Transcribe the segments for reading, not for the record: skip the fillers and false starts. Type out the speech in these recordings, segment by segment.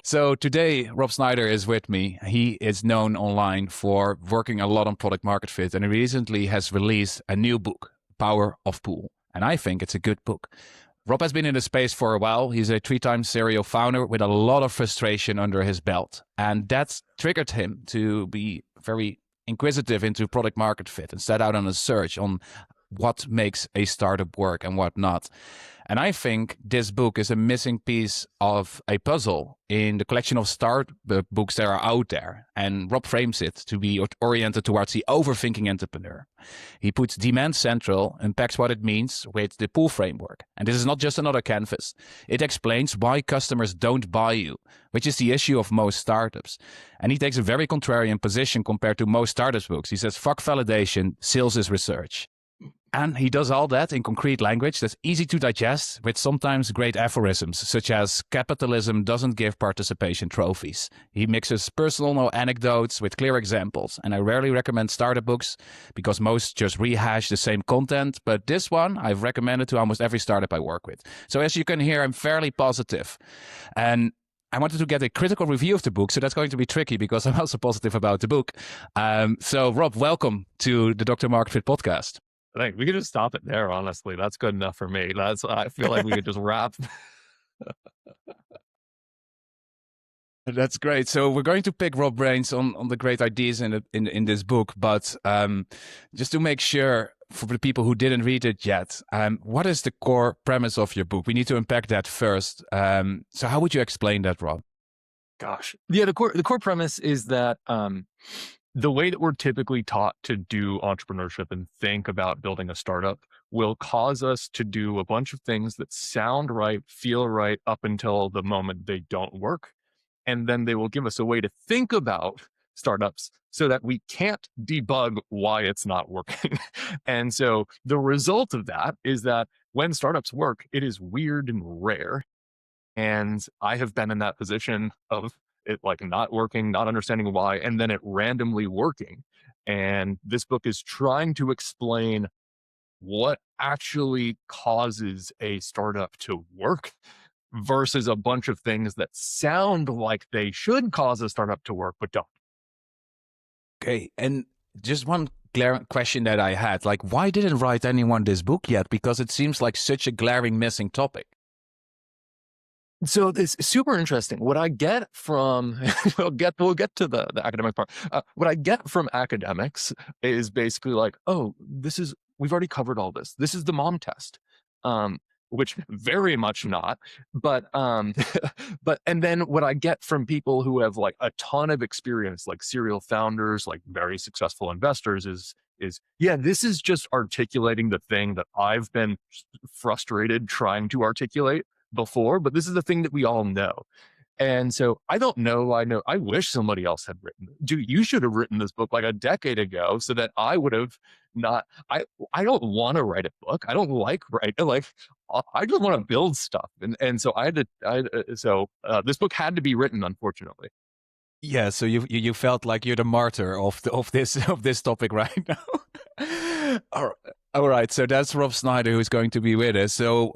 So today, Rob Snyder is with me. He is known online for working a lot on product market fit, and he recently has released a new book, Power of Pool. And I think it's a good book. Rob has been in the space for a while. He's a 3-time serial founder with a lot of frustration under his belt. And that's triggered him to be very inquisitive into product market fit and set out on a search on what makes a startup work and what not. And I think this book is a missing piece of a puzzle in the collection of startup books that are out there. And Rob frames it to be oriented towards the overthinking entrepreneur. He puts demand central, unpacks what it means with the pull framework. And this is not just another canvas. It explains why customers don't buy you, which is the issue of most startups. And he takes a very contrarian position compared to most startups books. He says, fuck validation, sales is research. And he does all that in concrete language that's easy to digest with sometimes great aphorisms, such as capitalism doesn't give participation trophies. He mixes personal anecdotes with clear examples. And I rarely recommend startup books because most just rehash the same content. But this one I've recommended to almost every startup I work with. So as you can hear, I'm fairly positive. And I wanted to get a critical review of the book, so that's going to be tricky because I'm also positive about the book. So Rob, welcome to the Dr. Market Fit podcast. I think we could just stop it there, honestly. That's good enough for me. I feel like we could just wrap. That's great. So we're going to pick Rob brains on the great ideas in this book, but just to make sure for the people who didn't read it yet, what is the core premise of your book? We need to unpack that first. So how would you explain that, Rob? Gosh. Yeah, the core premise is that the way that we're typically taught to do entrepreneurship and think about building a startup will cause us to do a bunch of things that sound right, feel right up until the moment they don't work. And then they will give us a way to think about startups so that we can't debug why it's not working. And so the result of that is that when startups work, it is weird and rare. And I have been in that position of it like not working, not understanding why, and then it randomly working. And this book is trying to explain what actually causes a startup to work versus a bunch of things that sound like they should cause a startup to work, but don't. Okay. And just one question that I had, like, why didn't write anyone this book yet? Because it seems like such a glaring missing topic. So it's super interesting. What I get from, we'll get to the academic part. What I get from academics is basically like, oh, we've already covered all this. This is the mom test, which very much not. But and then what I get from people who have like a ton of experience, like serial founders, like very successful investors is, yeah, this is just articulating the thing that I've been frustrated trying to articulate before, but this is the thing that we all know. And so I don't know. I wish somebody else had written it. Dude, you should have written this book like a decade ago so that I would have not, I don't want to write a book. I don't like writing. Like, I just want to build stuff. And so this book had to be written, unfortunately. Yeah. So you felt like you're the martyr of this topic right now. All right. So that's Rob Snyder who's going to be with us. So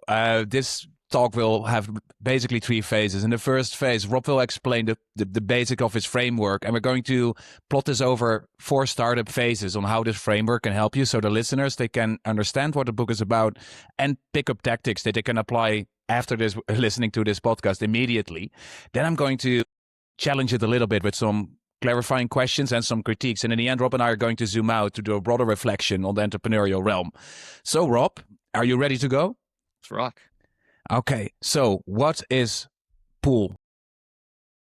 this talk will have basically 3 phases. In the first phase, Rob will explain the basic of his framework, and we're going to plot this over 4 startup phases on how this framework can help you, so the listeners, they can understand what the book is about and pick up tactics that they can apply after this, listening to this podcast immediately. Then I'm going to challenge it a little bit with some clarifying questions and some critiques. And in the end, Rob and I are going to zoom out to do a broader reflection on the entrepreneurial realm. So Rob, are you ready to go? Let's rock. Okay, so what is pull?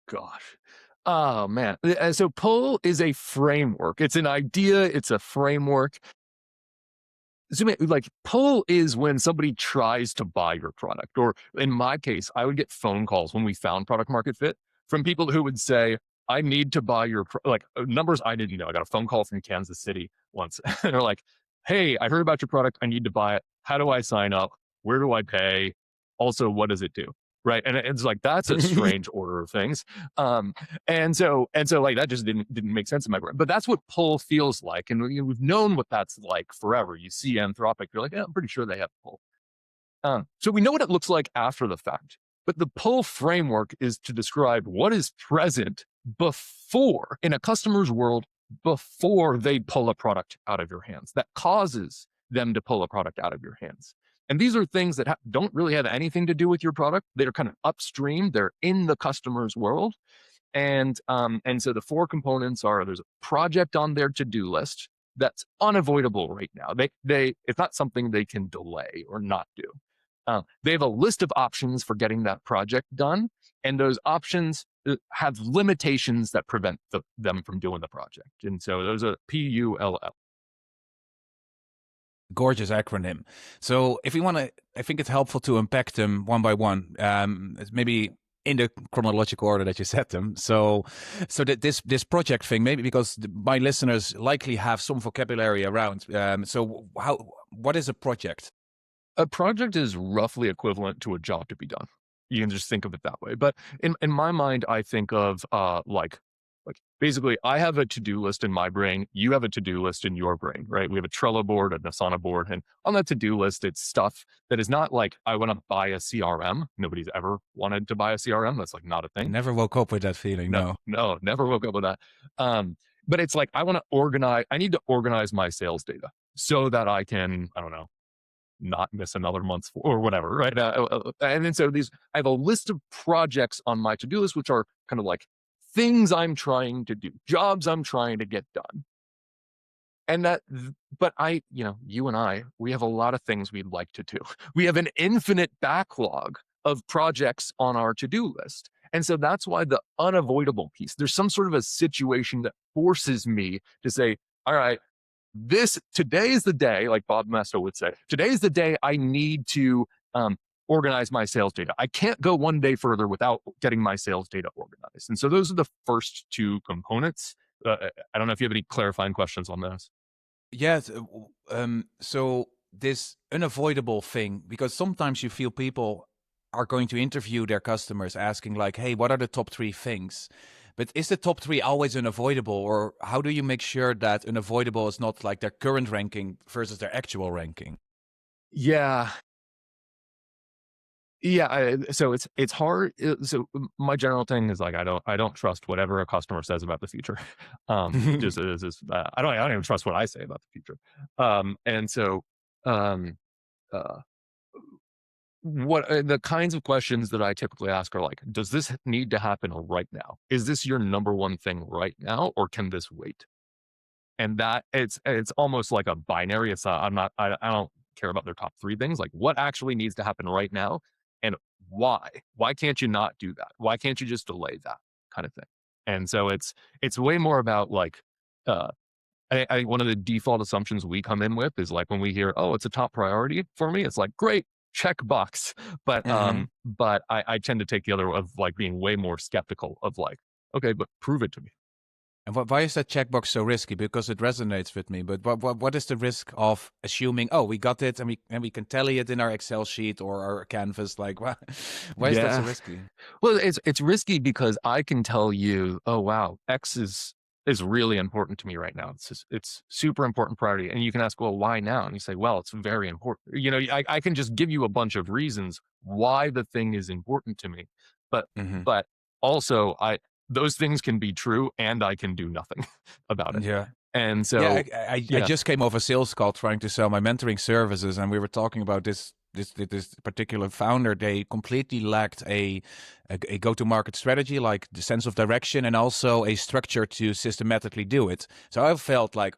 Gosh. Oh, man. So pull is a framework. It's an idea. It's a framework. So like pull is when somebody tries to buy your product. Or in my case, I would get phone calls when we found product market fit from people who would say, I need to buy your, like numbers I didn't know. I got a phone call from Kansas City once. And they're like, hey, I heard about your product. I need to buy it. How do I sign up? Where do I pay? Also, what does it do? Right. And it's like, that's a strange order of things. And so like, that just didn't make sense in my brain, but that's what pull feels like. And we've known what that's like forever. You see Anthropic, you're like, yeah, I'm pretty sure they have pull. So we know what it looks like after the fact, But the pull framework is to describe what is present before, in a customer's world, before they pull a product out of your hands, that causes them to pull a product out of your hands. And these are things that don't really have anything to do with your product. They're kind of upstream. They're in the customer's world. And so the 4 components are: there's a project on their to-do list that's unavoidable right now. It's not something they can delay or not do. They have a list of options for getting that project done, and those options have limitations that prevent them from doing the project. And so those are PULL. Gorgeous acronym. So if we want to, I think it's helpful to unpack them one by one. Maybe in the chronological order that you set them. So that this project thing, maybe because my listeners likely have some vocabulary around. So what is a project? A project is roughly equivalent to a job to be done. You can just think of it that way. But in my mind, I think of like basically, I have a to-do list in my brain. You have a to-do list in your brain, right? We have a Trello board, an Asana board, and on that to-do list, it's stuff that is not like, I want to buy a CRM. Nobody's ever wanted to buy a CRM. That's like not a thing. I never woke up with that feeling. No, never woke up with that. But it's like, I need to organize my sales data so that I can, I don't know, not miss another month or whatever, right? And then so I have a list of projects on my to-do list, which are kind of like things I'm trying to do, jobs I'm trying to get done. And but you and I, we have a lot of things we'd like to do. We have an infinite backlog of projects on our to-do list. And so that's why the unavoidable piece, there's some sort of a situation that forces me to say, all right, today is the day, like Bob Mesto would say, today is the day I need to organize my sales data. I can't go one day further without getting my sales data organized. And so those are the first 2 components. I don't know if you have any clarifying questions on this. Yes. So this unavoidable thing, because sometimes you feel people are going to interview their customers asking like, hey, what are the top 3 things? But is the top 3 always unavoidable, or how do you make sure that unavoidable is not like their current ranking versus their actual ranking? Yeah. So it's hard. So my general thing is like, I don't trust whatever a customer says about the future. I don't even trust what I say about the future. And so what the kinds of questions that I typically ask are like, does this need to happen right now? Is this your number one thing right now, or can this wait? And that it's almost like a binary. It's I don't care about their top 3 things. Like, what actually needs to happen right now, and why? Why can't you not do that? Why can't you just delay that kind of thing? And so it's way more about like, I think one of the default assumptions we come in with is like, when we hear, oh, it's a top priority for me, it's like, great, check box. But but I tend to take the other of like being way more skeptical of like, okay, but prove it to me. And why is that checkbox so risky? Because it resonates with me. But what is the risk of assuming, oh, we got it, and we can tally it in our Excel sheet or our Canvas? Like, why is that so risky? Well, it's risky because I can tell you, oh wow, X is really important to me right now. It's super important priority. And you can ask, well, why now? And you say, well, it's very important. You know, I can just give you a bunch of reasons why the thing is important to me. But but also those things can be true, and I can do nothing about it. Yeah. And so I just came off a sales call trying to sell my mentoring services, and we were talking about this particular founder. They completely lacked a go-to-market strategy, like the sense of direction, and also a structure to systematically do it. So I felt like,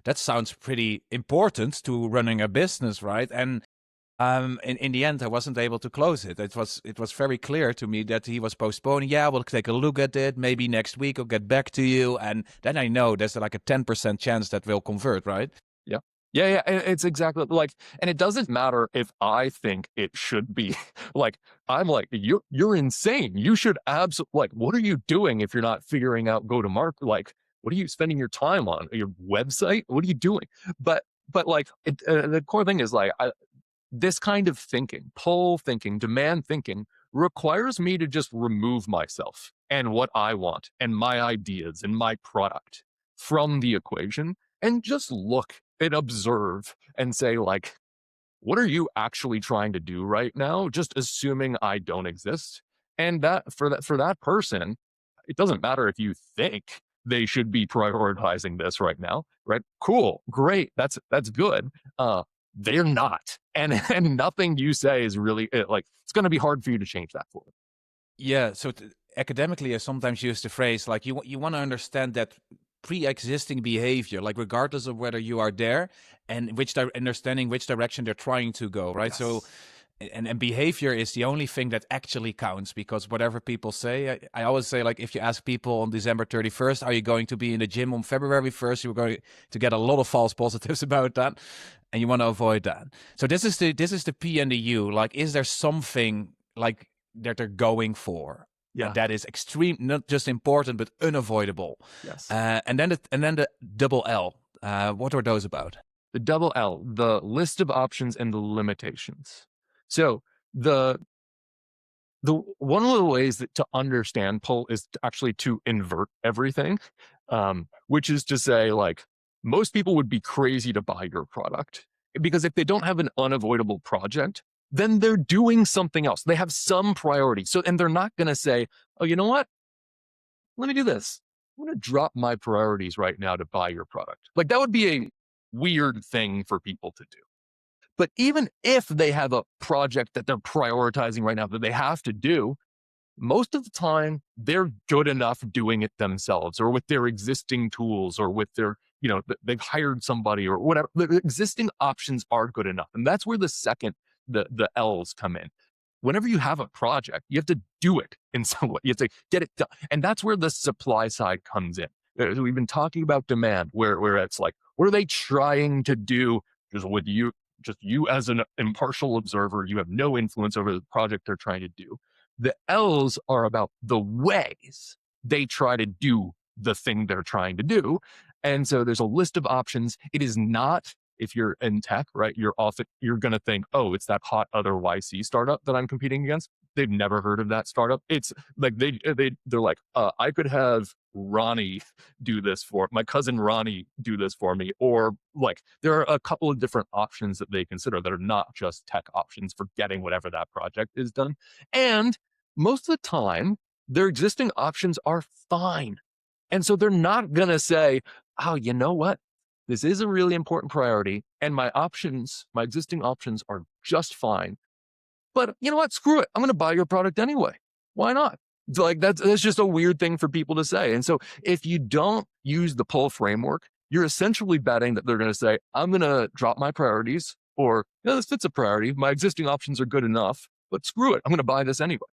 that sounds pretty important to running a business, right? And in the end, I wasn't able to close it. It was very clear to me that he was postponing. Yeah, we'll take a look at it. Maybe next week I'll get back to you. And then I know there's like a 10% chance that will convert, right? Yeah. It's exactly like, and it doesn't matter if I think it should be like, I'm like, you're insane. You should absolutely, like, what are you doing if you're not figuring out go to market? Like, what are you spending your time on? Your website? What are you doing? But like, the core thing is like, this kind of thinking, pull thinking, demand thinking requires me to just remove myself and what I want and my ideas and my product from the equation and just look and observe and say like, what are you actually trying to do right now? Just assuming I don't exist. And that for that person, it doesn't matter if you think they should be prioritizing this right now, right? Cool, great, that's good. They're not, and and nothing you say is really like it's going to be hard for you to change that for them. Yeah. So academically, I sometimes use the phrase like you want to understand that pre-existing behavior, like regardless of whether you are there and understanding which direction they're trying to go, right? So and behavior is the only thing that actually counts, because whatever people say, I always say, like, if you ask people on December 31st, are you going to be in the gym on February 1st, you're going to get a lot of false positives about that, and you want to avoid that. So this is the P and the U. Like, is there something like that they're going for? Yeah. That is extreme, not just important, but unavoidable. Yes. And then the double L. What are those about? The double L, the list of options and the limitations. So the one of the ways that to understand pull is actually to invert everything, which is to say, like, most people would be crazy to buy your product because if they don't have an unavoidable project, then they're doing something else. They have some priority. So, and they're not going to say, oh, you know what? Let me do this. I'm going to drop my priorities right now to buy your product. Like, that would be a weird thing for people to do. But even if they have a project that they're prioritizing right now that they have to do, most of the time they're good enough doing it themselves or with their existing tools or with their, they've hired somebody or whatever. The existing options are good enough. And that's where the L's come in. Whenever you have a project, you have to do it in some way. You have to get it done. And that's where the supply side comes in. We've been talking about demand, where it's like, what are they trying to do just you as an impartial observer? You have no influence over the project they're trying to do. The L's are about the ways they try to do the thing they're trying to do. And so there's a list of options. It is not, if you're in tech, right, you're going to think, oh, it's that hot other YC startup that I'm competing against. They've never heard of that startup. It's like they're like, I could have Ronnie do this my cousin Ronnie do this for me. Or like there are a couple of different options that they consider that are not just tech options for getting whatever that project is done. And most of the time, their existing options are fine. And so they're not going to say, oh, you know what? This is a really important priority. And my existing options are just fine. But you know what? Screw it. I'm going to buy your product anyway. Why not? Like that's just a weird thing for people to say. And so if you don't use the pull framework, you're essentially betting that they're going to say, I'm going to drop my priorities, or this fits a priority. My existing options are good enough, but screw it. I'm going to buy this anyway.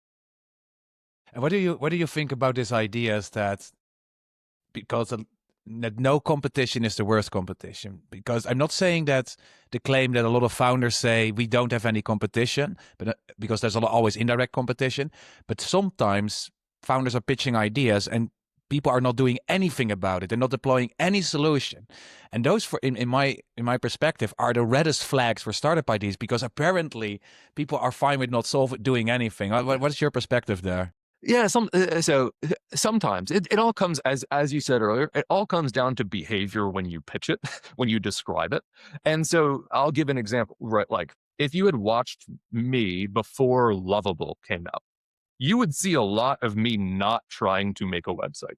And what do you think about this idea is that because that no competition is the worst competition? Because I'm not saying that the claim that a lot of founders say we don't have any competition, but because there's always indirect competition. But sometimes founders are pitching ideas and people are not doing anything about it. They're not deploying any solution. And those, in my perspective, are the reddest flags for startup ideas, because apparently people are fine with not doing anything. What's your perspective there? Yeah, so sometimes it all comes, as you said earlier, it all comes down to behavior when you pitch it, when you describe it. And so I'll give an example, right? Like if you had watched me before Lovable came out, you would see a lot of me not trying to make a website.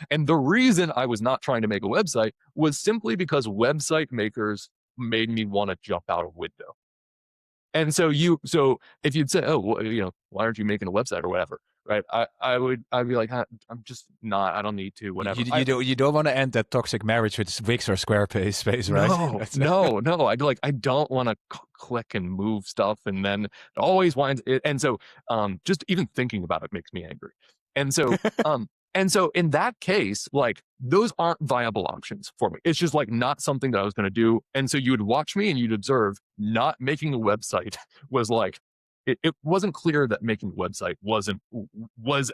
And the reason I was not trying to make a website was simply because website makers made me want to jump out a window. And so if you'd say, oh, well, why aren't you making a website or whatever, right? I'd be like, I'm just not, I don't need to, whatever. You don't want to end that toxic marriage with Wix or Squarespace space, right? No. I don't want to click and move stuff, and then it always winds. And so, just even thinking about it makes me angry. And so, and so in that case, like those aren't viable options for me. It's just like not something that I was going to do. And so you would watch me and you'd observe not making a website was like, it wasn't clear that making a website was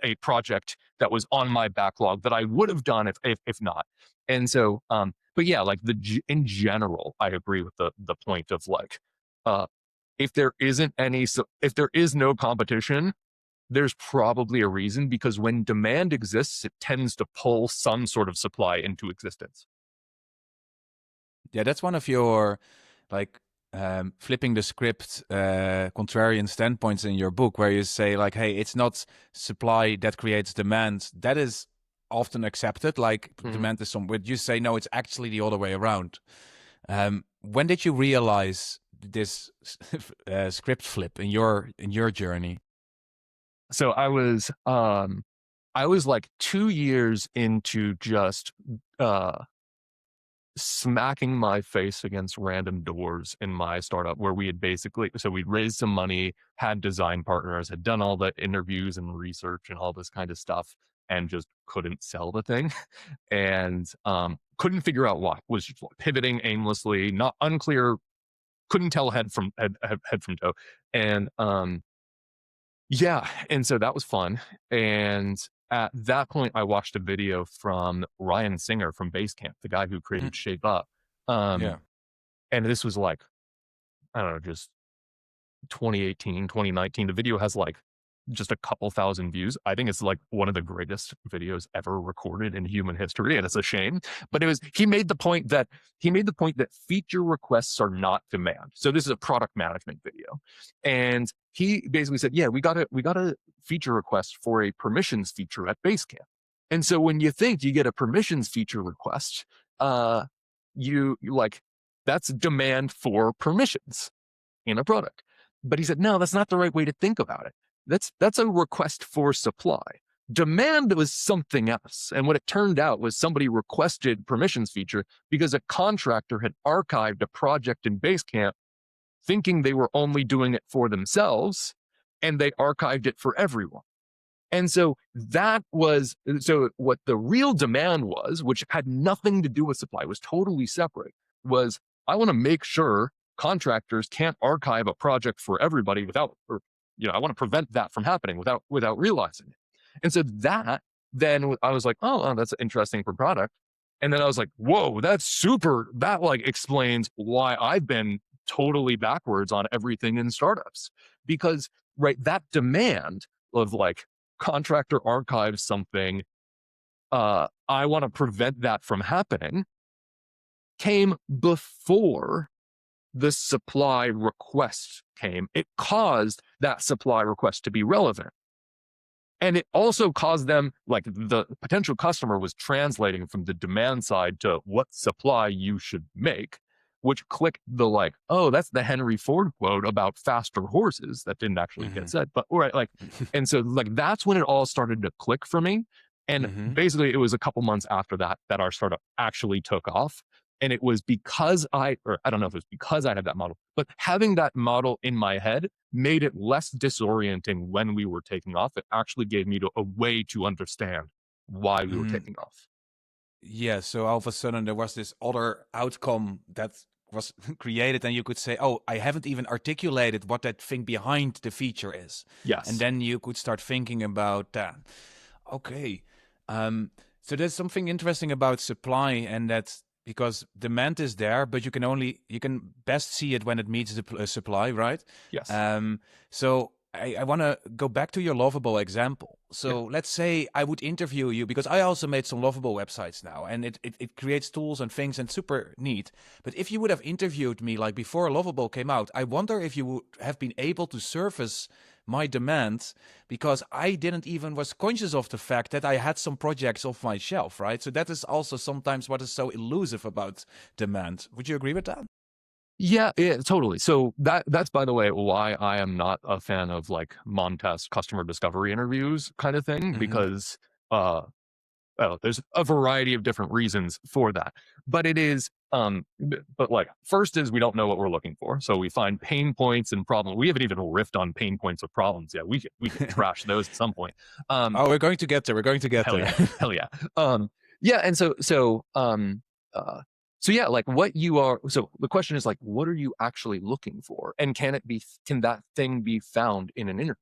a project that was on my backlog that I would have done if not. And so, but yeah, like in general, I agree with the point of like, if there is no competition, there's probably a reason, because when demand exists, it tends to pull some sort of supply into existence. Yeah, that's one of your like flipping the script, contrarian standpoints in your book, where you say like, hey, it's not supply that creates demand. That is often accepted. Like demand is somewhere. You say no, it's actually the other way around. When did you realize this script flip in your journey? So I was like 2 years into just smacking my face against random doors in my startup, where we had we'd raised some money, had design partners, had done all the interviews and research and all this kind of stuff, and just couldn't sell the thing. And couldn't figure out why. Was just pivoting aimlessly, not unclear, couldn't tell head from toe. And yeah, and so that was fun. And at that point, I watched a video from Ryan Singer from Basecamp, the guy who created Shape Up. Yeah. And this was like, I don't know, just 2018, 2019. The video has like just a couple thousand views. I think it's like one of the greatest videos ever recorded in human history, and it's a shame. But he made the point that feature requests are not demand. So this is a product management video, and he basically said, "Yeah, we got a feature request for a permissions feature at Basecamp." And so when you think you get a permissions feature request, you like that's demand for permissions in a product. But he said, no, that's not the right way to think about it. That's a request for supply. Demand was something else. And what it turned out was somebody requested permissions feature because a contractor had archived a project in Basecamp thinking they were only doing it for themselves, and they archived it for everyone. And so what the real demand was, which had nothing to do with supply, was totally separate, was I want to make sure contractors can't archive a project for everybody I want to prevent that from happening without realizing it. And so then I was like, oh, that's interesting for product. And then I was like, whoa, that like explains why I've been totally backwards on everything in startups. Because that demand of like contractor archives something, I want to prevent that from happening, came before the supply request came. It caused that supply request to be relevant. And it also caused them, like the potential customer was translating from the demand side to what supply you should make, which clicked the like, oh, that's the Henry Ford quote about faster horses. That didn't actually get said, but and so like that's when it all started to click for me. And basically it was a couple months after that our startup actually took off. And it was because I don't know if it was because I had that model, but having that model in my head made it less disorienting when we were taking off. It actually gave me a way to understand why we were taking off. Yeah, so all of a sudden there was this other outcome that was created, and you could say, oh, I haven't even articulated what that thing behind the feature is. Yes. And then you could start thinking about that. Okay. So there's something interesting about supply, and that's because demand is there, but you can best see it when it meets the supply, right? Yes. So I want to go back to your Lovable example. So let's say I would interview you, because I also made some Lovable websites now, and it creates tools and things and super neat. But if you would have interviewed me like before Lovable came out, I wonder if you would have been able to surface my demand, because I didn't even was conscious of the fact that I had some projects off my shelf, right? So that is also sometimes what is so elusive about demand. Would you agree with that? Yeah, totally. So that's, by the way, why I am not a fan of like Montez customer discovery interviews kind of thing, because there's a variety of different reasons for that. But it is, but like first is we don't know what we're looking for. So we find pain points and problems. We haven't even riffed on pain points or problems yet. We can trash those at some point. We're going to get there. We're going to get hell there. Yeah, hell yeah. Yeah. And so yeah, like what you are. So the question is like, what are you actually looking for? And can that thing be found in an interview?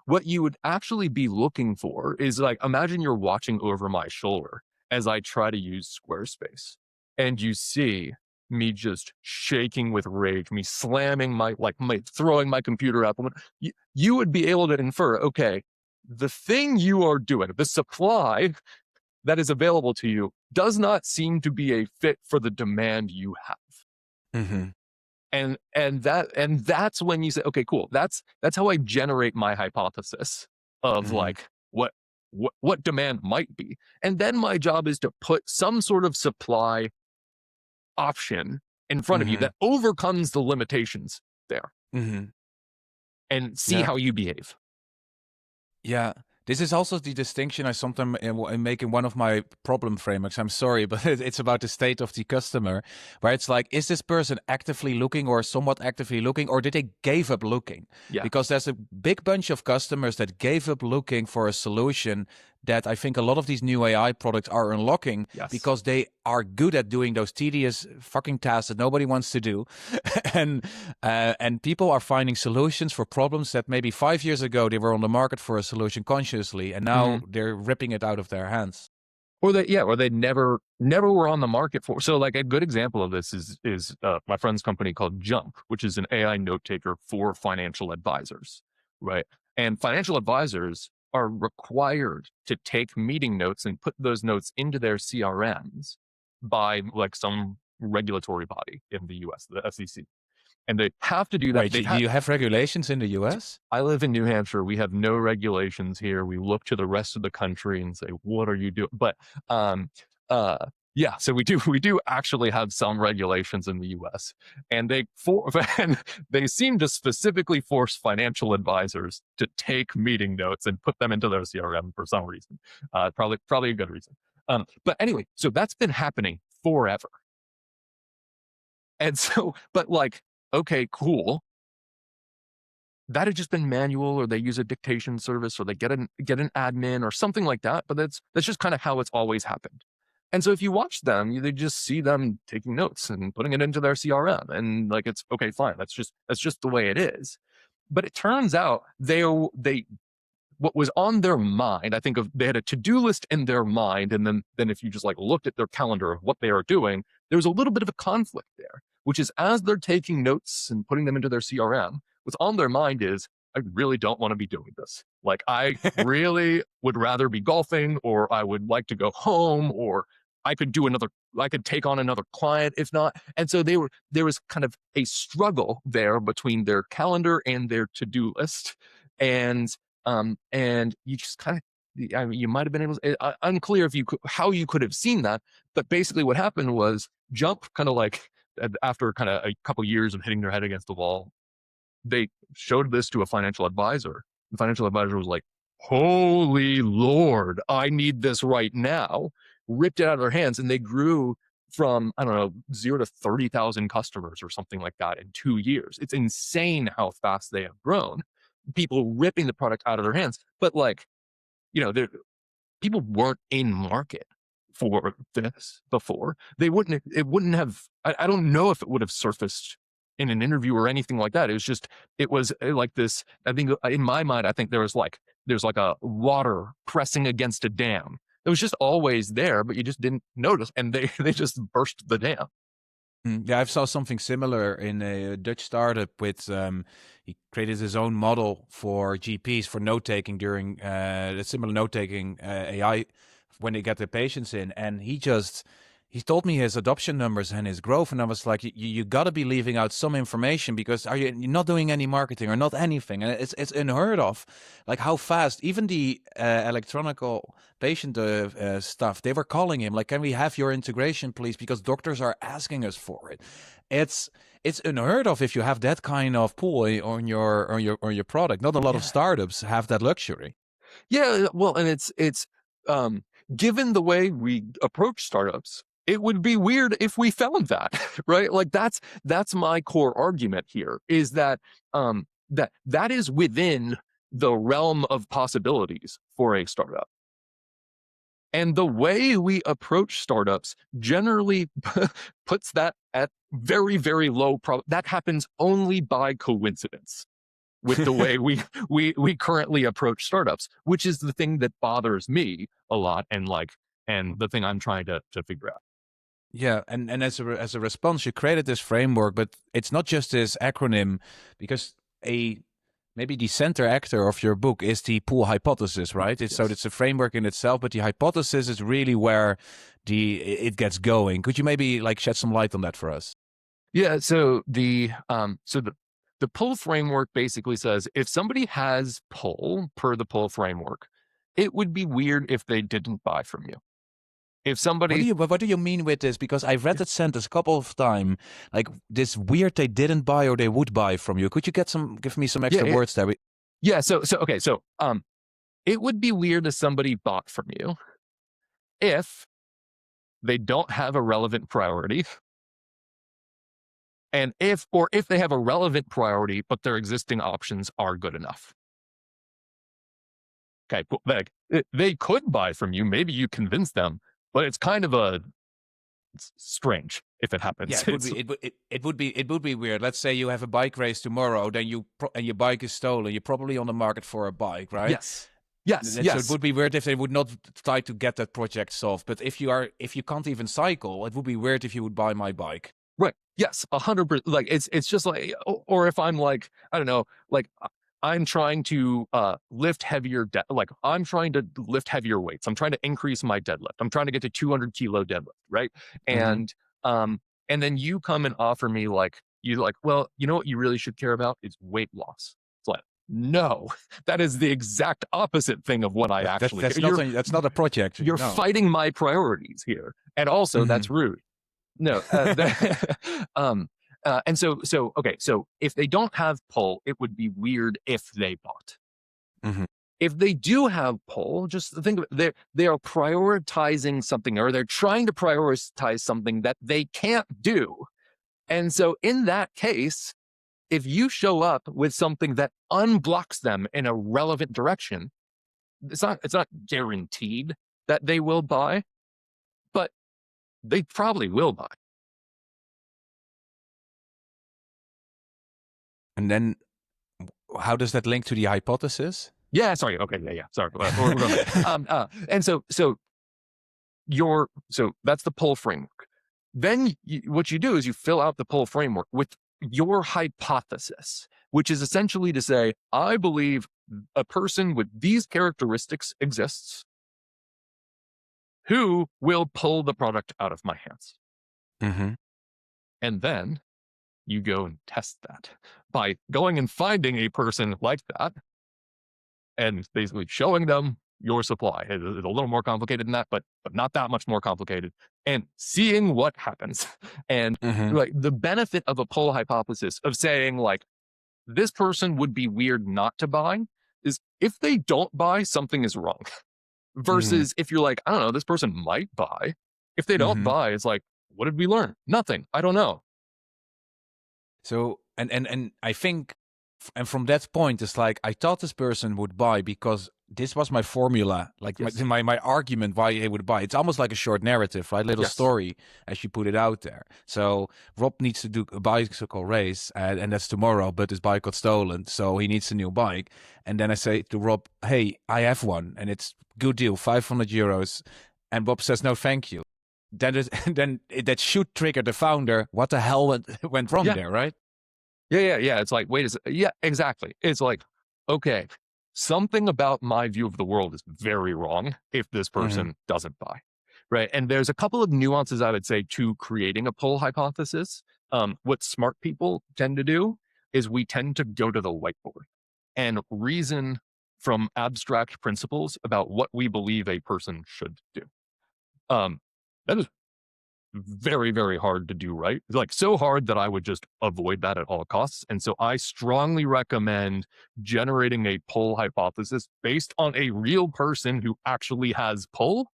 What you would actually be looking for is like, imagine you're watching over my shoulder as I try to use Squarespace, and you see me just shaking with rage, me slamming throwing my computer up. You would be able to infer, okay, the thing you are doing, the supply that is available to you does not seem to be a fit for the demand you have. And that's when you say, okay, cool. That's how I generate my hypothesis of like what demand might be. And then my job is to put some sort of supply option in front of you that overcomes the limitations there and see how you behave. Yeah. This is also the distinction I sometimes make in one of my problem frameworks. I'm sorry, but it's about the state of the customer, where it's like, is this person actively looking or somewhat actively looking, or did they give up looking? Yeah. Because there's a big bunch of customers that gave up looking for a solution that I think a lot of these new AI products are unlocking because they are good at doing those tedious fucking tasks that nobody wants to do. and people are finding solutions for problems that maybe 5 years ago they were on the market for a solution consciously, and now they're ripping it out of their hands. Or they never were on the market for. So like a good example of this is my friend's company called Jump, which is an AI note taker for financial advisors, right? And financial advisors are required to take meeting notes and put those notes into their CRMs by like some regulatory body in the US, the SEC. And they have to do that. Wait, do you have regulations in the US? I live in New Hampshire. We have no regulations here. We look to the rest of the country and say, what are you doing? But yeah, so we do actually have some regulations in the US, and they seem to specifically force financial advisors to take meeting notes and put them into their CRM for some reason. Probably a good reason. But anyway, so that's been happening forever. And so, but like, okay, cool. That had just been manual, or they use a dictation service, or they get an admin or something like that. But that's just kind of how it's always happened. And so if you watch them, they just see them taking notes and putting it into their CRM, and like, it's okay, fine. That's just the way it is. But it turns out they what was on their mind, I think they had a to-do list in their mind, and then if you just like looked at their calendar of what they are doing, there was a little bit of a conflict there, which is as they're taking notes and putting them into their CRM, what's on their mind is, I really don't want to be doing this. Like, I really would rather be golfing, or I would like to go home, or I could take on another client if not. And so there was kind of a struggle there between their calendar and their to-do list. And you just kind of, I mean, you might have been able to, unclear how you could have seen that, but basically what happened was Jump kind of like, after kind of a couple years of hitting their head against the wall, they showed this to a financial advisor. The financial advisor was like, holy Lord, I need this right now. Ripped it out of their hands, and they grew from, I don't know, 0 to 30,000 customers or something like that in 2 years. It's insane how fast they have grown. People ripping the product out of their hands. But like, people weren't in market for this before. It wouldn't have, I don't know if it would have surfaced in an interview or anything like that. It was like this, I think in my mind, I think there's like a water pressing against a dam. It was just always there, but you just didn't notice. And they just burst the dam. Yeah, I saw something similar in a Dutch startup with, he created his own model for GPs for note-taking during the similar note-taking AI when they get their patients in. And he told me his adoption numbers and his growth. And I was like, you got to be leaving out some information, because you're not doing any marketing or not anything. And it's unheard of, like how fast, even the electronic patient stuff, they were calling him like, can we have your integration, please? Because doctors are asking us for it. It's unheard of if you have that kind of pool on your product. Not a lot of startups have that luxury. Yeah, well, and it's given the way we approach startups, it would be weird if we found that, right? Like that's my core argument here, is that that is within the realm of possibilities for a startup. And the way we approach startups generally puts that at very, very low that happens only by coincidence with the way we currently approach startups, which is the thing that bothers me a lot, and the thing I'm trying to figure out. Yeah, and as a response, you created this framework, but it's not just this acronym, because maybe the center actor of your book is the pool hypothesis, right? So it's a framework in itself, but the hypothesis is really where it gets going. Could you maybe like shed some light on that for us? Yeah. So the pull framework basically says if somebody has pull per the pull framework, it would be weird if they didn't buy from you. If somebody, What do you mean with this? Because I've read that sentence a couple of times. Like this weird, they didn't buy or they would buy from you. Could you give me some extra yeah, words there? yeah. Okay. It would be weird if somebody bought from you if they don't have a relevant priority, and if they have a relevant priority but their existing options are good enough. Okay, like they could buy from you. Maybe you convince them, but it's kind of it's strange if it happens. Yeah, it would be weird. Let's say you have a bike race tomorrow, then and your bike is stolen. You're probably on the market for a bike, right? Yes. Yes. So Yes. it would be weird if they would not try to get that project solved. But if you can't even cycle, it would be weird if you would buy my bike. Right. Yes. 100%. Like it's just like, or if I'm like, I don't know, like I'm trying to lift heavier, like I'm trying to lift heavier weights. I'm trying to increase my deadlift. I'm trying to get to 200 kilo deadlift, right? And and then you come and offer me like, well, you know what you really should care about is weight loss. It's like, no, that is the exact opposite thing of what I actually. That's not a project. You're fighting my priorities here, and also that's rude. No. And so okay. So if they don't have pull, it would be weird if they bought. If they do have pull, just think of it. They are prioritizing something, or they're trying to prioritize something that they can't do. And so in that case, if you show up with something that unblocks them in a relevant direction, it's not guaranteed that they will buy, but they probably will buy. And then how does that link to the hypothesis? Yeah, sorry. Okay, yeah. Sorry. And so that's the pull framework. Then what you do is you fill out the pull framework with your hypothesis, which is essentially to say, I believe a person with these characteristics exists who will pull the product out of my hands. And then you go and test that by going and finding a person like that and basically showing them your supply. It's a little more complicated than that, but not that much more complicated, and seeing what happens. And like the benefit of a pull hypothesis of saying like, this person would be weird not to buy is if they don't buy, something is wrong. Versus if you're like, I don't know, this person might buy. If they don't buy, it's like, what did we learn? Nothing. I don't know. So, and I think, and from that point, it's like, I thought this person would buy because this was my formula, like my argument why he would buy. It's almost like a short narrative, right? Little story as you put it out there. So Rob needs to do a bicycle race and that's tomorrow, but his bike got stolen. So he needs a new bike. And then I say to Rob, hey, I have one and it's good deal, 500 euros. And Rob says, no, thank you. Then that should trigger the founder. What the hell went wrong there, right? Yeah. It's like, wait a second. Yeah, exactly. It's like, okay, something about my view of the world is very wrong if this person doesn't buy, right? And there's a couple of nuances I would say to creating a pull hypothesis. What smart people tend to do is we tend to go to the whiteboard and reason from abstract principles about what we believe a person should do. That is very, very hard to do, right? It's like so hard that I would just avoid that at all costs. And so I strongly recommend generating a pull hypothesis based on a real person who actually has pull,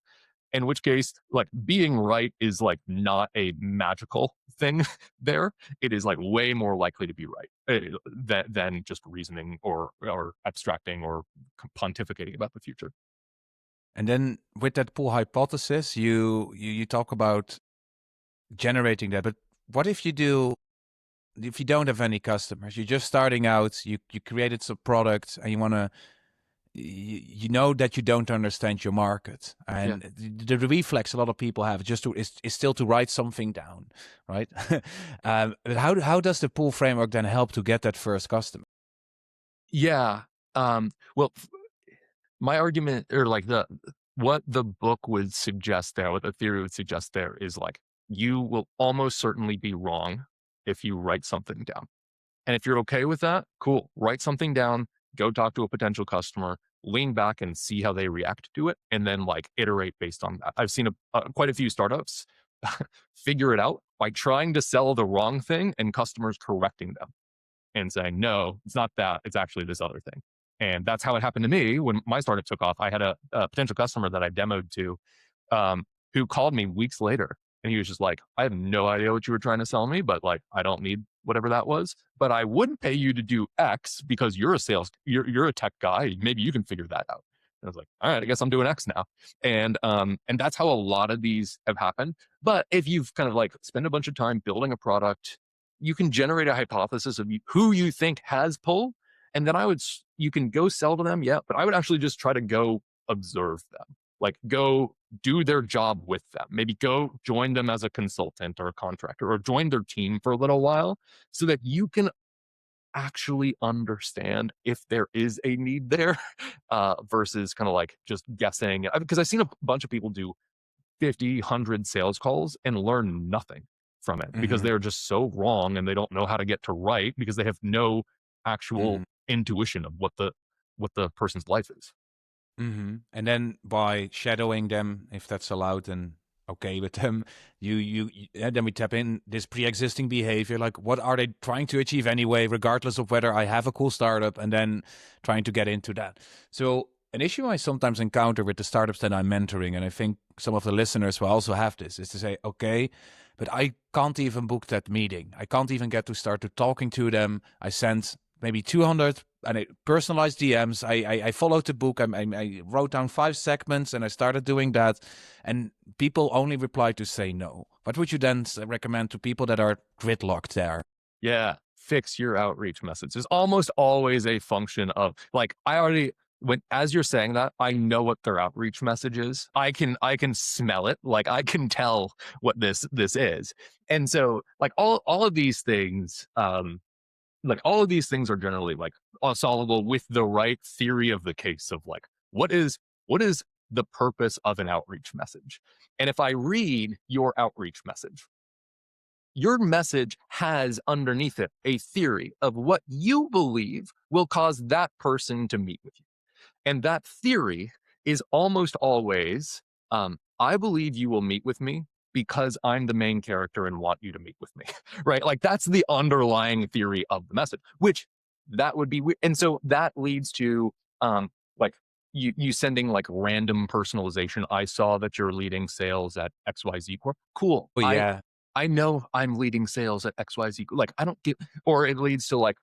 in which case, like being right is like not a magical thing there. It is like way more likely to be right than just reasoning or abstracting or pontificating about the future. And then with that pull hypothesis, you talk about generating that. But what if you don't have any customers? You're just starting out, you created some product and you want to, you know that you don't understand your market. And the reflex a lot of people have is still to write something down, right? But how does the pull framework then help to get that first customer? Yeah. Well, my argument, or like what the book would suggest there, what the theory would suggest there is like, you will almost certainly be wrong if you write something down. And if you're okay with that, cool, write something down, go talk to a potential customer, lean back and see how they react to it, and then like iterate based on that. I've seen quite a few startups figure it out by trying to sell the wrong thing and customers correcting them and saying, no, it's not that, it's actually this other thing. And that's how it happened to me when my startup took off. I had a potential customer that I demoed to, who called me weeks later, and he was just like, I have no idea what you were trying to sell me, but like, I don't need whatever that was, but I wouldn't pay you to do X because you're a you're a tech guy. Maybe you can figure that out. And I was like, all right, I guess I'm doing X now. And that's how a lot of these have happened. But if you've kind of like spend a bunch of time building a product, you can generate a hypothesis of who you think has pull. And then you can go sell to them. Yeah. But I would actually just try to go observe them, like go do their job with them. Maybe go join them as a consultant or a contractor, or join their team for a little while so that you can actually understand if there is a need there, versus kind of like just guessing. Because I've seen a bunch of people do 50, 100 sales calls and learn nothing from it because Mm-hmm. they're just so wrong and they don't know how to get to right because they have no actual intuition of what the person's life is. Mm-hmm. And then by shadowing them, if that's allowed and okay with them, and then we tap in this pre-existing behavior, like what are they trying to achieve anyway, regardless of whether I have a cool startup, and then trying to get into that. So an issue I sometimes encounter with the startups that I'm mentoring, and I think some of the listeners will also have this, is to say, okay, but I can't even book that meeting. I can't even get to start to talking to them. I sent maybe 200 and I personalized DMs. I followed the book. I wrote down 5 segments and I started doing that. And people only reply to say no. What would you then recommend to people that are gridlocked there? Yeah, fix your outreach message. There's almost always a function of like, as you're saying that, I know what their outreach message is. I can smell it. Like I can tell what this is. And so like all of these things, all of these things are generally like solvable with the right theory of the case of like, what is the purpose of an outreach message? And if I read your outreach message, your message has underneath it a theory of what you believe will cause that person to meet with you. And that theory is almost always, I believe you will meet with me because I'm the main character and want you to meet with me, right? Like that's the underlying theory of the message, which that would be weird. And so that leads to like you sending like random personalization. I saw that you're leading sales at XYZ Corp. Cool. Oh, yeah. I know I'm leading sales at XYZ. Like I don't get, or it leads to like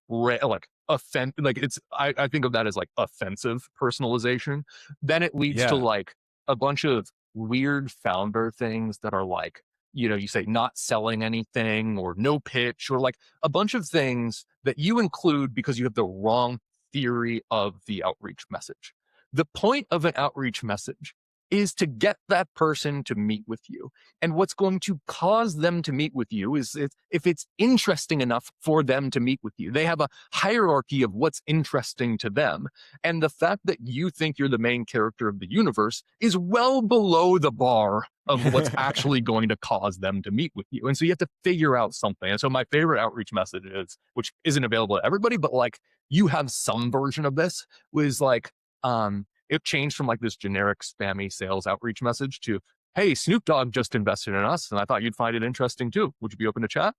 I think of that as like offensive personalization. Then it leads to Yeah. like a bunch of weird founder things that are like, you say not selling anything or no pitch or like a bunch of things that you include because you have the wrong theory of the outreach message. The point of an outreach message is to get that person to meet with you. And what's going to cause them to meet with you is if it's interesting enough for them to meet with you. They have a hierarchy of what's interesting to them. And the fact that you think you're the main character of the universe is well below the bar of what's actually going to cause them to meet with you. And so you have to figure out something. And so my favorite outreach message is, which isn't available to everybody, but like you have some version of this, was like, it changed from like this generic spammy sales outreach message to, hey, Snoop Dogg just invested in us and I thought you'd find it interesting too. Would you be open to chat?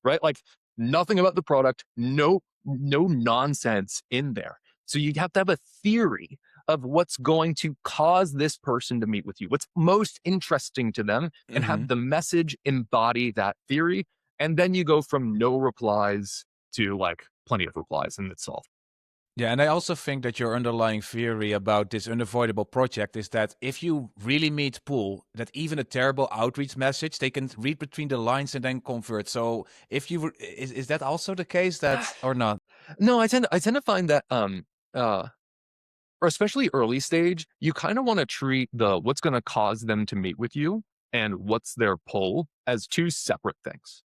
Right? Like nothing about the product, no nonsense in there. So you have to have a theory of what's going to cause this person to meet with you, what's most interesting to them, and have the message embody that theory. And then you go from no replies to like plenty of replies and it's solved. Yeah, and I also think that your underlying theory about this unavoidable project is that if you really meet pull, that even a terrible outreach message, they can read between the lines and then convert. So if you is that also the case that or not? No, I tend to find that or especially early stage, you kind of want to treat the what's going to cause them to meet with you and what's their pull as two separate things.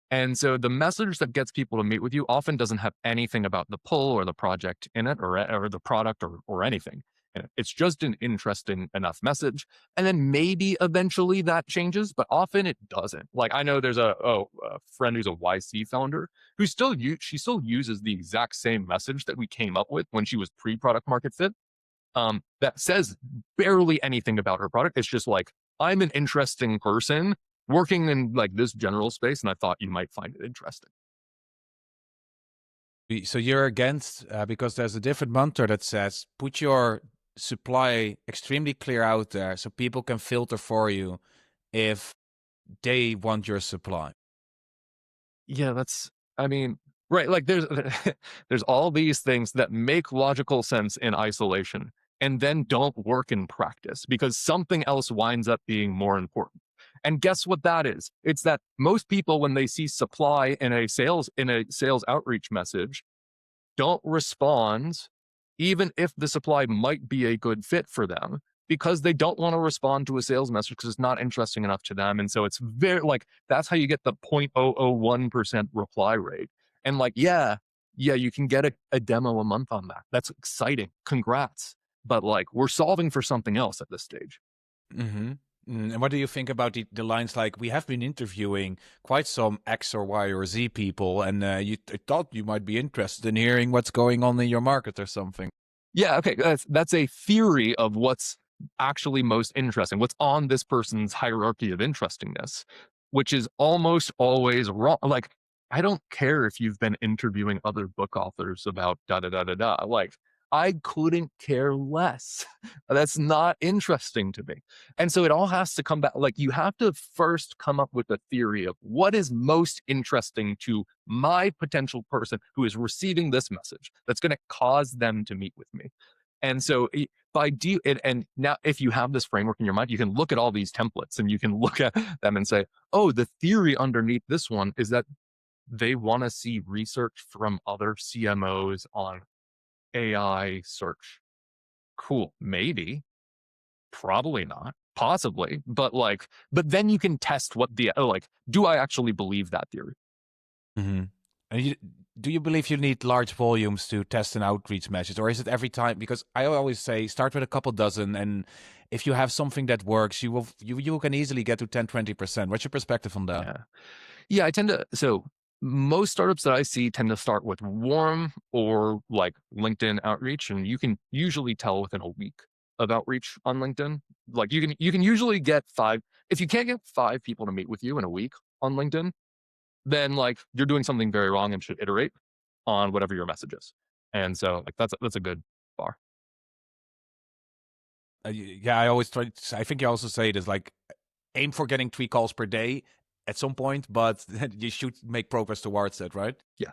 And so the message that gets people to meet with you often doesn't have anything about the pull or the project in it or the product or anything. It's just an interesting enough message. And then maybe eventually that changes, but often it doesn't. Like I know there's a friend who's a YC founder who she still uses the exact same message that we came up with when she was pre-product market fit. That says barely anything about her product. It's just like, I'm an interesting person working in like this general space, and I thought you might find it interesting. So you're against, because there's a different mantra that says, put your supply extremely clear out there so people can filter for you if they want your supply. Yeah, right. Like there's there's all these things that make logical sense in isolation and then don't work in practice because something else winds up being more important. And guess what that is? It's that most people, when they see supply in a sales outreach message, don't respond, even if the supply might be a good fit for them, because they don't want to respond to a sales message because it's not interesting enough to them. And so it's very like, that's how you get the 0.001% reply rate. And like, yeah, you can get a demo a month on that. That's exciting. Congrats. But like, we're solving for something else at this stage. Mm-hmm. And what do you think about the lines like, we have been interviewing quite some X or Y or Z people, and I thought you might be interested in hearing what's going on in your market or something? Yeah, okay. That's a theory of what's actually most interesting, what's on this person's hierarchy of interestingness, which is almost always wrong. Like, I don't care if you've been interviewing other book authors about da da da da da. Like, I couldn't care less. That's not interesting to me. And so it all has to come back. Like, you have to first come up with a theory of what is most interesting to my potential person who is receiving this message that's going to cause them to meet with me. And so and now if you have this framework in your mind, you can look at all these templates and you can look at them and say, oh, the theory underneath this one is that they want to see research from other CMOs on AI search. Cool. Maybe, probably not, possibly, but then you can test do I actually believe that theory? Mm-hmm. And do you believe you need large volumes to test an outreach message, or is it every time? Because I always say start with a couple dozen, and if you have something that works, you can easily get to 10-20%. What's your perspective on that? Yeah, I tend to. So most startups that I see tend to start with warm or like LinkedIn outreach, and you can usually tell within a week of outreach on LinkedIn. Like you can usually get 5. If you can't get 5 people to meet with you in a week on LinkedIn, then like you're doing something very wrong and should iterate on whatever your message is. And so like that's a good bar. Yeah, I always try. I think you also say it is like, aim for getting 3 calls per day at some point, but you should make progress towards it, right? Yeah.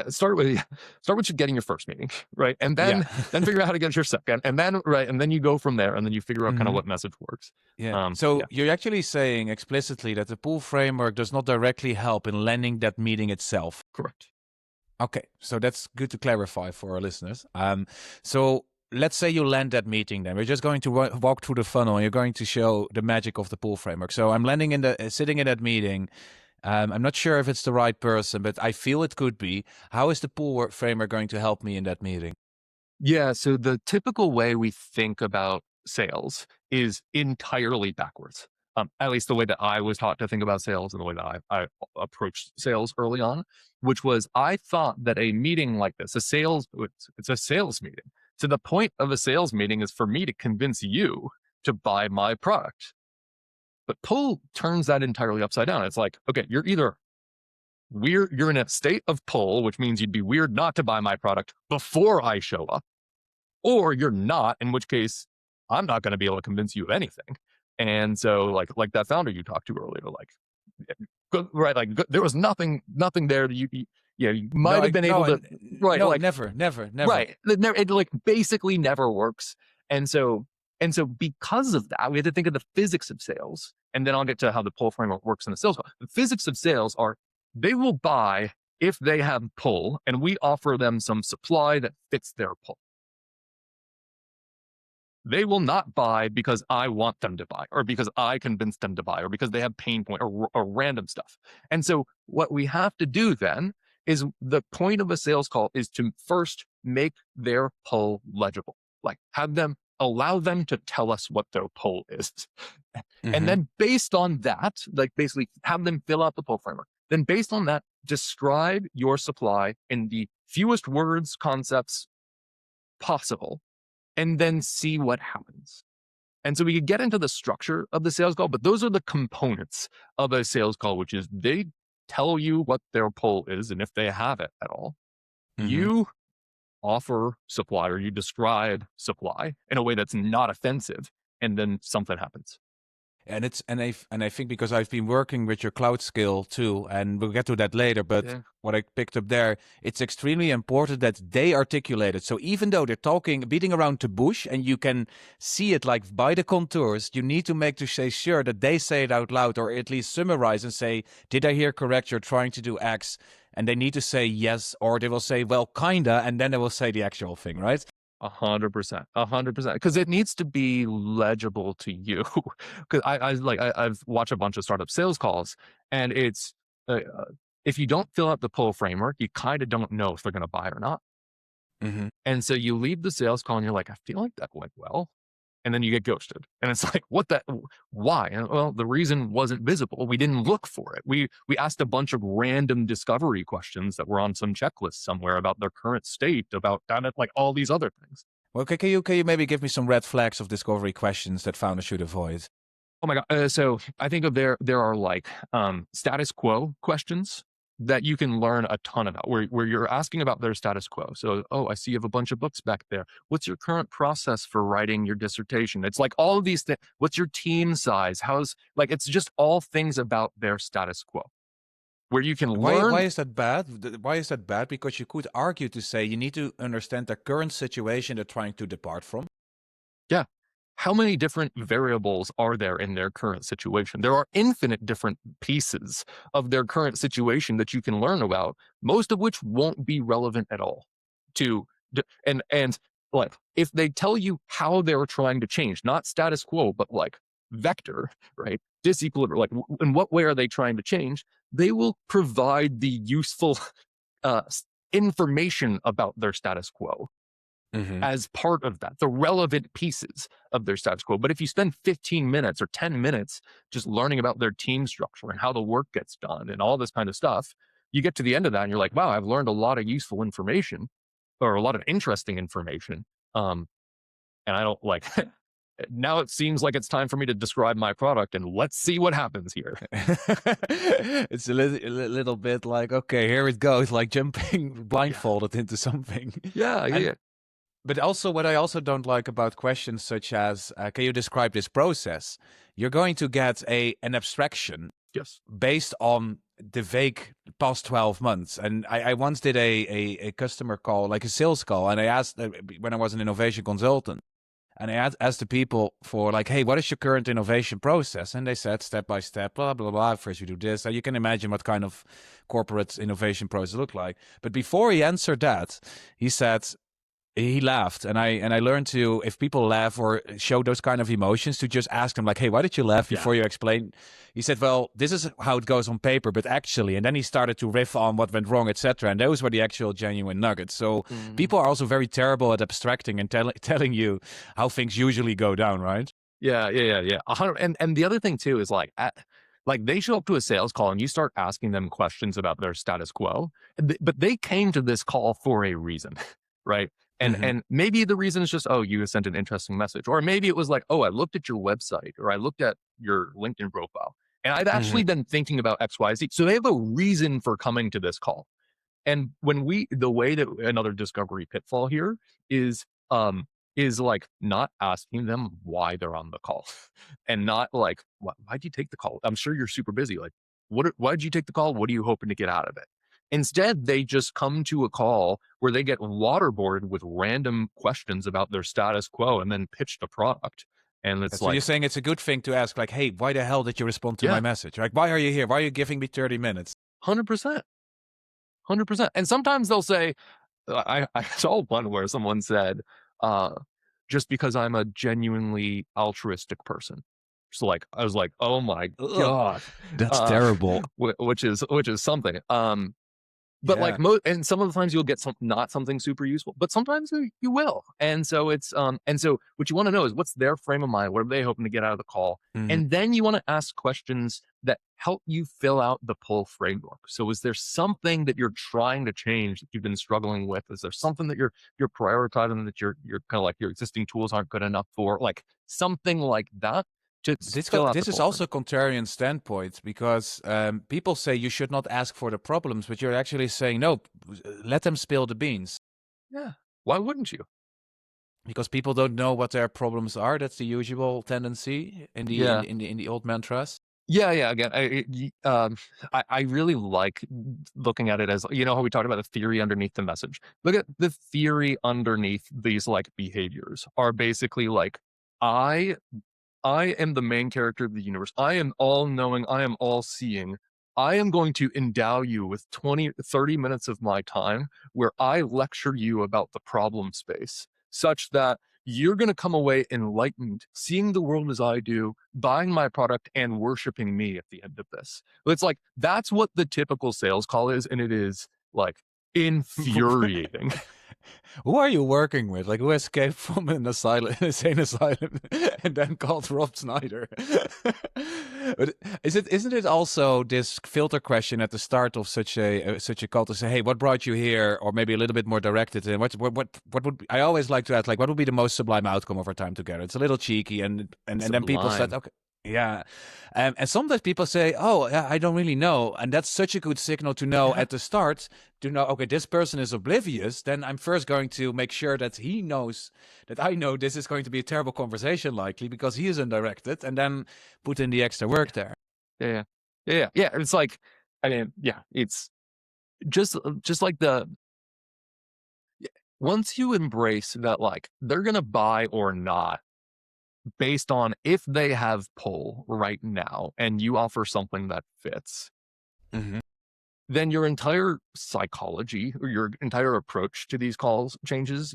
Start with getting your first meeting, right? And then then figure out how to get your second, and then you go from there, and then you figure out kind of what message works. Yeah. You're actually saying explicitly that the pull framework does not directly help in landing that meeting itself. Correct. Okay, so that's good to clarify for our listeners. So let's say you land that meeting, then we're just going to walk through the funnel, and you're going to show the magic of the pull framework. So I'm sitting in that meeting. I'm not sure if it's the right person, but I feel it could be. How is the pull framework going to help me in that meeting? Yeah. So the typical way we think about sales is entirely backwards. At least the way that I was taught to think about sales and the way that I approached sales early on, which was I thought that a meeting like this, it's a sales meeting. So the point of a sales meeting is for me to convince you to buy my product. But pull turns that entirely upside down. It's like, okay, you're either weird, you're in a state of pull, which means you'd be weird not to buy my product before I show up, or you're not, in which case I'm not going to be able to convince you of anything. And so like that founder you talked to earlier, right, like there was nothing there that you might have been able to, right? No, like never. Right. It like basically never works. And so because of that, we had to think of the physics of sales. And then I'll get to how the pull framework works in the sales call. The physics of sales are they will buy if they have pull, and we offer them some supply that fits their pull. They will not buy because I want them to buy, or because I convinced them to buy, or because they have pain point or random stuff. And so what we have to do then is the point of a sales call is to first make their pull legible. Like allow them to tell us what their pull is. And Mm-hmm. then based on that, like basically have them fill out the pull framework. Then based on that, describe your supply in the fewest words, concepts possible, and then see what happens. And so we could get into the structure of the sales call, but those are the components of a sales call, which is they tell you what their pull is and if they have it at all. Mm-hmm. You offer supply, or you describe supply in a way that's not offensive, and then something happens. And I think because I've been working with your cloud skill too, and we'll get to that later, but Yeah. what I picked up there, it's extremely important that they articulate it. So even though they're beating around the bush and you can see it like by the contours, you need to make sure that they say it out loud, or at least summarize and say, did I hear correct? You're trying to do X. And they need to say yes, or they will say, well, kinda, and then they will say the actual thing, right? 100%, 100%, because it needs to be legible to you. Because I've watched a bunch of startup sales calls, and it's if you don't fill out the pull framework, you kind of don't know if they're going to buy or not. Mm-hmm. And so you leave the sales call, and you're like, I feel like that went well, and then you get ghosted, and it's like, why? And, well, the reason wasn't visible. We didn't look for it. We asked a bunch of random discovery questions that were on some checklist somewhere about their current state, about data, like all these other things. Well, can you maybe give me some red flags of discovery questions that founders should avoid? Oh my God. So I think of there are like status quo questions that you can learn a ton about, where you're asking about their status quo. So, oh, I see you have a bunch of books back there. What's your current process for writing your dissertation? It's like all of these things. What's your team size? It's just all things about their status quo, where you can learn. Why is that bad? Why is that bad? Because you could argue to say you need to understand the current situation they're trying to depart from. Yeah. How many different variables are there in their current situation? There are infinite different pieces of their current situation that you can learn about, most of which won't be relevant at all and like, if they tell you how they're trying to change, not status quo, but like vector, right? Disequilibrium, like in what way are they trying to change? They will provide the useful uh, information about their status quo as part of that, the relevant pieces of their status quo. But if you spend 15 minutes or 10 minutes just learning about their team structure and how the work gets done and all this kind of stuff, you get to the end of that and you're like, wow, I've learned a lot of useful information, or a lot of interesting information. And I don't like, now it seems like it's time for me to describe my product, and let's see what happens here. It's a little bit like, okay, here it goes, like jumping blindfolded into something. Yeah. But also, what I also don't like about questions such as, can you describe this process? You're going to get an abstraction Yes. based on the vague past 12 months. And I once did a customer call, like a sales call, and I asked, when I was an innovation consultant, and I asked the people for like, hey, what is your current innovation process? And they said step by step, blah, blah, blah. First we do this. So you can imagine what kind of corporate innovation process looked like. But before he answered that, he said, he laughed, and I learned to, if people laugh or show those kind of emotions, to just ask them like, hey, why did you laugh before you explain? He said, well, this is how it goes on paper, but actually, and then he started to riff on what went wrong, etc. And those were the actual genuine nuggets. So people are also very terrible at abstracting and telling you how things usually go down, right? Yeah. 100. And the other thing too is like they show up to a sales call and you start asking them questions about their status quo, but they came to this call for a reason, right? And maybe the reason is just, oh, you sent an interesting message. Or maybe it was like, oh, I looked at your website, or I looked at your LinkedIn profile, and I've actually been thinking about XYZ. So they have a reason for coming to this call. And the way that another discovery pitfall here is like not asking them why they're on the call, and not like, why'd you take the call? I'm sure you're super busy. Like, why'd you take the call? What are you hoping to get out of it? Instead, they just come to a call where they get waterboarded with random questions about their status quo and then pitched a product. And it's so you're saying it's a good thing to ask, like, hey, why the hell did you respond to my message? Like, why are you here? Why are you giving me 30 minutes? 100%. 100%. And sometimes they'll say, I saw one where someone said, just because I'm a genuinely altruistic person. So like, I was like, oh my God. That's terrible. Which is something. But Yeah. like and some of the times you'll get not something super useful, but sometimes you will. And so and so what you want to know is what's their frame of mind? What are they hoping to get out of the call? Mhm. And then you want to ask questions that help you fill out the pull framework. So is there something that you're trying to change that you've been struggling with? Is there something that you're prioritizing that you're kind of like your existing tools aren't good enough for? Like something like that to fill out the This is pull also framework. contrarian standpoint because people say you should not ask for the problems, but you're actually saying no, let them spill the beans Yeah. Why wouldn't you? because people don't know what their problems are. That's the usual tendency in the Yeah. in the old mantras. Yeah, yeah. Again, I really like looking at it as how we talked about the theory underneath the message. Look at the theory underneath these like behaviors are basically like I I am the main character of the universe. I am all knowing. I am all seeing. I am going to endow you with 20, 30 minutes of my time where I lecture you about the problem space such that you're going to come away enlightened, seeing the world as I do, buying my product and worshiping me at the end of this. It's like, that's what the typical sales call is. And it is like infuriating. Who are you working with? Like who escaped from an asylum, insane asylum, and then called Rob Snyder? But isn't it also this filter question at the start of such a call to say, hey, what brought you here, or maybe a little bit more directed? And what would I always like to ask, like, what would be the most sublime outcome of our time together? It's a little cheeky, and then people said, Sublime. okay. Yeah. And sometimes people say, oh, yeah, I don't really know. And that's such a good signal to know Yeah. at the start to know, okay, this person is oblivious. Then I'm first going to make sure that he knows that I know this is going to be a terrible conversation, likely because he is undirected, and then put in the extra work there. Yeah. Yeah. Yeah. Yeah. It's like, I mean, yeah, it's just like once you embrace that, like, they're going to buy or not based on if they have pull right now and you offer something that fits, Mm-hmm. then your entire psychology or your entire approach to these calls changes.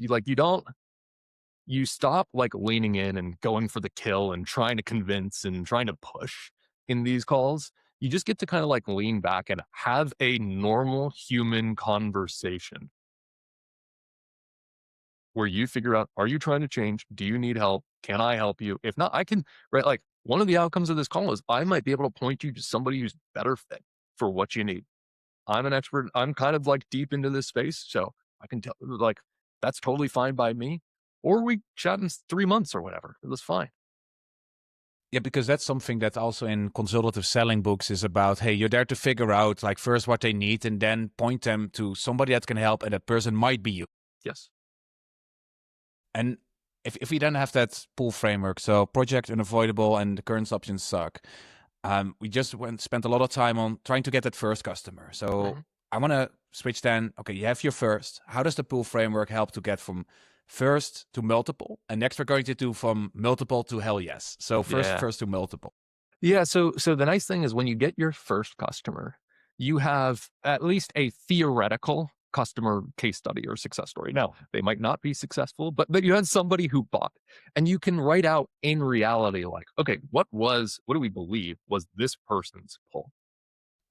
You stop like leaning in and going for the kill and trying to convince and trying to push in these calls. You just get to kind of like lean back and have a normal human conversation where you figure out, are you trying to change? Do you need help? Can I help you? If not, I can, right? Like one of the outcomes of this call is I might be able to point you to somebody who's better fit for what you need. I'm an expert. I'm kind of like deep into this space. So I can tell, like, that's totally fine by me. Or we chat in 3 months or whatever. It was fine. Yeah, because that's something that also in consultative selling books is about, hey, you're there to figure out like first what they need and then point them to somebody that can help, and that person might be you. Yes. And if we then have that pull framework, so project unavoidable and the current options suck, we just spent a lot of time on trying to get that first customer. So I want to switch then. Okay, you have your first. How does the pull framework help to get from first to multiple? And next we're going to do from multiple to hell yes. So first to multiple. Yeah. So the nice thing is when you get your first customer, you have at least a theoretical customer case study or success story. Now, they might not be successful, but you had somebody who bought, and you can write out in reality, like, okay, what do we believe was this person's pull?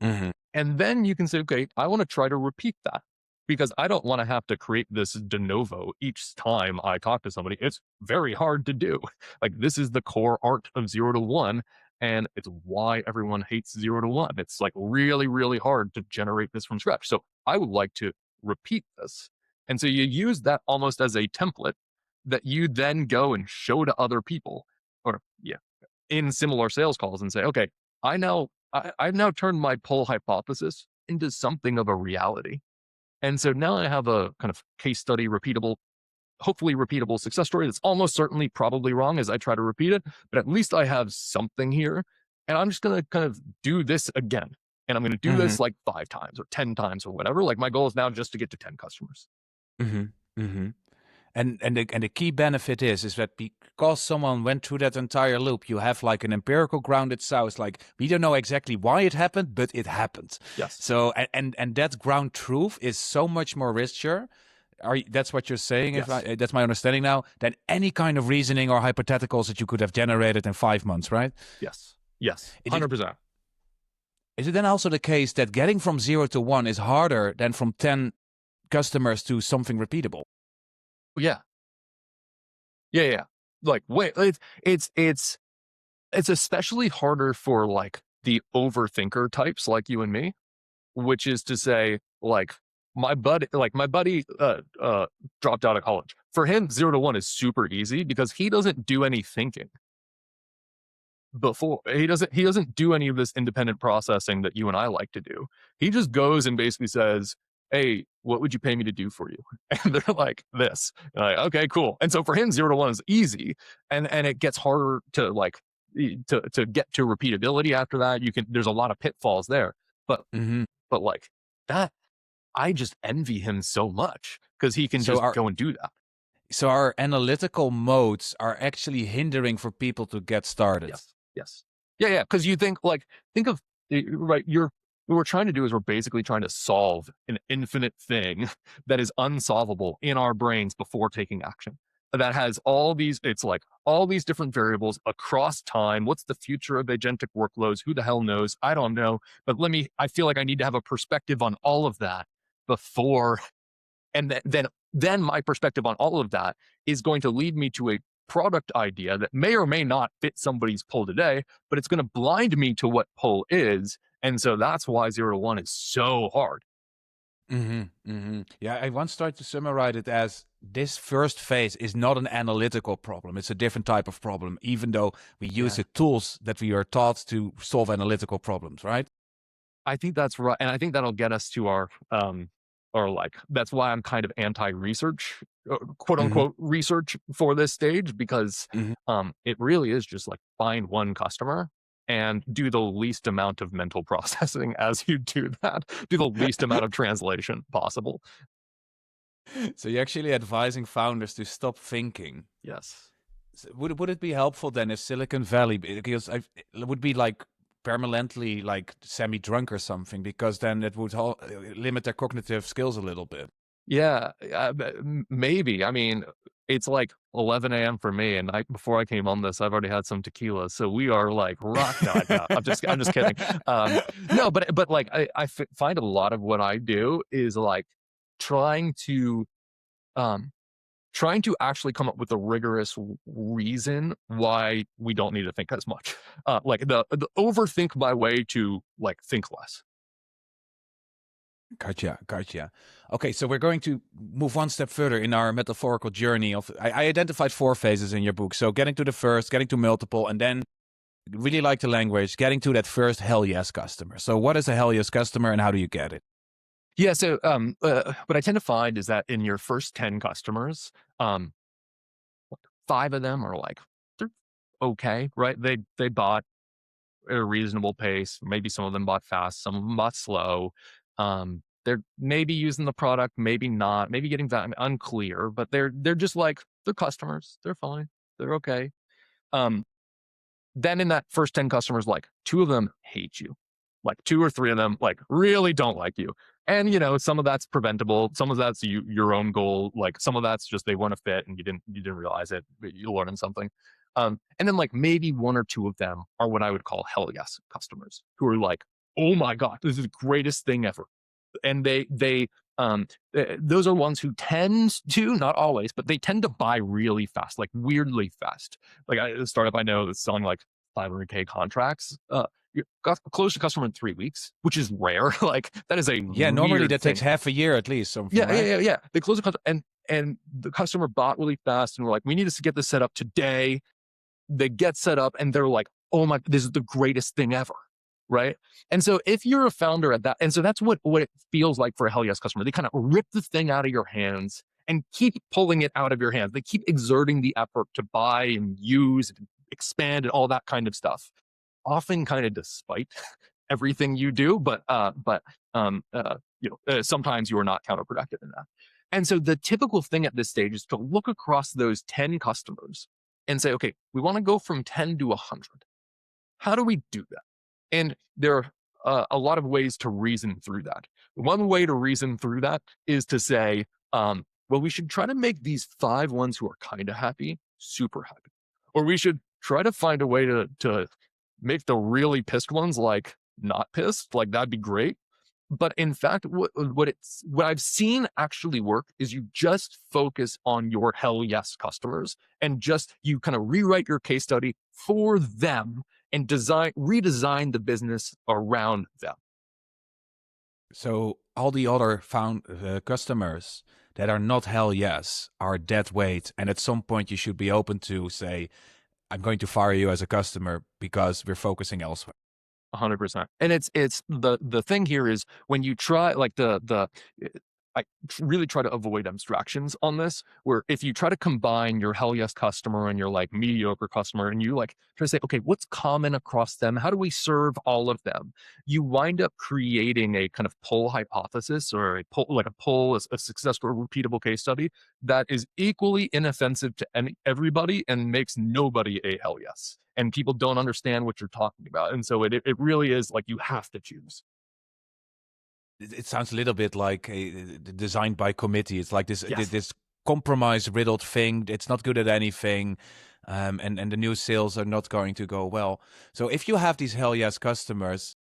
Mm-hmm. And then you can say, okay, I want to try to repeat that because I don't want to have to create this de novo each time I talk to somebody. It's very hard to do. Like, this is the core art of 0 to 1. And it's why everyone hates 0 to 1. It's like really, really hard to generate this from scratch. So I would like to repeat this. And so you use that almost as a template that you then go and show to other people or, in similar sales calls and say, okay, I've now turned my pull hypothesis into something of a reality. And so now I have a kind of case study, hopefully repeatable success story that's almost certainly probably wrong as I try to repeat it, but at least I have something here. And I'm just going to kind of do this again. And I'm going to do this like 5 times or 10 times or whatever. Like my goal is now just to get to 10 customers. Mm-hmm. Mm-hmm. And the key benefit is that because someone went through that entire loop, you have like an empirical grounded source. Like we don't know exactly why it happened, but it happened. Yes. So and that ground truth is so much more richer. That's what you're saying? Yes. That's my understanding now. Than any kind of reasoning or hypotheticals that you could have generated in 5 months, right? Yes. 100%. Is it then also the case that getting from 0 to 1 is harder than from 10 customers to something repeatable? Yeah. Yeah. Like, wait, it's especially harder for like the overthinker types like you and me, which is to say, like my buddy dropped out of college. For him, 0 to 1 is super easy because he doesn't do any thinking before. He doesn't do any of this independent processing that you and I like to do. He just goes and basically says, hey, what would you pay me to do for you? And they're like, this. And I'm like, okay, cool. And so for him, 0 to 1 is easy, and it gets harder to like to get to repeatability after that. There's a lot of pitfalls there, but Mm-hmm. but like that, I just envy him so much because he can So just our go and do that. so our analytical modes are actually hindering for people to get started. Yes. Yeah. Because you think of right. What we're trying to do is we're basically trying to solve an infinite thing that is unsolvable in our brains before taking action. That has it's like all these different variables across time. What's the future of agentic workloads? Who the hell knows? I don't know. But I feel like I need to have a perspective on all of that before, and then my perspective on all of that is going to lead me to a product idea that may or may not fit somebody's pull today, but it's going to blind me to what pull is. And so that's why 0 to 1 is so hard. Mm-hmm, mm-hmm. Yeah, I once tried to summarize it as this first phase is not an analytical problem. It's a different type of problem, even though we use the tools that we are taught to solve analytical problems, right? I think that's right. And I think that'll get us to our, or like, that's why I'm kind of anti-research, quote Mm-hmm, unquote research for this stage, because mm-hmm. it really is just like find one customer and do the least amount of mental processing as you do that. Do the least amount of translation possible. So you're actually advising founders to stop thinking. Yes. So would it be helpful then if Silicon Valley, because it would be like permanently like semi-drunk or something, because then it would limit their cognitive skills a little bit. Yeah, maybe. I mean, it's like 11 a.m. for me, and before I came on this, I've already had some tequila, so we are like rock. No, I'm just kidding. No, but like find a lot of what I do is like trying to actually come up with a rigorous reason why we don't need to think as much. Like the overthink my way to like think less. Gotcha. Okay, so we're going to move one step further in our metaphorical journey of. I identified 4 phases in your book. So getting to the first, getting to multiple, and then really like the language, getting to that first hell yes customer. So what is a hell yes customer, and how do you get it? Yeah. So what I tend to find is that in your first 10 customers, 5 of them are like, they're okay, right? They bought at a reasonable pace. Maybe some of them bought fast, some of them bought slow. They're maybe using the product, maybe not, maybe getting that unclear, but they're just like, they're customers. They're fine. They're okay. Then in that first 10 customers, like 2 of them hate you, like 2 or 3 of them, like really don't like you. And, some of that's preventable. Some of that's your own goal. Like some of that's just, they want to fit and you didn't realize it, but you're learning something. And then like maybe 1 or 2 of them are what I would call hell yes customers who are like, oh my God, this is the greatest thing ever. And those are ones who tend to, not always, but they tend to buy really fast, like weirdly fast. Like a startup I know that's selling like 500K contracts. You got close to customer in 3 weeks, which is rare. Like that is a Normally that thing. takes half a year at least. Something, Yeah, right? yeah. They close the contract and the customer bought really fast, and we're like, we need to get this set up today. They get set up, and they're like, oh my, this is the greatest thing ever. Right. And so if you're a founder at that, and so that's what it feels like for a hell yes customer. They kind of rip the thing out of your hands and keep pulling it out of your hands. They keep exerting the effort to buy and use and expand and all that kind of stuff. Often kind of despite everything you do, but sometimes you are not counterproductive in that. And so the typical thing at this stage is to look across those 10 customers and say, okay, we want to go from 10 to 100. How do we do that? And there are a lot of ways to reason through that. One way to reason through that is to say, well, we should try to make these 5 ones who are kind of happy, super happy. Or we should try to find a way to make the really pissed ones like not pissed, like that'd be great. But in fact, what I've seen actually work is you just focus on your hell yes customers, and just you kind of rewrite your case study for them and redesign the business around them. So all the other customers that are not hell yes are dead weight, and at some point you should be open to say, I'm going to fire you as a customer because we're focusing elsewhere. 100%. And it's the thing here is when you try like I really try to avoid abstractions on this, where if you try to combine your hell yes customer and your like mediocre customer, and you like try to say, okay, what's common across them? How do we serve all of them? You wind up creating a kind of pull hypothesis, or a successful repeatable case study that is equally inoffensive to everybody and makes nobody a hell yes. And people don't understand what you're talking about. And so it really is like you have to choose. It sounds a little bit like a designed by committee. It's like this Yes. this compromise riddled thing. It's not good at anything, and the new sales are not going to go well. So if you have these hell yes customers,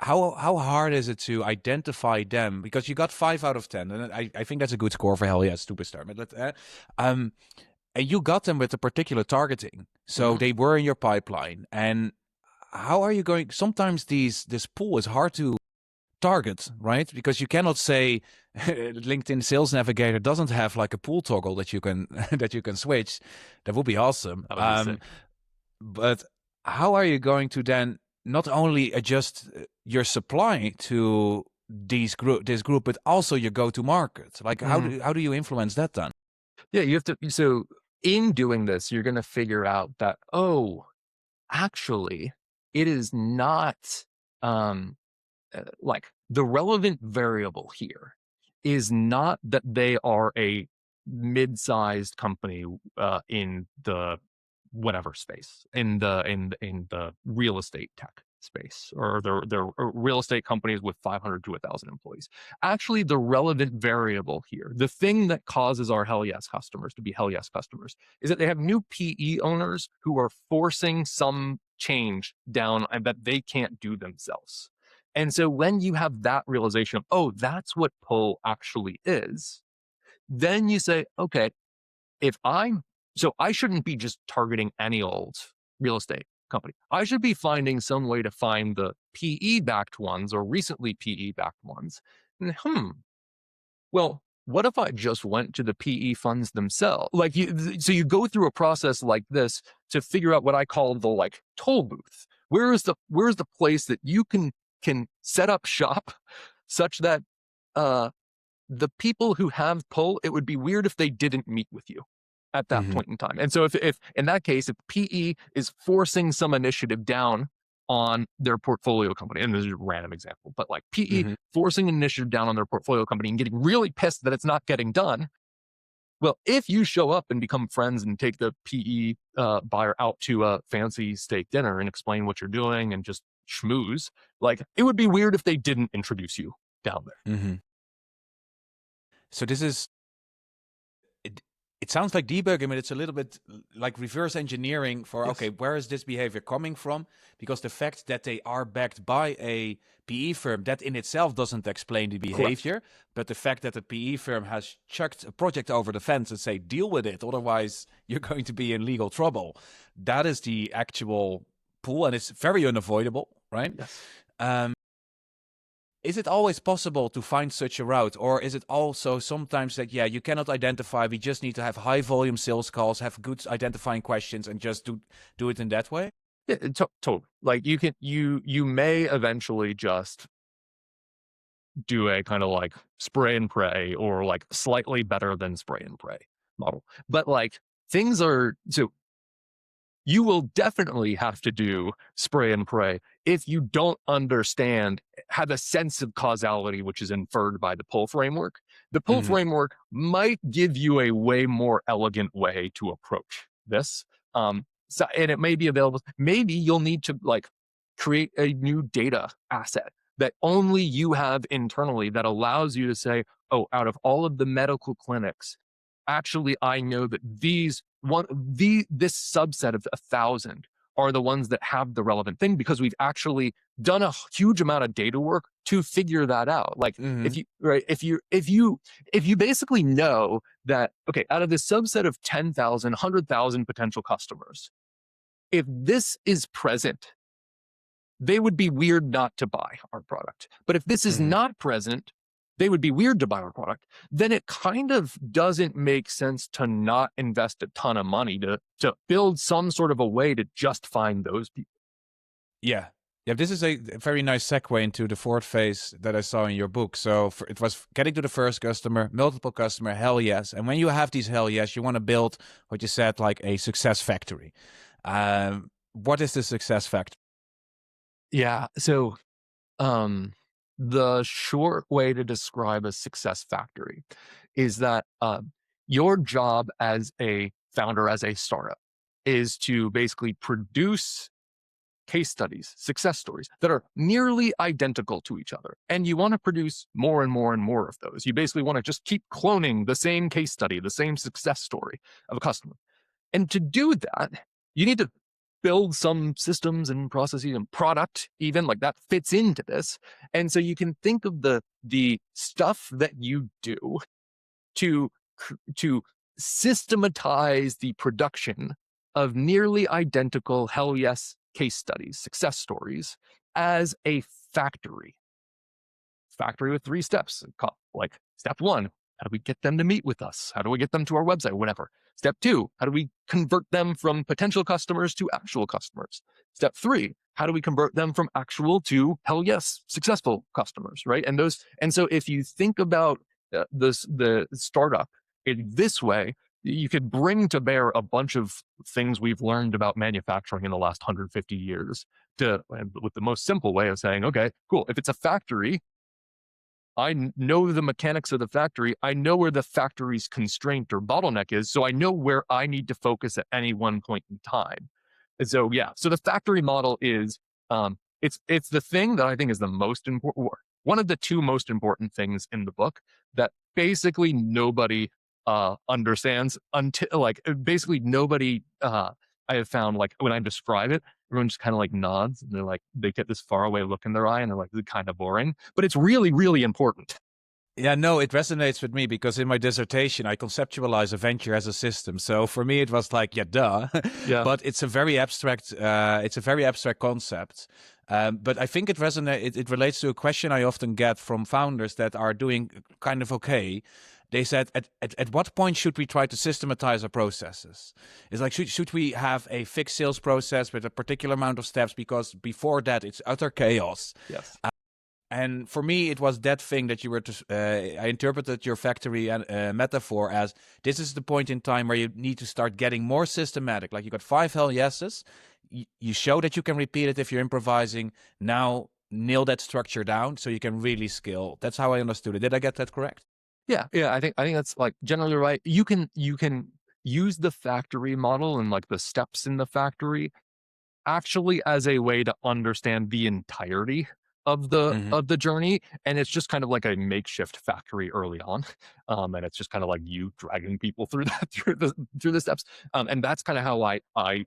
how hard is it to identify them? Because you got 5 out of 10, and I think that's a good score for hell yes superstar. But and you got them with a particular targeting, so they were in your pipeline. And how are you going? Sometimes this pool is hard to target, right? Because you cannot say LinkedIn Sales Navigator doesn't have like a pool toggle that you can that you can switch. That would be awesome. That would be sick. But how are you going to then not only adjust your supply to this group, but also your go-to market? Like how do you influence that then? Yeah, you have to. So in doing this, you're going to figure out that, oh, actually, it is not like the relevant variable here is not that they are a mid-sized company in the whatever space, in the real estate tech space, or they're real estate companies with 500 to 1,000 employees. Actually, the relevant variable here, the thing that causes our hell yes customers to be hell yes customers, is that they have new PE owners who are forcing some change down that they can't do themselves. And so when you have that realization of, oh, that's what pull actually is, then you say, okay, so I shouldn't be just targeting any old real estate company. I should be finding some way to find the PE-backed ones, or recently PE-backed ones. And, well, what if I just went to the PE funds themselves? Like so you go through a process like this to figure out what I call the like toll booth. Where's the place that you can set up shop such that the people who have pull, it would be weird if they didn't meet with you at that point in time. And so if in that case, if PE is forcing some initiative down on their portfolio company, and this is a random example, but like PE forcing an initiative down on their portfolio company and getting really pissed that it's not getting done. Well, if you show up and become friends and take the PE buyer out to a fancy steak dinner and explain what you're doing and just schmooze, like it would be weird if they didn't introduce you down there. So this is, it sounds like debugging, but it's a little bit like reverse engineering for, okay, where is this behavior coming from? Because the fact that they are backed by a PE firm, that in itself doesn't explain the behavior. Correct. But the fact that the PE firm has chucked a project over the fence and say, deal with it, otherwise you're going to be in legal trouble. That is the actual pool, and it's very unavoidable, right? Yes. Is it always possible to find such a route, or is it also sometimes that, you cannot identify, we just need to have high volume sales calls, have good identifying questions, and just do it in that way? Yeah, totally. Like you may eventually just do a kind of like spray and pray, or like slightly better than spray and pray model. But like so you will definitely have to do spray and pray if you don't have a sense of causality, which is inferred by the pull framework. The pull framework might give you a way more elegant way to approach this. And it may be available. Maybe you'll need to like create a new data asset that only you have internally that allows you to say, oh, out of all of the medical clinics, actually, I know that this subset of 1,000 are the ones that have the relevant thing, because we've actually done a huge amount of data work to figure that out. Like if you basically know that, okay, out of this subset of 10,000, 100,000 potential customers, if this is present, they would be weird not to buy our product. But if this is not present, they would be weird to buy our product. Then it kind of doesn't make sense to not invest a ton of money to build some sort of a way to just find those people. Yeah. Yeah, this is a very nice segue into the fourth phase that I saw in your book. So it was getting to the first customer, multiple customer, hell yes. And when you have these hell yes, you want to build what you said, like a success factory. What is the success factor? Yeah. So the short way to describe a success factory is that your job as a founder, as a startup, is to basically produce case studies, success stories that are nearly identical to each other. And you want to produce more and more and more of those. You basically want to just keep cloning the same case study, the same success story of a customer. And to do that, you need to build some systems and processes and product, even like that fits into this. And so you can think of the stuff that you do to systematize the production of nearly identical hell yes case studies, success stories, as a factory. Factory with 3 steps. Like step 1, how do we get them to meet with us? How do we get them to our website? Whatever. Step 2, how do we convert them from potential customers to actual customers? Step 3, how do we convert them from actual to hell yes, successful customers, right? And so if you think about the startup in this way, you could bring to bear a bunch of things we've learned about manufacturing in the last 150 years with the most simple way of saying, okay, cool. If it's a factory, I know the mechanics of the factory. I know where the factory's constraint or bottleneck is. So I know where I need to focus at any one point in time. And so, yeah, so the factory model is, it's the thing that I think is the most important, one of the 2 most important things in the book that basically nobody understands until, like, basically nobody I have found, like, when I describe it, everyone just kind of like nods and they're like, they get this faraway look in their eye and they're like, this is kind of boring, but it's really, really important. Yeah, no, it resonates with me because in my dissertation, I conceptualize a venture as a system. So for me, it was like, yeah, duh. Yeah. But it's a very abstract, concept. But I think it resonates. It relates to a question I often get from founders that are doing kind of okay. They said, at what point should we try to systematize our processes? It's like, should we have a fixed sales process with a particular amount of steps? Because before that, it's utter chaos. Yes. And for me, it was that thing that you were I interpreted your factory metaphor as, this is the point in time where you need to start getting more systematic. Like you got 5 hell yeses. You show that you can repeat it if you're improvising. Now nail that structure down so you can really scale. That's how I understood it. Did I get that correct? Yeah. I think that's like generally right. You can use the factory model and like the steps in the factory actually as a way to understand the entirety of the journey, and it's just kind of like a makeshift factory early on, and it's just kind of like you dragging people through that through the steps, and that's kind of how I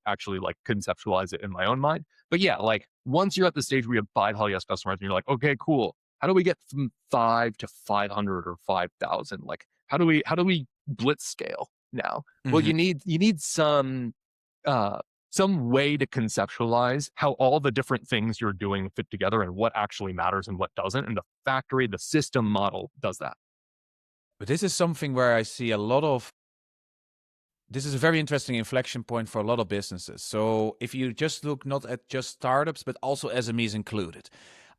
actually like conceptualize it in my own mind. But yeah, like once you're at the stage where you have 5 hell yes customers and you're like, okay, cool, how do we get from 5 to 500 or 5,000? Like how do we blitz scale now? Well, you need some way to conceptualize how all the different things you're doing fit together and what actually matters and what doesn't. And the factory, the system model does that. But this is something where I see this is a very interesting inflection point for a lot of businesses. So if you just look not at just startups, but also SMEs included,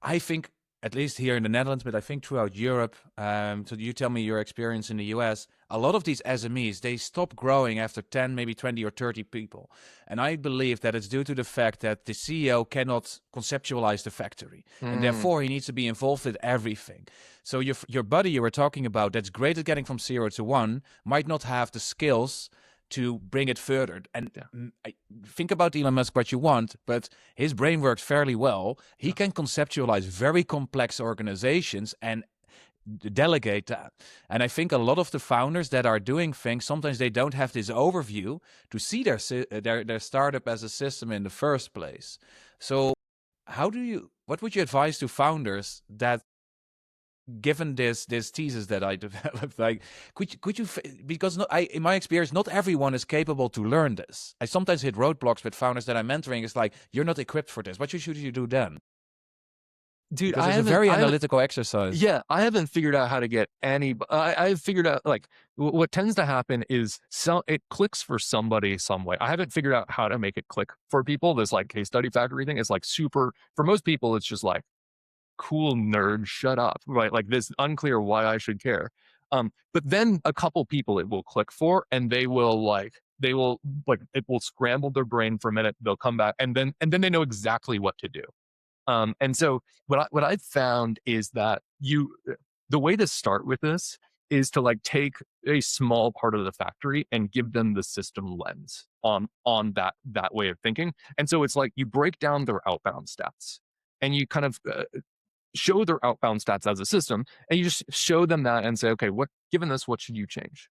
I think, at least here in the Netherlands, but I think throughout Europe, so you tell me your experience in the US, a lot of these SMEs, they stop growing after 10, maybe 20 or 30 people. And I believe that it's due to the fact that the CEO cannot conceptualize the factory. And therefore, he needs to be involved with everything. So your buddy you were talking about, that's great at getting from 0 to 1, might not have the skills to bring it further. And think about Elon Musk what you want, but his brain works fairly well. He can conceptualize very complex organizations, and delegate that. And I think a lot of the founders that are doing things, sometimes they don't have this overview to see their startup as a system in the first place. So what would you advise to founders that, given this thesis that I developed, like could you because in my experience, not everyone is capable to learn this. I sometimes hit roadblocks with founders that I'm mentoring. It's like, you're not equipped for this. What should you do then? Dude, Because it's a very analytical exercise. Yeah, I haven't figured out how to get any. I've figured out, like, what tends to happen is it clicks for somebody some way. I haven't figured out how to make it click for people. This like case study factory thing is like super, for most people, it's just like, cool nerd, shut up, right? Like, this unclear why I should care. But then a couple people it will click for, and it will scramble their brain for a minute. They'll come back, and then they know exactly what to do. And so what I've found is that the way to start with this is to like take a small part of the factory and give them the system lens on that way of thinking. And so it's like, you break down their outbound stats, and you kind of show their outbound stats as a system, and you just show them that and say, okay, given this, what should you change?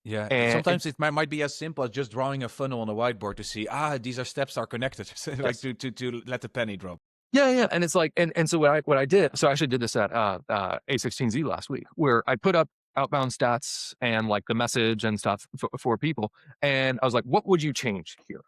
Yeah, and sometimes it might be as simple as just drawing a funnel on a whiteboard to see, these steps are connected, like to let the penny drop. Yeah. And it's like, and so what I did, so I actually did this at A16Z last week, where I put up outbound stats and like the message and stuff for people. And I was like, what would you change here?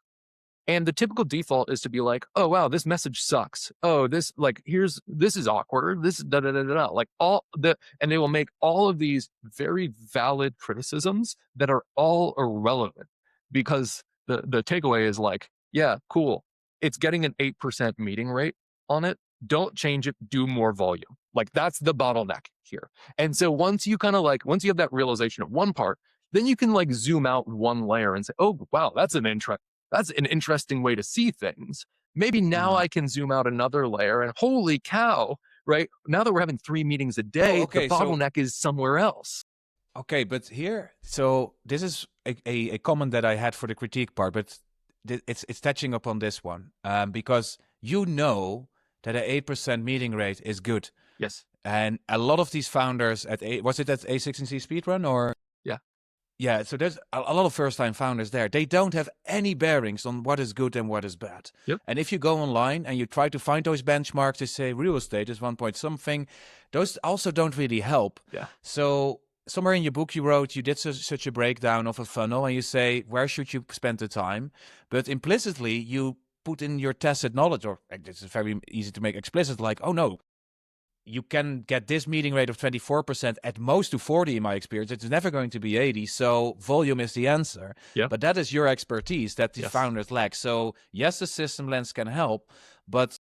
And the typical default is to be like, oh, wow, this message sucks. Oh, this is awkward. This like and they will make all of these very valid criticisms that are all irrelevant, because the takeaway is like, yeah, cool. It's getting an 8% meeting rate on it. Don't change it, do more volume. Like, that's the bottleneck here. And so once you have that realization of one part, then you can like zoom out one layer and say, oh, wow, that's an interesting way to see things. Maybe now I can zoom out another layer, and holy cow, right? Now that we're having 3 meetings a day, the bottleneck is somewhere else. Okay, but this is a comment that I had for the critique part, but it's touching upon this one, because you know that an 8% meeting rate is good. Yes. And a lot of these founders was it at A16Z Speedrun or? Yeah, so there's a lot of first-time founders there. They don't have any bearings on what is good and what is bad. Yep. And if you go online and you try to find those benchmarks, they say real estate is 1 point something. Those also don't really help. Yeah. So somewhere in your book you wrote, you did such a breakdown of a funnel, and you say, where should you spend the time? But implicitly, you put in your tacit knowledge, or it's very easy to make explicit, like, oh no, you can get this meeting rate of 24%, at most to 40 in my experience. It's never going to be 80. So volume is the answer. Yeah. But that is your expertise that the founders lack. So yes, the system lens can help, but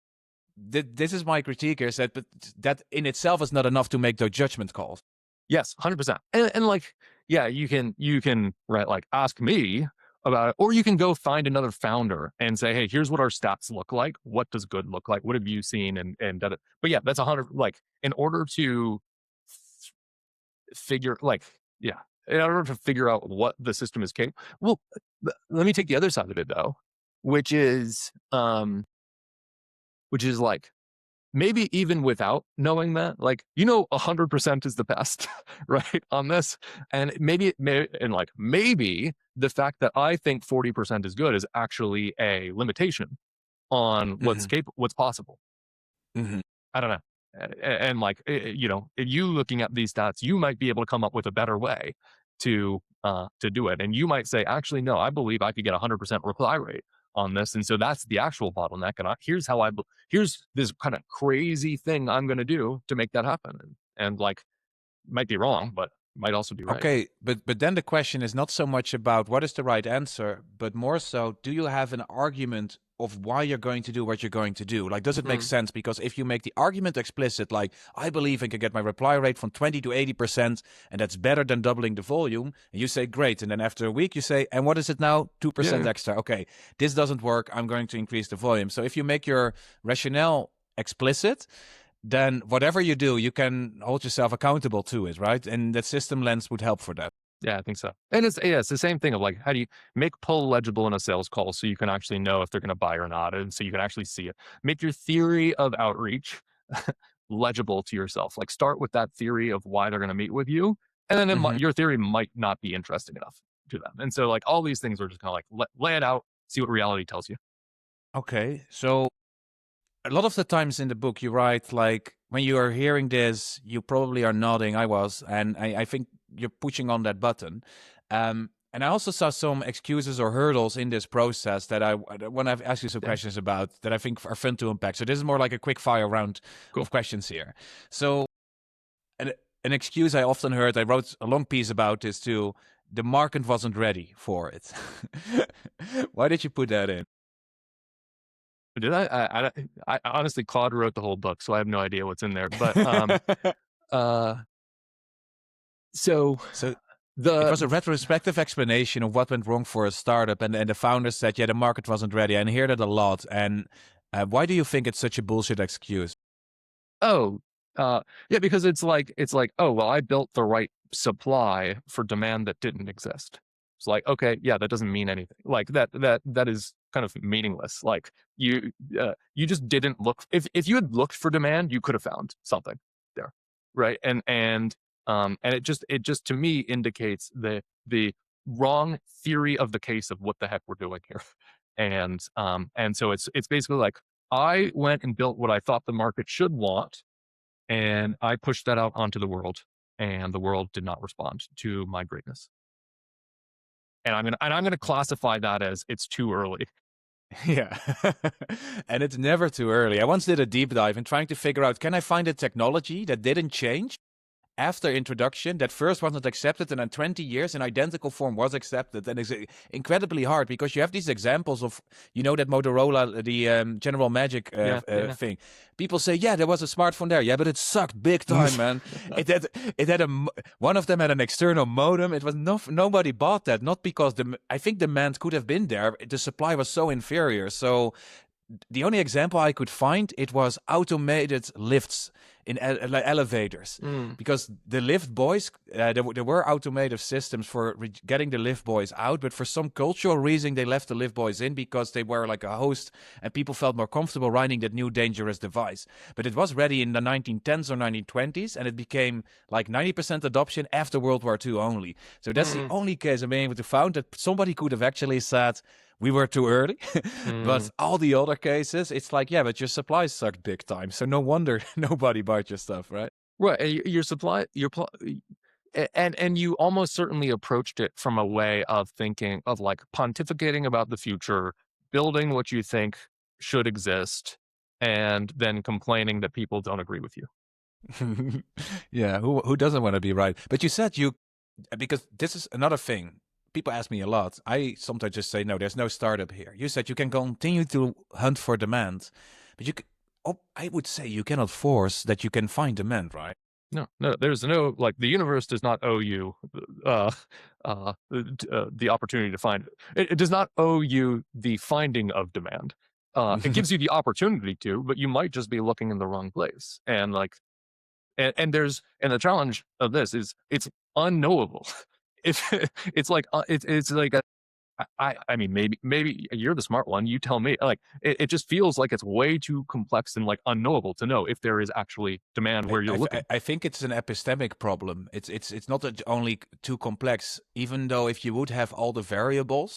this is my critique here, is that, but that in itself is not enough to make those judgment calls. Yes, 100%. And like, yeah, you can right, like, ask me about it, or you can go find another founder and say, hey, here's what our stats look like. What does good look like? What have you seen? And but yeah, that's 100. Like, in order to figure out what the system is capable. Well, let me take the other side of it though, which is like, maybe even without knowing that, like, 100% is the best, right, on this. And maybe the fact that I think 40% is good is actually a limitation on what's possible. Mm-hmm. I don't know. And like, if you looking at these stats, you might be able to come up with a better way to do it. And you might say, actually, no, I believe I could get 100% reply rate on this. And so that's the actual bottleneck. And here's this kind of crazy thing I'm going to do to make that happen. And like, might be wrong, but might also be right. Okay, but then the question is not so much about what is the right answer, but more so, do you have an argument of why you're going to do what you're going to do? Like, does it make sense? Because if you make the argument explicit, like, I believe I can get my reply rate from 20 to 80%, and that's better than doubling the volume, and you say, great. And then after a week, you say, and what is it now? 2% extra. Okay, this doesn't work. I'm going to increase the volume. So if you make your rationale explicit, then whatever you do, you can hold yourself accountable to it, right? And that system lens would help for that. Yeah, I think so. And it's the same thing of like, how do you make pull legible in a sales call so you can actually know if they're going to buy or not, and so you can actually see it. Make your theory of outreach legible to yourself. Like start with that theory of why they're going to meet with you, and then your theory might not be interesting enough to them. And so like all these things are just kind of like lay it out, see what reality tells you. Okay, so a lot of the times in the book you write like when you are hearing this, you probably are nodding. I was, and I think you're pushing on that button. And I also saw some excuses or hurdles in this process that I want to ask you some questions about that I think are fun to unpack. So this is more like a quick fire round of questions here. So an excuse I often heard, I wrote a long piece about this too, the market wasn't ready for it. Why did you put that in? Did I honestly, Claude wrote the whole book, so I have no idea what's in there. But so it was a retrospective explanation of what went wrong for a startup, and the founder said, yeah, the market wasn't ready. And I hear that a lot. And why do you think it's such a bullshit excuse? Yeah, because it's like, oh, well, I built the right supply for demand that didn't exist. It's like, okay, yeah, that doesn't mean anything. Like that is kind of meaningless. Like you just didn't look. If you had looked for demand, you could have found something there, right? And it just to me indicates the wrong theory of the case of what the heck we're doing here. And so it's basically like I went and built what I thought the market should want, and I pushed that out onto the world, and the world did not respond to my greatness. And I'm gonna classify that as it's too early. Yeah. And it's never too early. I once did a deep dive in trying to figure out, can I find a technology that didn't change after introduction, that first wasn't accepted, and in 20 years in identical form was accepted? And it's incredibly hard because you have these examples of, that Motorola, the General Magic thing. People say, yeah, there was a smartphone there. Yeah, but it sucked big time, man. It had one of them had an external modem. It was nobody bought that, not because I think demand could have been there. The supply was so inferior. So the only example I could find, it was automated lifts in elevators, because the lift boys, there were automated systems for getting the lift boys out, but for some cultural reason they left the lift boys in because they were like a host and people felt more comfortable riding that new dangerous device. But it was ready in the 1910s or 1920s, and it became like 90% adoption after World War II only. So that's the only case I'm able to find that somebody could have actually said, we were too early. But all the other cases, it's like, yeah, but your supply sucked big time. So no wonder nobody bought your stuff, right? Right. Your supply, and you almost certainly approached it from a way of thinking of like pontificating about the future, building what you think should exist, and then complaining that people don't agree with you. Yeah, who doesn't want to be right? But you said because this is another thing. People ask me a lot. I sometimes just say, no, there's no startup here. You said you can continue to hunt for demand, but I would say you cannot force that you can find demand, right? No, there's no, like, the universe does not owe you the opportunity to find it. It does not owe you the finding of demand. It gives you the opportunity to, but you might just be looking in the wrong place. And like, and the challenge of this is it's unknowable. If it's like I mean, maybe you're the smart one. You tell me. Like, it just feels like it's way too complex and like unknowable to know if there is actually demand where you're looking. I think it's an epistemic problem. It's not only too complex. Even though if you would have all the variables,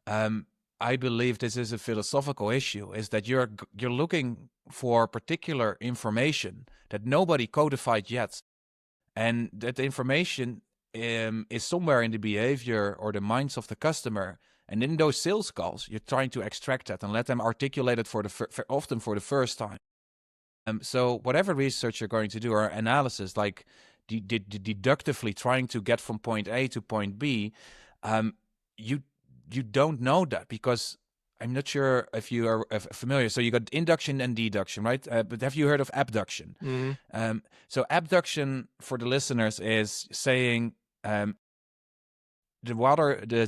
I believe this is a philosophical issue. Is that you're looking for particular information that nobody codified yet, and that the information is somewhere in the behavior or the minds of the customer. And in those sales calls, you're trying to extract that and let them articulate it often for the first time. So whatever research you're going to do or analysis, like deductively trying to get from point A to point B, you don't know that, because I'm not sure if you are familiar. So you got induction and deduction, right? But have you heard of abduction? So abduction, for the listeners, is saying the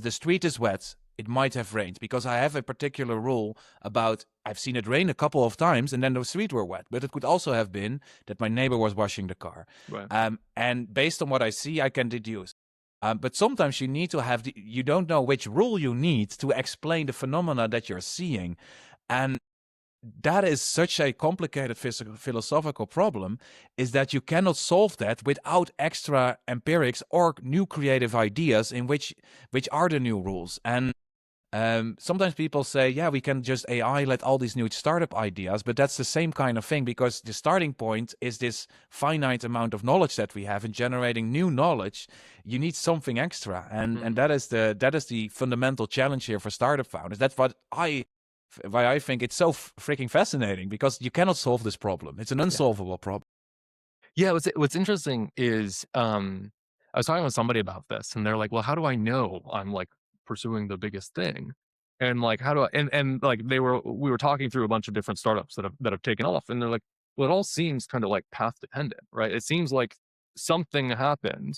street is wet. It might have rained because I have a particular rule about I've seen it rain a couple of times and then the street were wet. But it could also have been that my neighbor was washing the car. Right. And based on what I see, I can deduce. But sometimes you need to have you don't know which rule you need to explain the phenomena that you're seeing. And that is such a complicated philosophical problem, is that you cannot solve that without extra empirics or new creative ideas in which are the new rules. And sometimes people say, yeah, we can just AI let all these new startup ideas, but that's the same kind of thing, because the starting point is this finite amount of knowledge that we have. In generating new knowledge, you need something extra, and that is the fundamental challenge here for startup founders. That's why I think it's so freaking fascinating, because you cannot solve this problem. It's an unsolvable problem. Yeah, what's interesting is I was talking with somebody about this, and they're like, "Well, how do I know I'm like pursuing the biggest thing?" And like, how do I? And like we were talking through a bunch of different startups that have taken off, and they're like, "Well, it all seems kind of like path dependent, right? It seems like something happened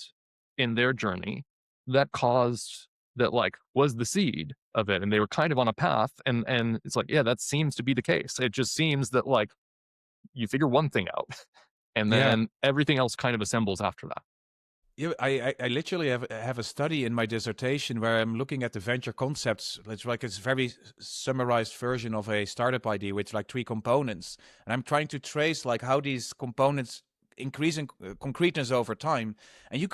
in their journey that caused that like was the seed of it, and they were kind of on a path, and it's like, yeah, that seems to be the case. It just seems that like you figure one thing out." And Yeah. then everything else kind of assembles after that. Yeah, I literally have a study in my dissertation where I'm looking at the venture concepts. It's like it's a very summarized version of a startup idea with like 3 components, and I'm trying to trace like how these components increase in concreteness over time. And you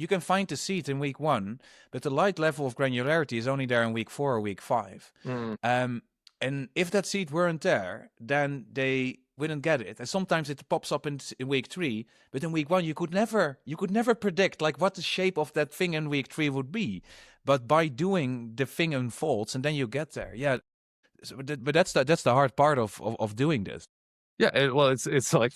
can find the seed in week 1, but the light level of granularity is only there in week 4 or week 5. Mm. And if that seed weren't there, then they wouldn't get it. And sometimes it pops up in week 3, but in week 1 you could never predict like what the shape of that thing in week 3 would be. But by doing, the thing unfolds, and then you get there. Yeah, but that's the hard part of doing this. Yeah, well, it's like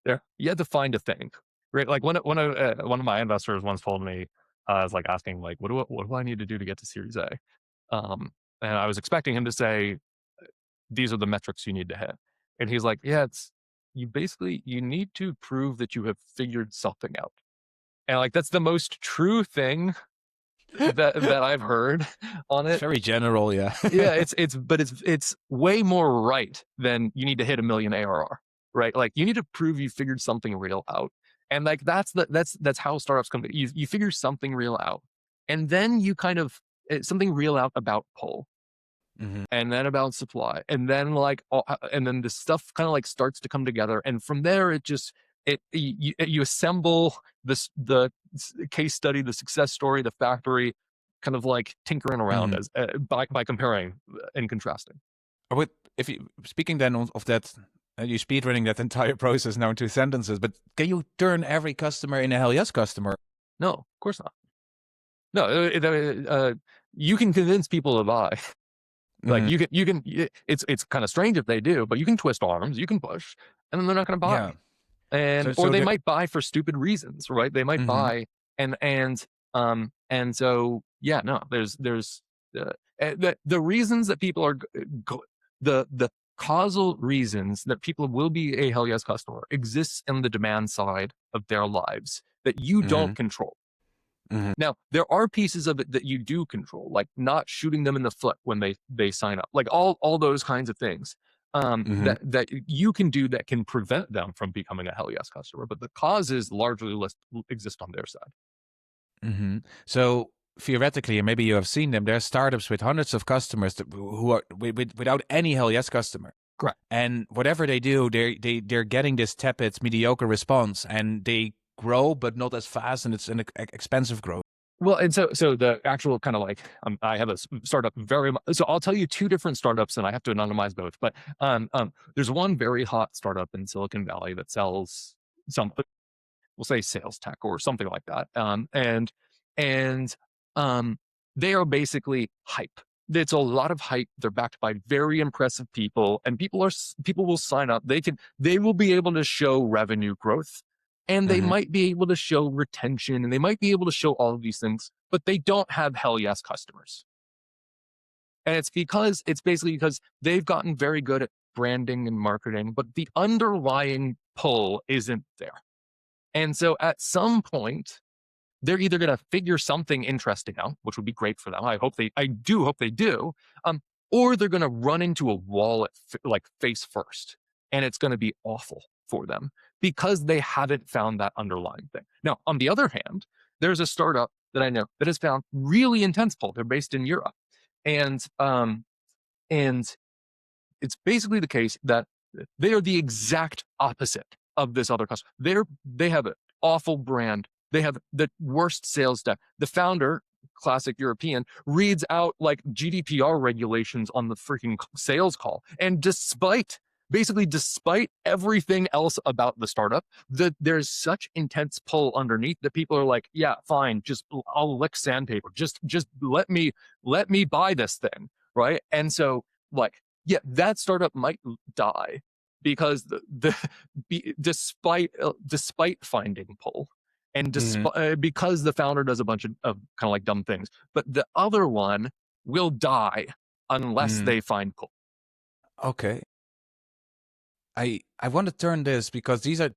there you had to find a thing, right? Like one of my investors once told me, I was like asking like, what do I need to do to get to Series A? And I was expecting him to say, these are the metrics you need to hit, and he's like, yeah, it's you need to prove that you have figured something out, and like that's the most true thing that I've heard on It's it. very general, yeah. Yeah, it's way more right than you need to hit 1 million ARR, right? Like you need to prove you figured something real out. And like that's how startups come. You figure something real out. And then you kind of something real out about pull, Mhm. and then about supply, and then like and then the stuff kind of like starts to come together, and from there it just you assemble the case study, the success story, the factory, kind of like tinkering around Mhm. as by comparing and contrasting. With if you speaking then of that, you speedrunning that entire process now in 2 sentences, but can you turn every customer in a hell yes customer? No, of course not. No, you can convince people to buy. Like Mhm. you can. It's kind of strange if they do, but you can twist arms, you can push, and then they're not going to Yeah. buy. And or So they there. might buy for stupid reasons, right? They might Mhm. buy and so yeah, no, there's the reasons that people are the causal reasons that people will be a hell yes customer exists in the demand side of their lives that you don't Mhm. control. Mhm. Now, there are pieces of it that you do control, like not shooting them in the foot when they sign up, like all those kinds of things Mhm. that you can do that can prevent them from becoming a hell yes customer. But the causes largely exist on their side. Mhm. So theoretically, and maybe you have seen them, there are startups with hundreds of customers who are without any hell yes customer. Correct. And whatever they do, they're getting this tepid, mediocre response, and they grow, but not as fast, and it's an expensive growth. Well, and so the actual kind of like I have a startup very much. So I'll tell you two different startups, and I have to anonymize both. But there's one very hot startup in Silicon Valley that sells some, we'll say sales tech or something like that. And um, they are basically hype. It's a lot of hype. They're backed by very impressive people, and people will sign up. They will be able to show revenue growth, and they Mhm. might be able to show retention, and they might be able to show all of these things, but they don't have hell yes customers. And it's basically because they've gotten very good at branding and marketing, but the underlying pull isn't there. And so at some point, they're either going to figure something interesting out, which would be great for them. I do hope they do. Or they're going to run into a wall like face first, and it's going to be awful for them because they haven't found that underlying thing. Now, on the other hand, there's a startup that I know that has found really intense pull. They're based in Europe, and and it's basically the case that they are the exact opposite of this other customer. They have an awful brand. They have the worst sales deck. The founder, classic European, reads out like GDPR regulations on the freaking sales call. And despite everything else about the startup, there's such intense pull underneath that people are like, yeah, fine, I'll lick sandpaper. Just let me buy this thing, right? And so, like, yeah, that startup might die because despite finding pull, and because the founder does a bunch of kind of like dumb things, but the other one will die unless they find pull. Okay. I want to turn this, because these are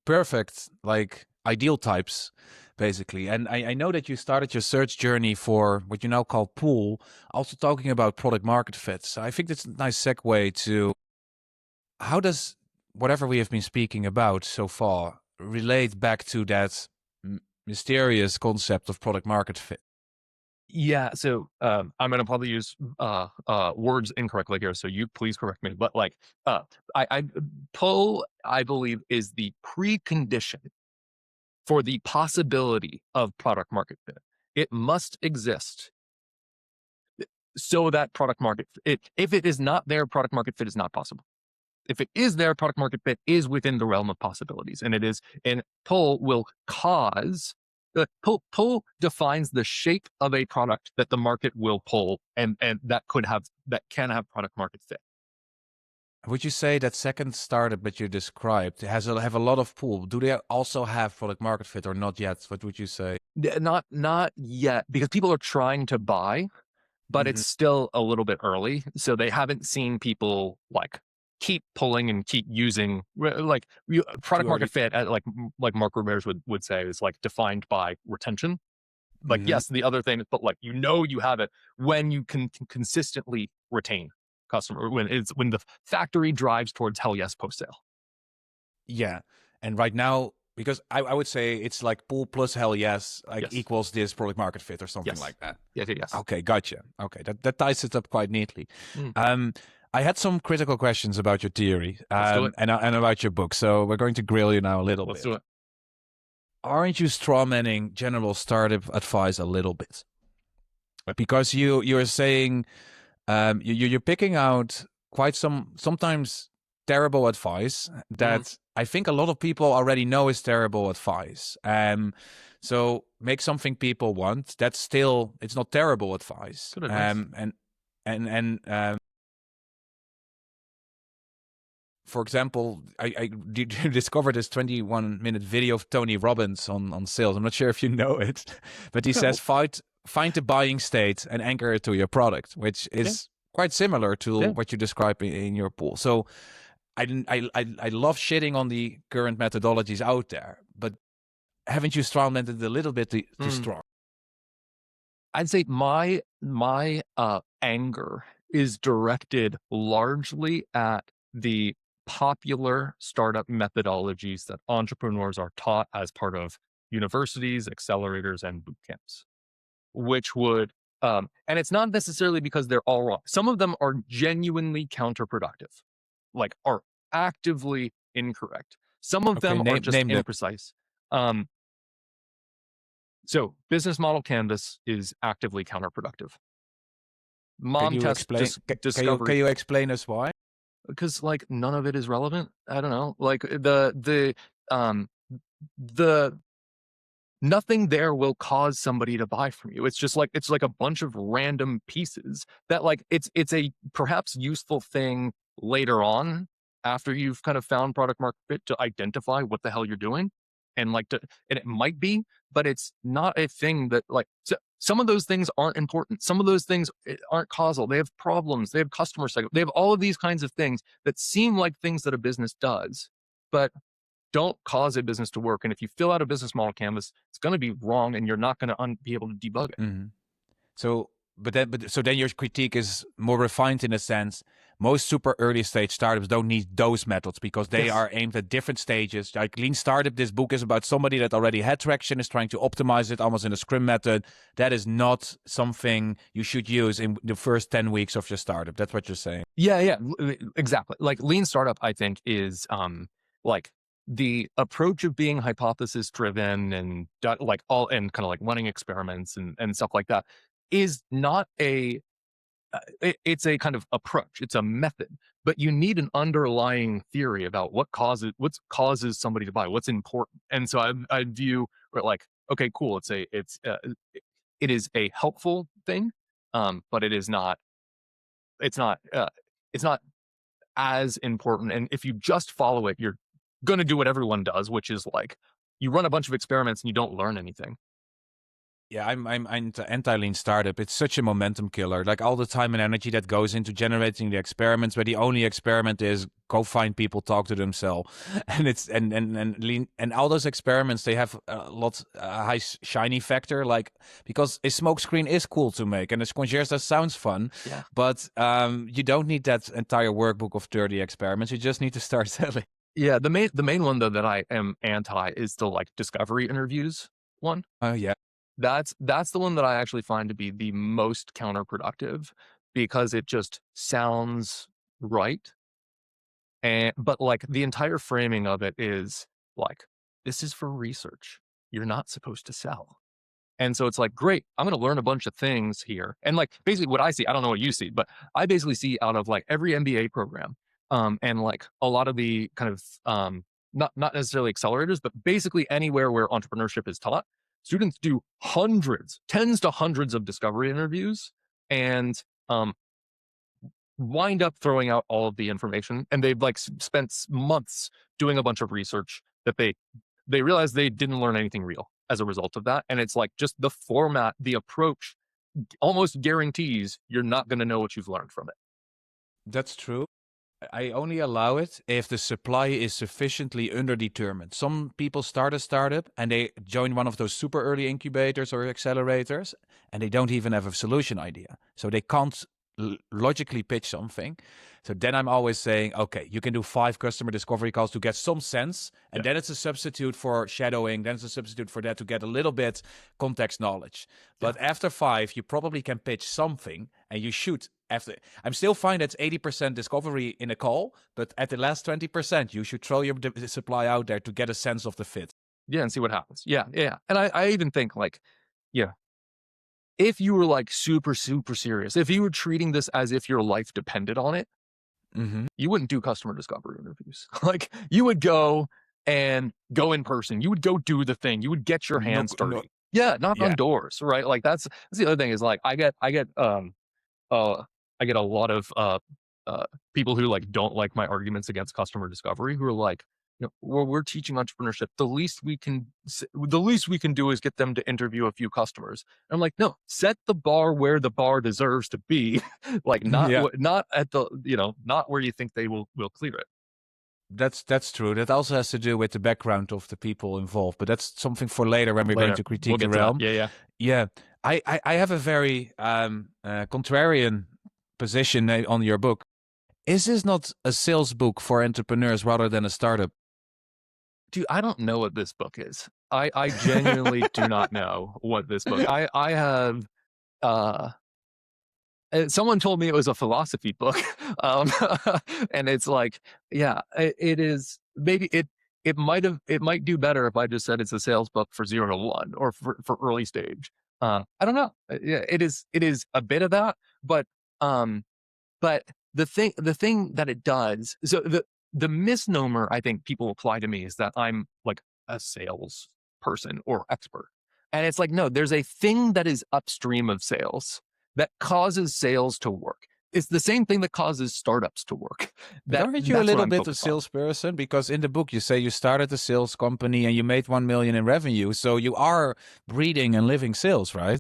perfect, like, ideal types, basically. And I know that you started your search journey for what you now call pool, also talking about product market fit. So I think that's a nice segue to how does whatever we have been speaking about so far relate back to that mysterious concept of product market fit? Yeah, so I'm going to probably use words incorrectly here, so you please correct me. But like, pull, I believe, is the precondition for the possibility of product market fit. It must exist so that product market fit, if it is not there, product market fit is not possible. If it is there, product market fit is within the realm of possibilities, and it is. And pull will cause. Pull defines the shape of a product that the market will pull, and that can have product market fit. Would you say that second startup that you described have a lot of pull? Do they also have product market fit or not yet? What would you say? Not yet, because people are trying to buy, but it's still a little bit early. So they haven't seen people like keep pulling and keep using, like, product market fit, like Mark Roberts would say, is like defined by retention. Like, yes, the other thing, but like, you have it when you can consistently retain customer, when the factory drives towards hell yes post sale. Yeah. And right now, because I would say it's like pull plus hell yes, equals this product market fit or something like that. Yes. Okay, gotcha. Okay, that ties it up quite neatly. I had some critical questions about your theory and about your book, so we're going to grill you now a little bit. Let's do it. Aren't you strawmanning general startup advice a little bit? Because you're saying you're picking out quite sometimes terrible advice that I think a lot of people already know is terrible advice. So make something people want. That's still, it's not terrible advice. Good advice. For example, I discovered this 21-minute video of Tony Robbins on sales. I'm not sure if you know it, but he says find the buying state and anchor it to your product, which is quite similar to what you describe in your pool. So I love shitting on the current methodologies out there, but haven't you strawmanned it a little bit too strong? I'd say my anger is directed largely at the popular startup methodologies that entrepreneurs are taught as part of universities, accelerators, and boot camps, which would, and it's not necessarily because they're all wrong. Some of them are genuinely counterproductive, like are actively incorrect. Some of them are just imprecise. So business model canvas is actively counterproductive. Mom test discovery. Can you explain us why? Because like none of it is relevant. I don't know. Like the nothing there will cause somebody to buy from you. It's just like, it's like a bunch of random pieces that like, it's a perhaps useful thing later on after you've kind of found product market fit to identify what the hell you're doing. And like, and it might be, but it's not a thing that like, some of those things aren't important. Some of those things aren't causal. They have problems. They have customer segment. They have all of these kinds of things that seem like things that a business does, but don't cause a business to work. And if you fill out a business model canvas, it's going to be wrong and you're not going to be able to debug it. So So then your critique is more refined in a sense. Most super early stage startups don't need those methods because they Yes. are aimed at different stages. Like Lean Startup, this book is about somebody that already had traction, is trying to optimize it almost in a Scrum method. That is not something you should use in the first 10 weeks of your startup. That's what you're saying. Yeah, exactly. Like lean startup, I think is like the approach of being hypothesis driven and like all and kind of like running experiments and stuff like that is not a it's a kind of approach. It's a method, but you need an underlying theory about what causes somebody to buy, what's important. And so I view like, okay, cool. It is a helpful thing, but it's not, it's not as important. And if you just follow it, you're going to do what everyone does, which is like you run a bunch of experiments and you don't learn anything. Yeah, I'm anti-lean startup. It's such a momentum killer. Like all the time and energy that goes into generating the experiments, where the only experiment is go find people, talk to themselves, and it's and lean and all those experiments they have a lot high shiny factor. Like because a smoke screen is cool to make, and a concierge that sounds fun, Yeah. but you don't need that entire workbook of 30 experiments. You just need to start selling. Yeah. The main one though that I am anti is the like discovery interviews one. Oh yeah. That's the one that I actually find to be the most counterproductive because it just sounds right. But like the entire framing of it is like, this is for research. You're not supposed to sell. And so it's like, great, I'm going to learn a bunch of things here. And like basically what I see, I don't know what you see, but I basically see out of like every MBA program, and like a lot of the kind of not necessarily accelerators, but basically anywhere where entrepreneurship is taught, students do tens to hundreds of discovery interviews and wind up throwing out all of the information. And they've like spent months doing a bunch of research that they realize they didn't learn anything real as a result of that. And it's like just the format, the approach almost guarantees you're not going to know what you've learned from it. That's true. I only allow it if the supply is sufficiently underdetermined. Some people start a startup and they join one of those super early incubators or accelerators and they don't even have a solution idea. So they can't logically pitch something. So then I'm always saying, okay, you can do 5 customer discovery calls to get some sense. And then it's a substitute for shadowing. Then it's a substitute for that to get a little bit context knowledge. But after 5, you probably can pitch something and you should after. I'm still fine that's 80% discovery in a call, but at the last 20%, you should throw your supply out there to get a sense of the fit. Yeah, and see what happens. Yeah. And I even think like, yeah, if you were like super, super serious, if you were treating this as if your life depended on it, you wouldn't do customer discovery interviews. Like you would go and go in person. You would go do the thing. You would get your hands dirty. Knock on doors, right? Like that's the other thing is like I get a lot of people who like don't like my arguments against customer discovery who are like, we're teaching entrepreneurship. The least we can do is get them to interview a few customers. And I'm like, no, set the bar where the bar deserves to be. Like not at the, not where you think they will clear it. That's true. That also has to do with the background of the people involved, but that's something for later when we're going to critique the realm. Yeah. I have a very contrarian position on your book. Is this not a sales book for entrepreneurs rather than a startup? Dude, I don't know what this book is. I genuinely do not know what this book. I have someone told me it was a philosophy book. And it's like, yeah, it is. Maybe it might do better if I just said it's a sales book for 0 to 1 or for early stage. I don't know. Yeah, it is a bit of that, but the thing that it does, so the misnomer I think people apply to me is that I'm like a sales person or expert. And it's like, no, there's a thing that is upstream of sales that causes sales to work. It's the same thing that causes startups to work. Aren't you a little bit a salesperson? Because in the book you say you started a sales company and you made 1 million in revenue. So you are breathing and living sales, right?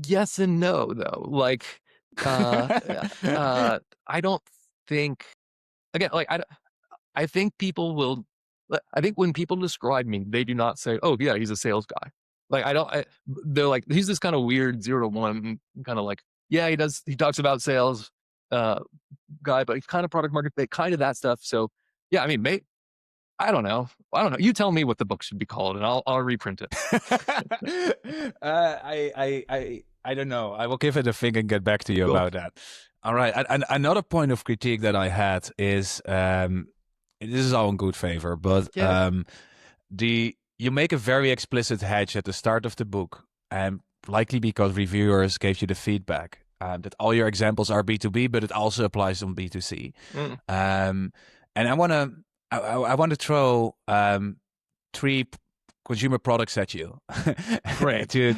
Yes and no, though. Like, I don't think, again, like I think people will. I think when people describe me, they do not say, "Oh, yeah, he's a sales guy." Like they're like, he's this kind of weird 0 to 1 kind of like, yeah, he talks about sales guy, but he's kind of product market fit, kind of that stuff. So yeah, I mean, I don't know. You tell me what the book should be called, and I'll reprint it. I don't know. I will give it a think and get back to you Cool. about that. All right. And another point of critique that I had is this is all in good favor, but Yeah. you make a very explicit hedge at the start of the book, and likely because reviewers gave you the feedback that all your examples are B2B, but it also applies on B2C. And I want to throw 3 consumer products at you Great. to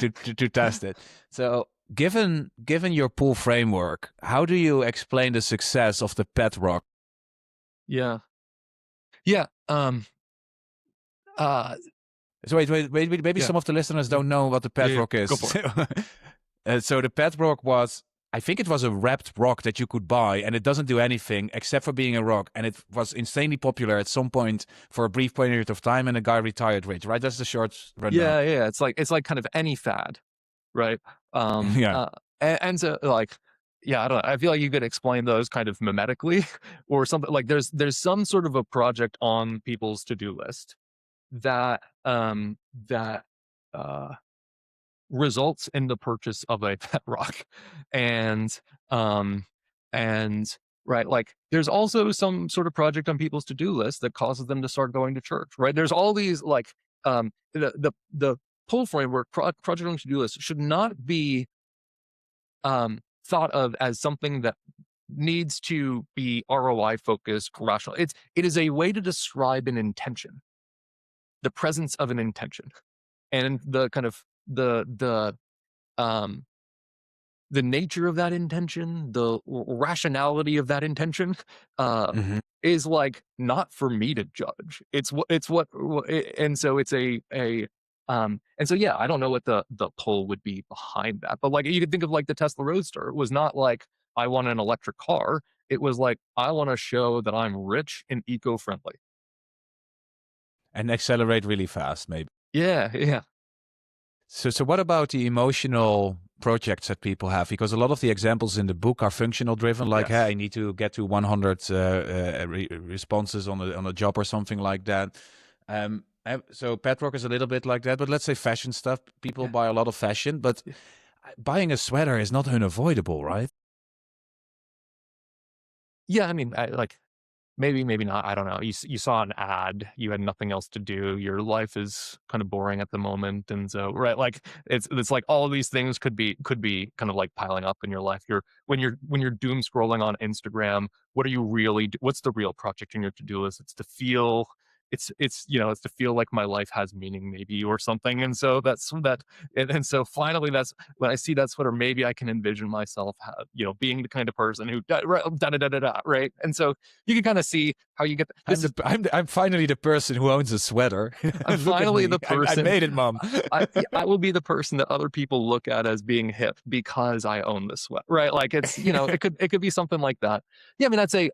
test it. So given your pool framework, how do you explain the success of the pet rock? Yeah. So wait. Maybe Yeah. some of the listeners don't know what the pet rock is. Go for it. So the pet rock was, I think it was a wrapped rock that you could buy, and it doesn't do anything except for being a rock. And it was insanely popular at some point for a brief period of time, and a guy retired rich, right? That's the short rundown. Yeah. It's like kind of any fad, right? Yeah. And so like, yeah, I don't know. I feel like you could explain those kind of mimetically or something. Like there's some sort of a project on people's to-do list that results in the purchase of a pet rock. And right, like there's also some sort of project on people's to-do list that causes them to start going to church, right? There's all these like the pull framework project on to-do list should not be thought of as something that needs to be ROI focused, rational. It is a way to describe an intention, the presence of an intention, and the kind of the nature of that intention, the rationality of that intention, is like not for me to judge. And so it's and so yeah, I don't know what the pull would be behind that, but like you could think of like the Tesla Roadster. It was not like I want an electric car. It was like I want to show that I'm rich and eco-friendly. And accelerate really fast, maybe. Yeah. So what about the emotional projects that people have? Because a lot of the examples in the book are functional driven, like, Yes. hey, I need to get to 100 responses on a job or something like that. So pet rock is a little bit like that, but let's say fashion stuff. People buy a lot of fashion, but buying a sweater is not unavoidable, right? Yeah, I mean, maybe not. I don't know. You saw an ad. You had nothing else to do. Your life is kind of boring at the moment, and so right, like it's like all of these things could be kind of like piling up in your life. When you're doom scrolling on Instagram, what are you really? What's the real project in your to do list? It's to feel. It's to feel like my life has meaning, maybe, or something. And so that's that. And so finally, that's when I see that sweater. Maybe I can envision myself, being the kind of person who right. And so you can kind of see how you get I'm finally the person who owns a sweater. I'm finally the person. I made it, Mom. I will be the person that other people look at as being hip because I own this sweat, right? Like it's it could be something like that. Yeah, I mean, I'd say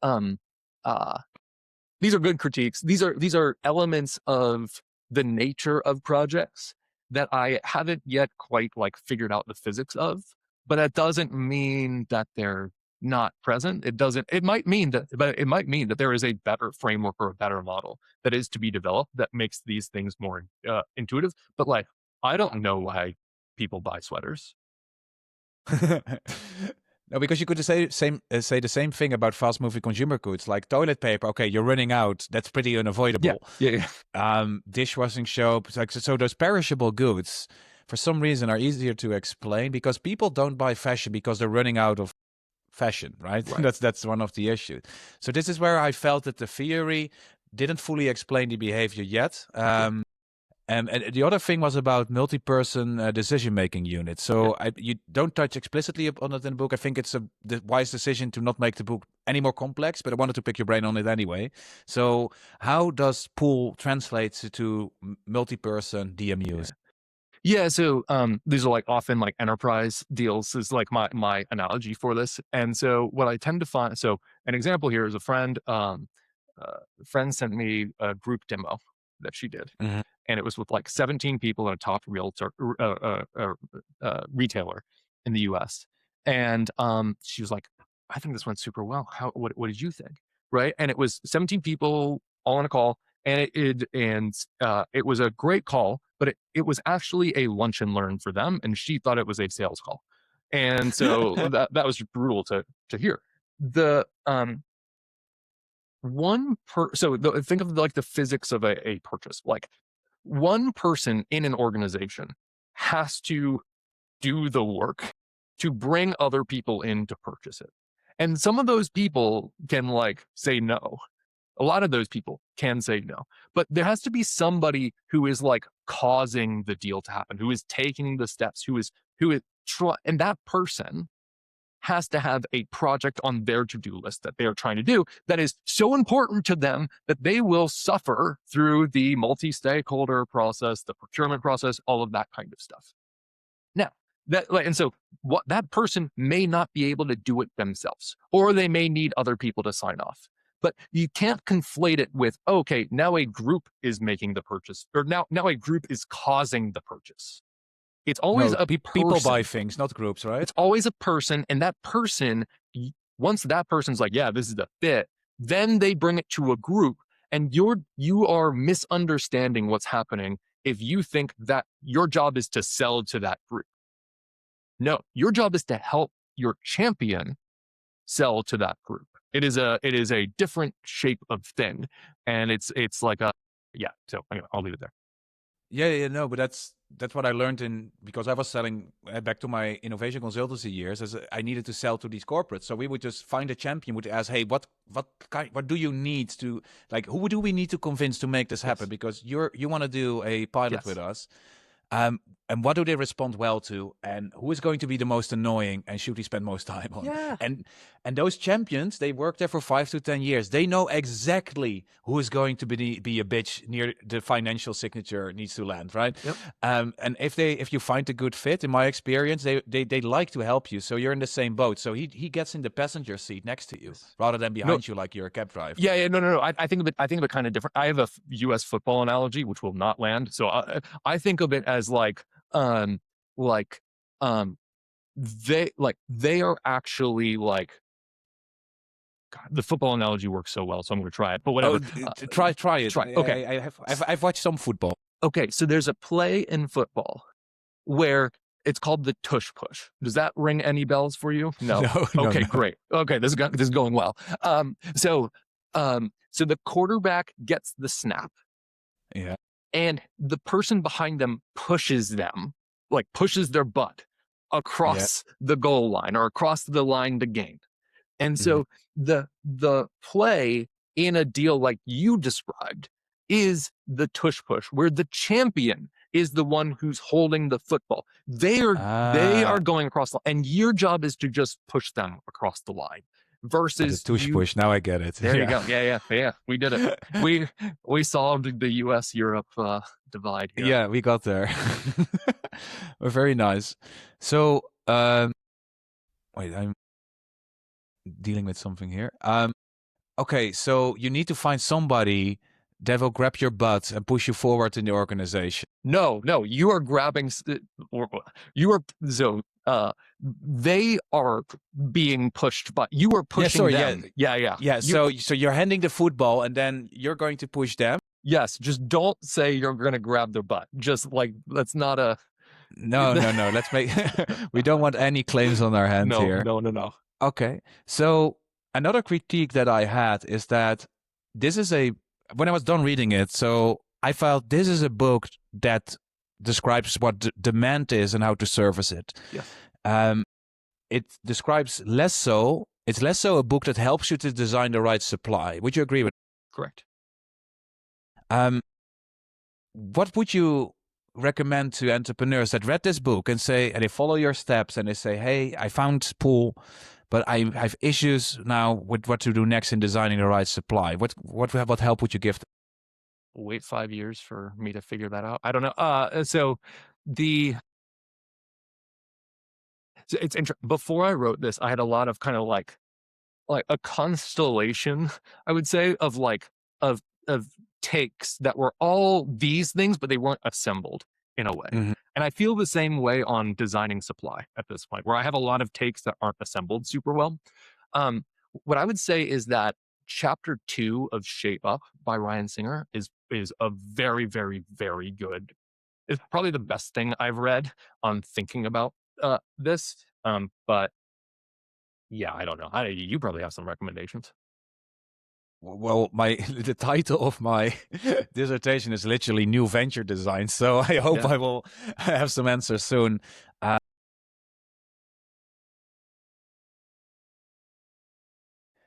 these are good critiques. These are elements of the nature of projects that I haven't yet quite like figured out the physics of, but that doesn't mean that they're not present. It might mean that there is a better framework or a better model that is to be developed that makes these things more intuitive. But like, I don't know why people buy sweaters. No, because you could say the same thing about fast-moving consumer goods, like toilet paper. Okay, you're running out. That's pretty unavoidable. Yeah. Dishwashing soap. Like so, those perishable goods, for some reason, are easier to explain because people don't buy fashion because they're running out of fashion, right? That's one of the issues. So this is where I felt that the theory didn't fully explain the behavior yet. And the other thing was about multi-person decision-making units. So you don't touch explicitly on it in the book. I think it's the wise decision to not make the book any more complex, but I wanted to pick your brain on it anyway. So how does pool translate to multi-person DMUs? Yeah, so these are like often like enterprise deals is like my analogy for this. And so what I tend to find, so an example here is a friend sent me a group demo that she did. and it was with like 17 people and a top retailer in the US. And she was like, I think this went super well. What did you think? Right. And it was 17 people all on a call, and it was a great call, but it was actually a lunch and learn for them. And she thought it was a sales call. And so that was brutal to hear. Think of like the physics of a purchase. Like, one person in an organization has to do the work to bring other people in to purchase it. And some of those people can like say no. A lot of those people can say no, but there has to be somebody who is like causing the deal to happen, who is taking the steps, and that person has to have a project on their to-do list that they are trying to do that is so important to them that they will suffer through the multi-stakeholder process, the procurement process, all of that kind of stuff. Now, that person may not be able to do it themselves, or they may need other people to sign off. But you can't conflate it with, okay, now a group is making the purchase, or now a group is causing the purchase. It's always people buy things, not groups, right? It's always a person, and that person, once that person's like, yeah, this is the fit, then they bring it to a group, and you are misunderstanding what's happening if you think that your job is to sell to that group. No, your job is to help your champion sell to that group. It is a different shape of thing, and it's like So anyway, I'll leave it there. Yeah, no, but that's what I learned because I was selling back to my innovation consultancy years. As I needed to sell to these corporates, so we would just find a champion, would ask, hey, what do you need to, like, who do we need to convince to make this happen? Yes. Because you want to do a pilot with us. And what do they respond well to? And who is going to be the most annoying and should we spend most time on? Yeah. And those champions, they work there for 5 to 10 years. They know exactly who is going to be a bitch near the financial signature needs to land, right? Yep. And if you find a good fit, in my experience, they like to help you. So you're in the same boat. So he gets in the passenger seat next to you rather than behind you like you're a cab driver. Yeah. No. I think of it kind of different. I have a U.S. football analogy, which will not land. So I think of it as they are actually like, God, the football analogy works so well, so I'm going to try it. But whatever, try it. Try. Okay, I've watched some football. Okay, so there's a play in football where it's called the tush push. Does that ring any bells for you? No. Okay, no. Great. Okay, this is going well. So the quarterback gets the snap. Yeah. And the person behind them pushes their butt across the goal line or across the line to gain. And so the play in a deal like you described is the tush push, where the champion is the one who's holding the football. They are going across the line, and your job is to just push them across the line. Versus the tush push. Now I get it. There you go. Yeah. We did it. We solved the US-Europe divide here. Yeah, we got there. Very nice. So, wait, I'm dealing with something here. Okay, so you need to find somebody that will grab your butt and push you forward in the organization. No, you are grabbing. They are being pushed, but you are pushing them. Yeah. So you're handing the football, and then you're going to push them. Yes, just don't say you're going to grab their butt. Just like, that's not a. No. Let's make. We don't want any claims on our hands here. No. Okay. So another critique that I had is that this is when I was done reading it, so I felt this is a book that describes what demand is and how to service it. Yes. It describes it's less so a book that helps you to design the right supply. Would you agree with that? Correct. What would you recommend to entrepreneurs that read this book and they follow your steps and they say, hey, I found pool, but I have issues now with what to do next in designing the right supply. What help would you give them? Wait 5 years for me to figure that out. I don't know. It's interesting. Before I wrote this, I had a lot of kind of like a constellation, I would say, of takes that were all these things, but they weren't assembled in a way. Mhm. And I feel the same way on designing supply at this point, where I have a lot of takes that aren't assembled super well. What I would say is that chapter 2 of Shape Up by Ryan Singer is a very, very, very good. It's probably the best thing I've read on thinking about this. But yeah, I don't know. You probably have some recommendations. Well, the title of my dissertation is literally New Venture Design, so I hope I will have some answers soon.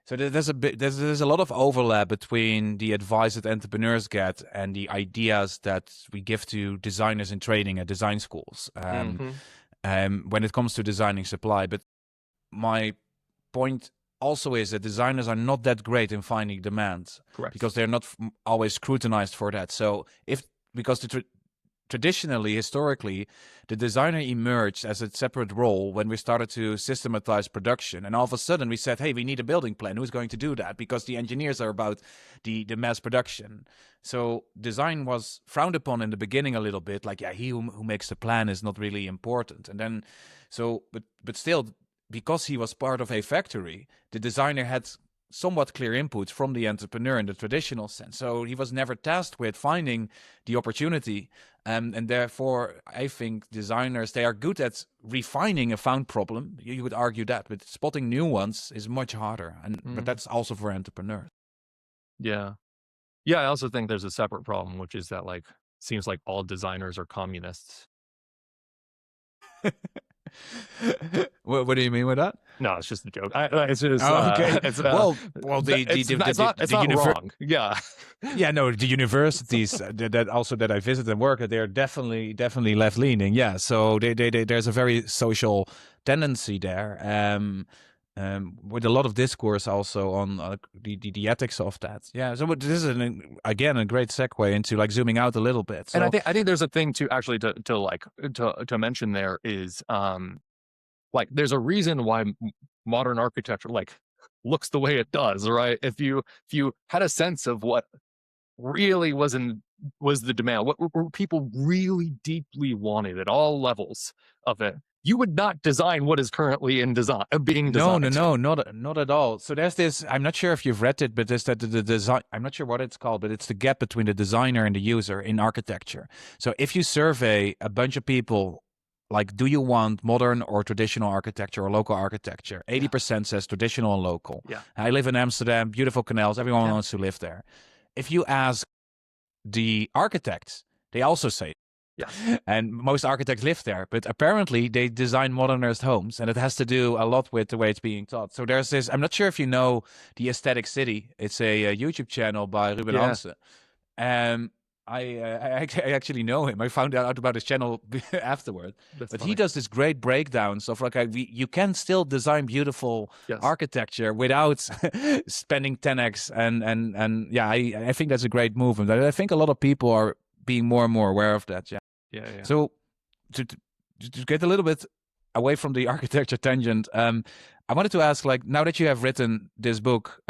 So there's a lot of overlap between the advice that entrepreneurs get and the ideas that we give to designers in training at design schools when it comes to designing supply. But my point also is that designers are not that great in finding demand. Correct. Because they're not always scrutinized for that. So traditionally, historically, the designer emerged as a separate role when we started to systematize production. And all of a sudden we said, hey, we need a building plan. Who's going to do that? Because the engineers are about the mass production. So design was frowned upon in the beginning a little bit, like, yeah, he who makes the plan is not really important. And then, but still, because he was part of a factory, the designer had somewhat clear input from the entrepreneur in the traditional sense. So he was never tasked with finding the opportunity. And therefore, I think designers, they are good at refining a found problem. You would argue that, but spotting new ones is much harder. But that's also for entrepreneurs. Yeah. Yeah, I also think there's a separate problem, which is that seems like all designers are communists. What do you mean with that? No, it's just a joke. It's just okay. It's, it's not wrong. Yeah, yeah. No, the universities that I visit and work at, they're definitely left leaning. Yeah, so there's a very social tendency there. With a lot of discourse also on the ethics of that. Yeah, so this is again a great segue into zooming out a little bit. So, and I think there's a thing to actually to mention there is there's a reason why modern architecture looks the way it does, right? If you had a sense of what really was the demand, what people really deeply wanted at all levels of it, you would not design what is currently being designed. No, not at all. So there's this, I'm not sure if you've read it, but there's the design, I'm not sure what it's called, but it's the gap between the designer and the user in architecture. So if you survey a bunch of people, do you want modern or traditional architecture or local architecture? 80% says traditional and local. Yeah. I live in Amsterdam, beautiful canals, everyone wants to live there. If you ask the architects, they also say, yeah. And most architects live there, but apparently they design modernist homes, and it has to do a lot with the way it's being taught. So there's this, I'm not sure if you know the Aesthetic City. It's a YouTube channel by Ruben Hansen. I actually know him. I found out about his channel afterward. But funny. He does this great breakdowns of you can still design beautiful architecture without spending 10x and yeah, I think that's a great movement. I think a lot of people are being more and more aware of that. Yeah. So to get a little bit away from the architecture tangent, I wanted to ask, now that you have written this book,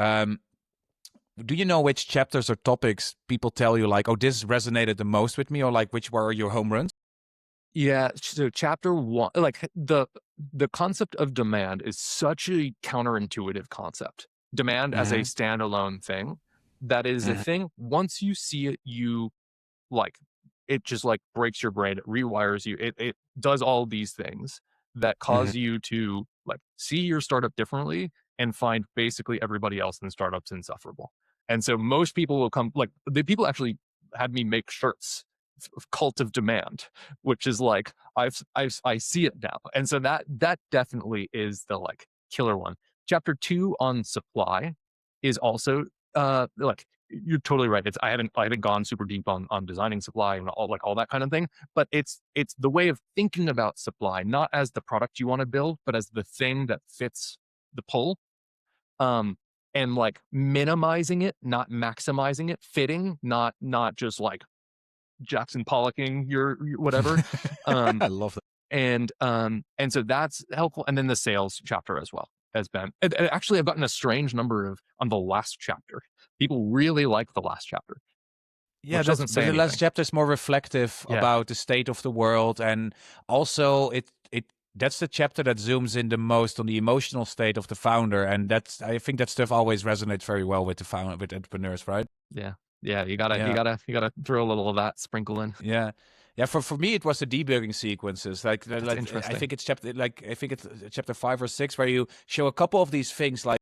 do you know which chapters or topics people tell you oh, this resonated the most with me, or which were your home runs? Yeah. So chapter 1, the concept of demand is such a counterintuitive concept. Demand as a standalone thing, that is a thing. Once you see it, you it just breaks your brain. It rewires you. It does all these things that cause you to see your startup differently and find basically everybody else in startups insufferable. And so most people will come, the people actually had me make shirts of Cult of Demand, which is I see it now. And so that definitely is the killer one. Chapter 2 on supply is also you're totally right. I haven't gone super deep on designing supply and all that kind of thing, but it's the way of thinking about supply, not as the product you want to build, but as the thing that fits the pull. And minimizing it, not maximizing it, fitting, not just Jackson Pollocking your whatever. I love that. And so that's helpful. And then the sales chapter as well has been, and actually I've gotten a strange number on the last chapter. People really like the last chapter. Yeah, which doesn't but say the last anything. chapter is more reflective Yeah. about the state of the world, and also that's the chapter that zooms in the most on the emotional state of the founder, and I think that stuff always resonates very well with with entrepreneurs, right? Yeah. Yeah. You gotta, Yeah, throw a little of that sprinkle in. yeah, yeah. For me, it was the debugging sequences. That's I interesting. think it's chapter 5 or 6 where you show a couple of these things, like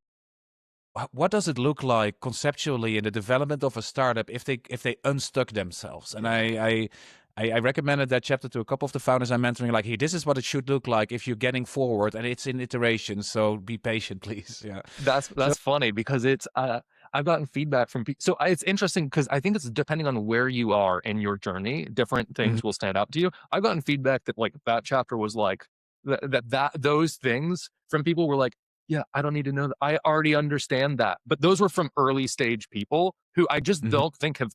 what does it look like conceptually in the development of a startup if they unstuck themselves. And I recommended that chapter to a couple of the founders I'm mentoring, like, hey, this is what it should look like if you're getting forward, and it's in iterations, so be patient, please. Yeah. That's So funny because it's I've gotten feedback from people. So it's interesting because I think it's depending on where you are in your journey, different mhm, things will stand out to you. I've gotten feedback that like that chapter was like that those things from people were like, yeah, I don't need to know that. I already understand that. But those were from early stage people who I just mhm. don't think have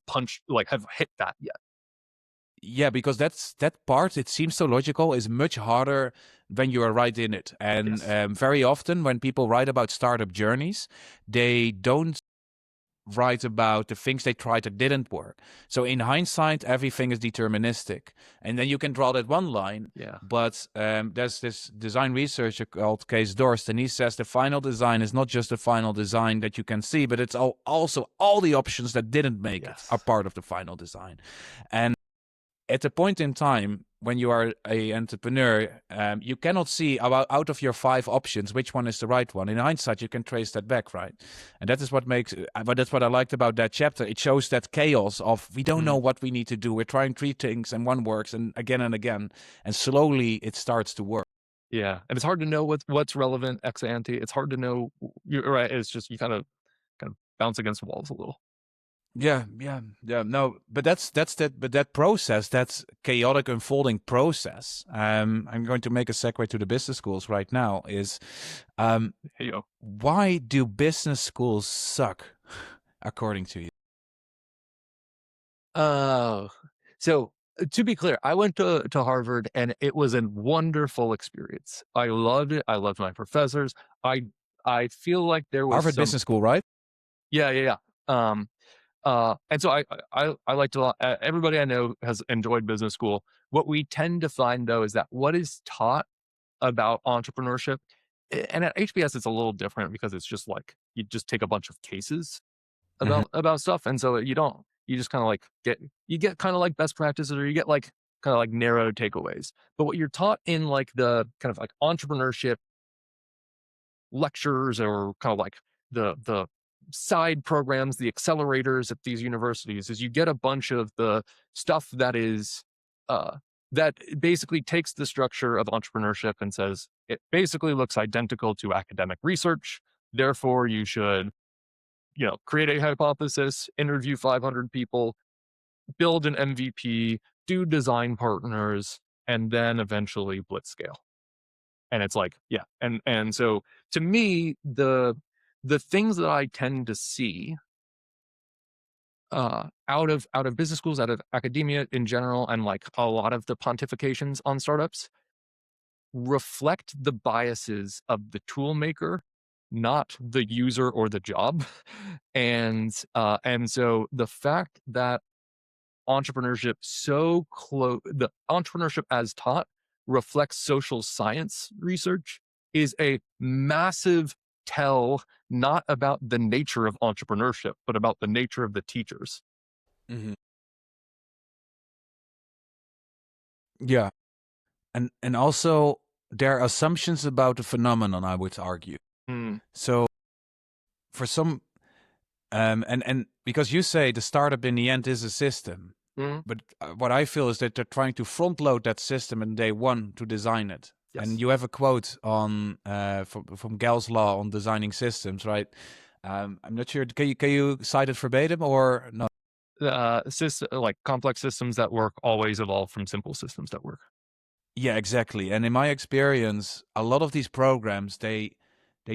have hit that yet. Yeah, because that part, it seems so logical, is much harder when you are right in it. And Yes. very often when people write about startup journeys, they don't write about the things they tried that didn't work. So in hindsight, everything is deterministic. And then you can draw that one line. Yeah. But there's this design researcher called Kees Dorst, and he says the final design is not just the final design that you can see, but it's also all the options that didn't make it are Yes. part of the final design. And at a point in time when you are an entrepreneur, you cannot see out of your 5 options which one is the right one. In hindsight, you can trace that back, right? And that is what makes. But that's what I liked about that chapter. It shows that chaos of we don't know what we need to do. We're trying 3 things and one works, and again, and slowly it starts to work. Yeah. And it's hard to know what's relevant ex ante. It's hard to know. You're right. It's just you kind of bounce against walls a little. Yeah, yeah, yeah. No, but that's that. But that process, that chaotic unfolding process. I'm going to make a segue to the business schools right now. Is Hey, yo. why do business schools suck, according to you? Oh, so to be clear, I went to Harvard and it was a wonderful experience. I loved it. I loved my professors. I feel like there was Harvard some, Business School, right? yeah, yeah, yeah. And so I liked a lot. Everybody I know has enjoyed business school. What we tend to find though is that what is taught about entrepreneurship, and at HBS it's a little different because it's just like you just take a bunch of cases Hmm. about stuff, and so you just kind of like get kind of like best practices, or you get like kind of like narrow takeaways. But what you're taught in like the kind of like entrepreneurship lectures, or kind of like the side programs, the accelerators at these universities, is you get a bunch of the stuff that is uh that basically takes the structure of entrepreneurship and says it basically looks identical to academic research, therefore you should, create a hypothesis, interview 500 people, build an MVP, do design partners, and then eventually blitzscale. And it's like, yeah. And so to me, the things that I tend to see out of business schools, out of academia in general, and like a lot of the pontifications on startups reflect the biases of the tool maker, not the user or the job. And so the fact that the entrepreneurship as taught reflects social science research is a massive tell, not about the nature of entrepreneurship, but about the nature of the teachers. Hmm. Yeah, and also there are assumptions about the phenomenon, I would argue. Mm, So for some, and because you say the startup in the end is a system, mm, but what I feel is that they're trying to front load that system in day one to design it. And yes. you have a quote on from Gell's law on designing systems, right? I'm not sure. Can you cite it verbatim or no? Like complex systems that work always evolve from simple systems that work. Yeah, exactly. And in my experience, a lot of these programs, they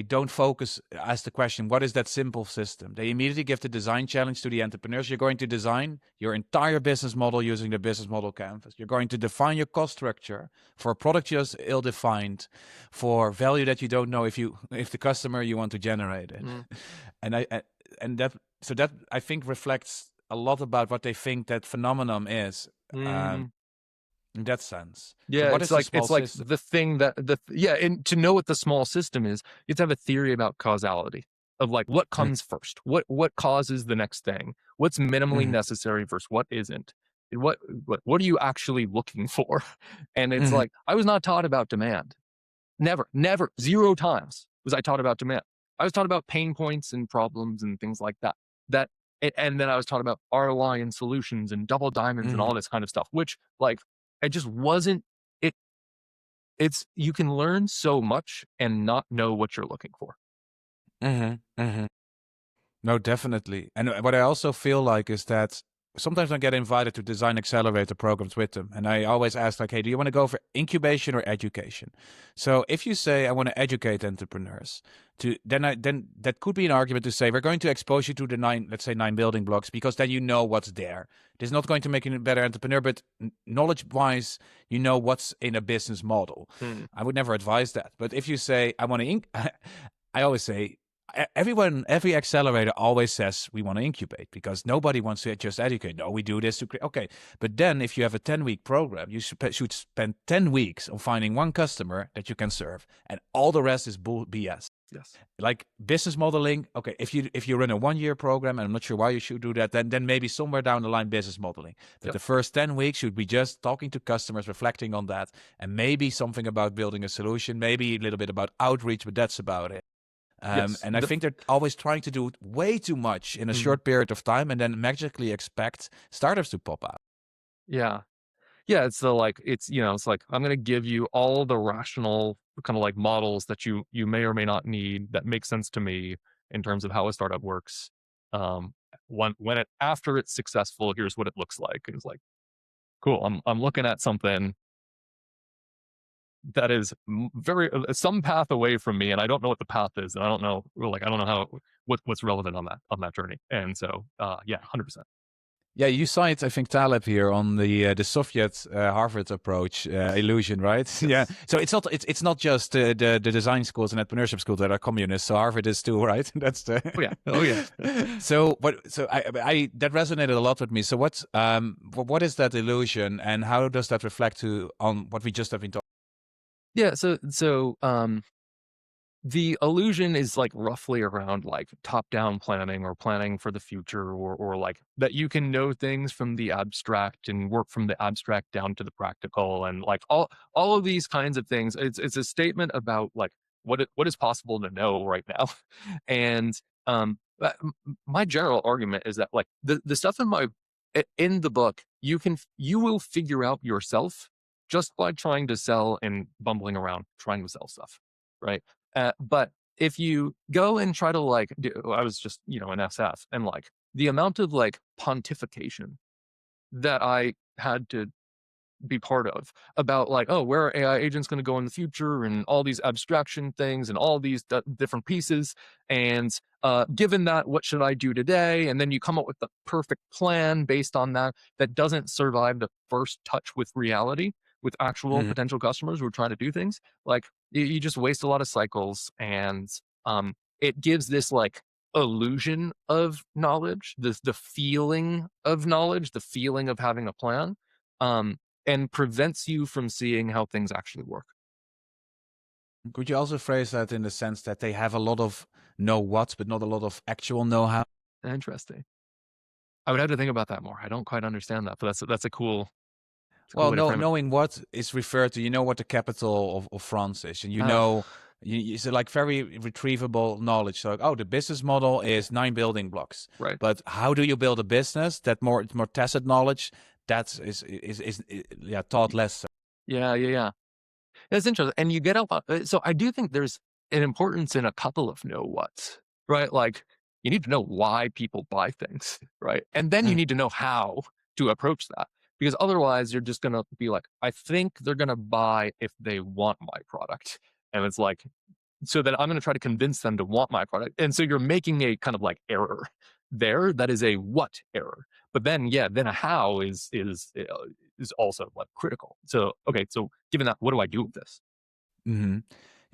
don't focus, ask the question, what is that simple system? They immediately give the design challenge to the entrepreneurs. You're going to design your entire business model using the business model canvas. You're going to define your cost structure for a product just ill-defined, for value that you don't know if the customer you want to generate it. Mm, And I and that so that I think reflects a lot about what they think that phenomenon is. Mm, In that sense. So yeah, what is the small it's like system? the thing that and to know what the small system is, you have to have a theory about causality of like what Mm, comes first, what causes the next thing, what's minimally mhm, necessary versus what isn't, and what are you actually looking for? And it's mhm, like I was not taught about demand. Never, zero times was I taught about demand. I was taught about pain points and problems and things like that. That and then I was taught about ROI and solutions and double diamonds and mhm, all this kind of stuff, which like it just wasn't it it's you can learn so much and not know what you're looking for. mhm, mhm. No, definitely. And what I also feel like is that sometimes I get invited to design accelerator programs with them. And I always ask like, hey, do you want to go for incubation or education? So if you say I want to educate entrepreneurs, then that could be an argument to say we're going to expose you to the let's say 9 building blocks, because then you know what's there. It is not going to make you a better entrepreneur, but knowledge wise, you know what's in a business model. Hmm. I would never advise that. But if you say I want to I always say every accelerator always says we want to incubate, because nobody wants to just educate. No, we do this to create. Okay, but then if you have a 10-week program, you should spend 10 weeks on finding one customer that you can serve, and all the rest is BS. Yes. Like business modeling. Okay, if you run a 1-year program, and I'm not sure why you should do that, then maybe somewhere down the line business modeling. But Yep. the first 10 weeks should be just talking to customers, reflecting on that, and maybe something about building a solution, maybe a little bit about outreach, but that's about it. Yes. And I think they're always trying to do way too much in a Mhm. short period of time, and then magically expect startups to pop out. Yeah. Yeah, it's the like it's it's like I'm gonna give you all the rational kind of like models that you may or may not need that make sense to me in terms of how a startup works. When it after it's successful, here's what it looks like. And it's like, cool. I'm looking at something that is very some path away from me, and I don't know what the path is, and I don't know how what's relevant on that journey. And so, yeah, 100%. Yeah, you cite, I think, Taleb here on the Soviet Harvard approach illusion, right? Yeah. Yes. So it's not just the design schools and entrepreneurship schools that are communist. So Harvard is too, right? That's the. Oh yeah. Oh yeah. So I that resonated a lot with me. So what is that illusion, and how does that reflect on what we just have been talking? Yeah. The illusion is like roughly around like top down planning or planning for the future, or like that you can know things from the abstract and work from the abstract down to the practical, and like all of these kinds of things. It's a statement about like what is possible to know right now. And my general argument is that like the stuff in the book, you will figure out yourself just by trying to sell and bumbling around trying to sell stuff, right? But if you go and try to like I was just in SF, and like the amount of like pontification that I had to be part of about like, oh, where are AI agents going to go in the future, and all these abstraction things and all these different pieces, and given that, what should I do today? And then you come up with the perfect plan based on that doesn't survive the first touch with reality, with actual Mhm. potential customers who are trying to do things. Like you just waste a lot of cycles, and it gives this like illusion of knowledge, the feeling of knowledge, the feeling of having a plan. Um, and prevents you from seeing how things actually work. Could you also phrase that in the sense that they have a lot of know what, but not a lot of actual know how? Interesting. I would have to think about that more. I don't quite understand that, but that's it's a cool Well, way to frame it. knowing what is referred to, you know what the capital of France is, and you Uh, know, it's like very retrievable knowledge. So, like, oh, the business model is 9 building blocks, right. but how do you build a business? It's more tacit knowledge. That is yeah, taught less. Yeah, yeah, yeah. That's interesting. And you get up. So I do think there's an importance in a couple of know what's, right? Like you need to know why people buy things, right? And then you Mm, need to know how to approach that. Because otherwise you're just gonna be like, I think they're gonna buy if they want my product. And it's like, so that I'm going to try to convince them to want my product. And so you're making a kind of like error there. That is a what error. But then, yeah, then a how is also like critical. So, okay. So given that, what do I do with this? hmm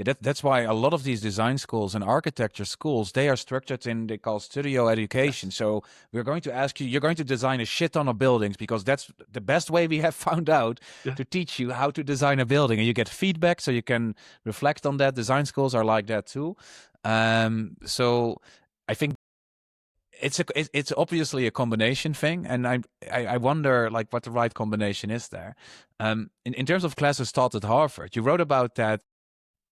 Yeah, that's why a lot of these design schools and architecture schools, they are structured in, they call studio education. Yes. So we're going to ask you, you're going to design a shit ton of buildings because that's the best way we have found out Yeah. to teach you how to design a building. And you get feedback so you can reflect on that. Design schools are like that too. So I think it's obviously a combination thing, and I wonder like what the right combination is there. In terms of classes taught at Harvard, you wrote about that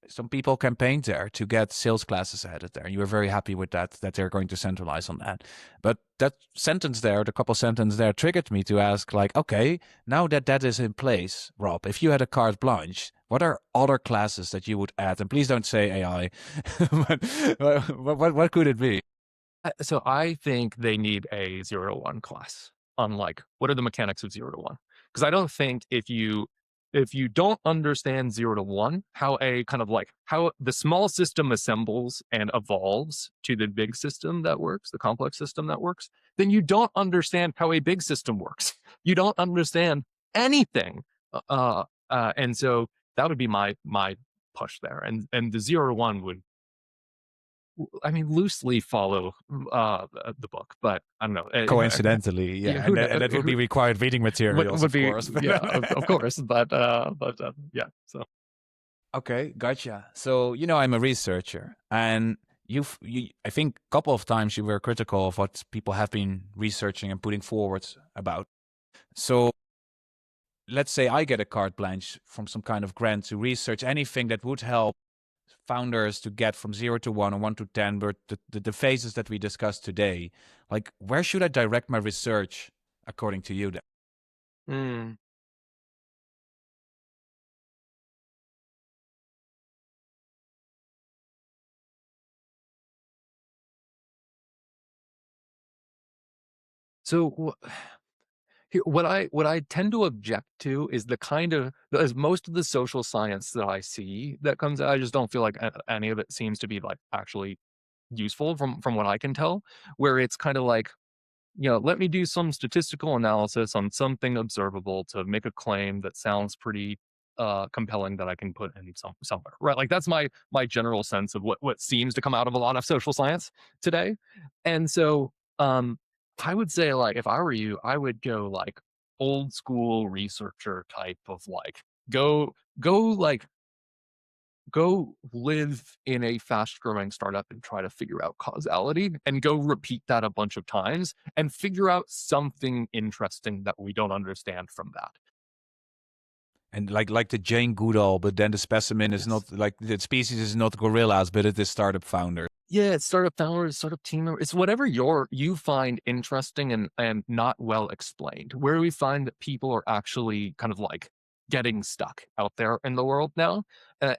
some people campaigned there to get sales classes added there. You were very happy with that they're going to centralize on that. But that sentence there, the couple sentences there, triggered me to ask, like, okay, now that that is in place, Rob, if you had a carte blanche, what are other classes that you would add? And please don't say AI. What could it be? So I think they need a 0 to 1 class on like what are the mechanics of 0 to 1? Because I don't think if you don't understand 0 to 1, how a kind of like how the small system assembles and evolves to the big system that works, the complex system that works, then you don't understand how a big system works. You don't understand anything. And so that would be my push there. And the 0 to 1 would, I mean, loosely follow the book, but I don't know. Coincidentally, yeah, Who and that would be required reading materials, would of be, course. yeah, of course, but yeah. So Okay, gotcha. So, I'm a researcher, and I think a couple of times you were critical of what people have been researching and putting forward about. So, let's say I get a carte blanche from some kind of grant to research anything that would help founders to get from 0 to 1 or 1 to 10, but the phases that we discussed today. Like, where should I direct my research according to you then? mm. So what I tend to object to is the kind of as most of the social science that I see that comes out, I just don't feel like any of it seems to be like actually useful from what I can tell. Where it's kind of like, let me do some statistical analysis on something observable to make a claim that sounds pretty compelling that I can put in somewhere, right? Like that's my general sense of what seems to come out of a lot of social science today. And so I would say, like, if I were you, I would go like old school researcher type of like go like go live in a fast growing startup and try to figure out causality and go repeat that a bunch of times and figure out something interesting that we don't understand from that. And like the Jane Goodall, but then the specimen is Yes. not like the species is not gorillas, but it is startup founders. Yeah, it's startup founders, startup team members. It's whatever you find interesting and not well explained. Where we find that people are actually kind of like getting stuck out there in the world now,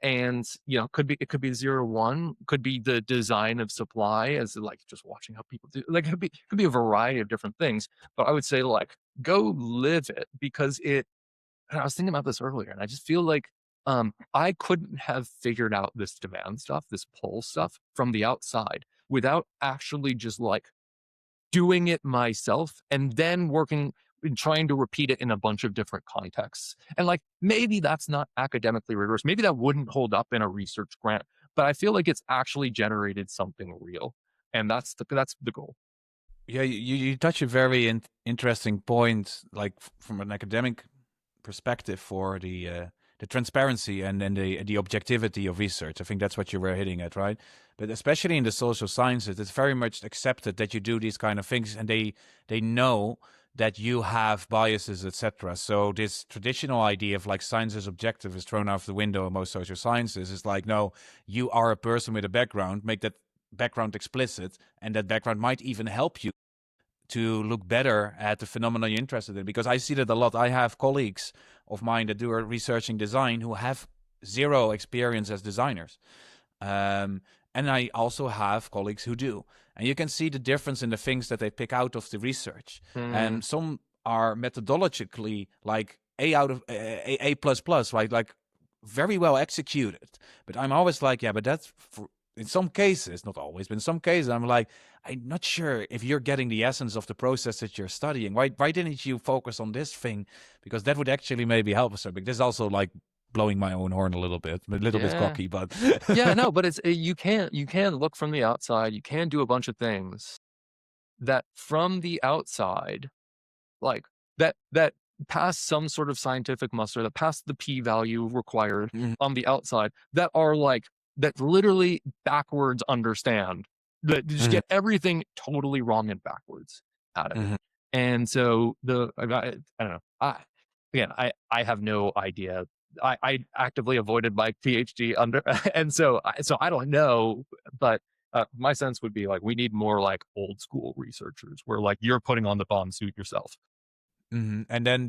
and it could be 0 to 1, could be the design of supply as like just watching how people do. Like it could be a variety of different things. But I would say like go live it because and I was thinking about this earlier, and I just feel like I couldn't have figured out this demand stuff, this pull stuff from the outside without actually just like doing it myself and then working and trying to repeat it in a bunch of different contexts. And like maybe that's not academically rigorous. Maybe that wouldn't hold up in a research grant, but I feel like it's actually generated something real. And that's the goal. Yeah, you touch a very interesting point, like from an academic perspective for the transparency and the objectivity of research. I think that's what you were hitting at, right? But especially in the social sciences, it's very much accepted that you do these kind of things, and they know that you have biases, etc. So this traditional idea of like science is objective is thrown out the window in most social sciences. It's like, no, you are a person with a background, make that background explicit, and that background might even help you to look better at the phenomena you're interested in. Because I see that a lot. I have colleagues of mine that do researching design who have zero experience as designers. And I also have colleagues who do. And you can see the difference in the things that they pick out of the research. And some are methodologically like A plus plus, right? Like very well executed. But I'm always like, yeah, but that's in some cases, not always, but in some cases, I'm like, I'm not sure if you're getting the essence of the process that you're studying. Why didn't you focus on this thing? Because that would actually maybe help us. But this is also like blowing my own horn a little bit Yeah. cocky, but Yeah, no, but it's you can look from the outside. You can do a bunch of things that from the outside, like that pass some sort of scientific muster, that pass the p-value required Mhm, on the outside, that are like that literally backwards understand, that just mhm, get everything totally wrong and backwards out of it. mhm. And so I don't know. I have no idea. I actively avoided my PhD under, and so I don't know, but my sense would be like we need more like old school researchers where like you're putting on the bond suit yourself. And then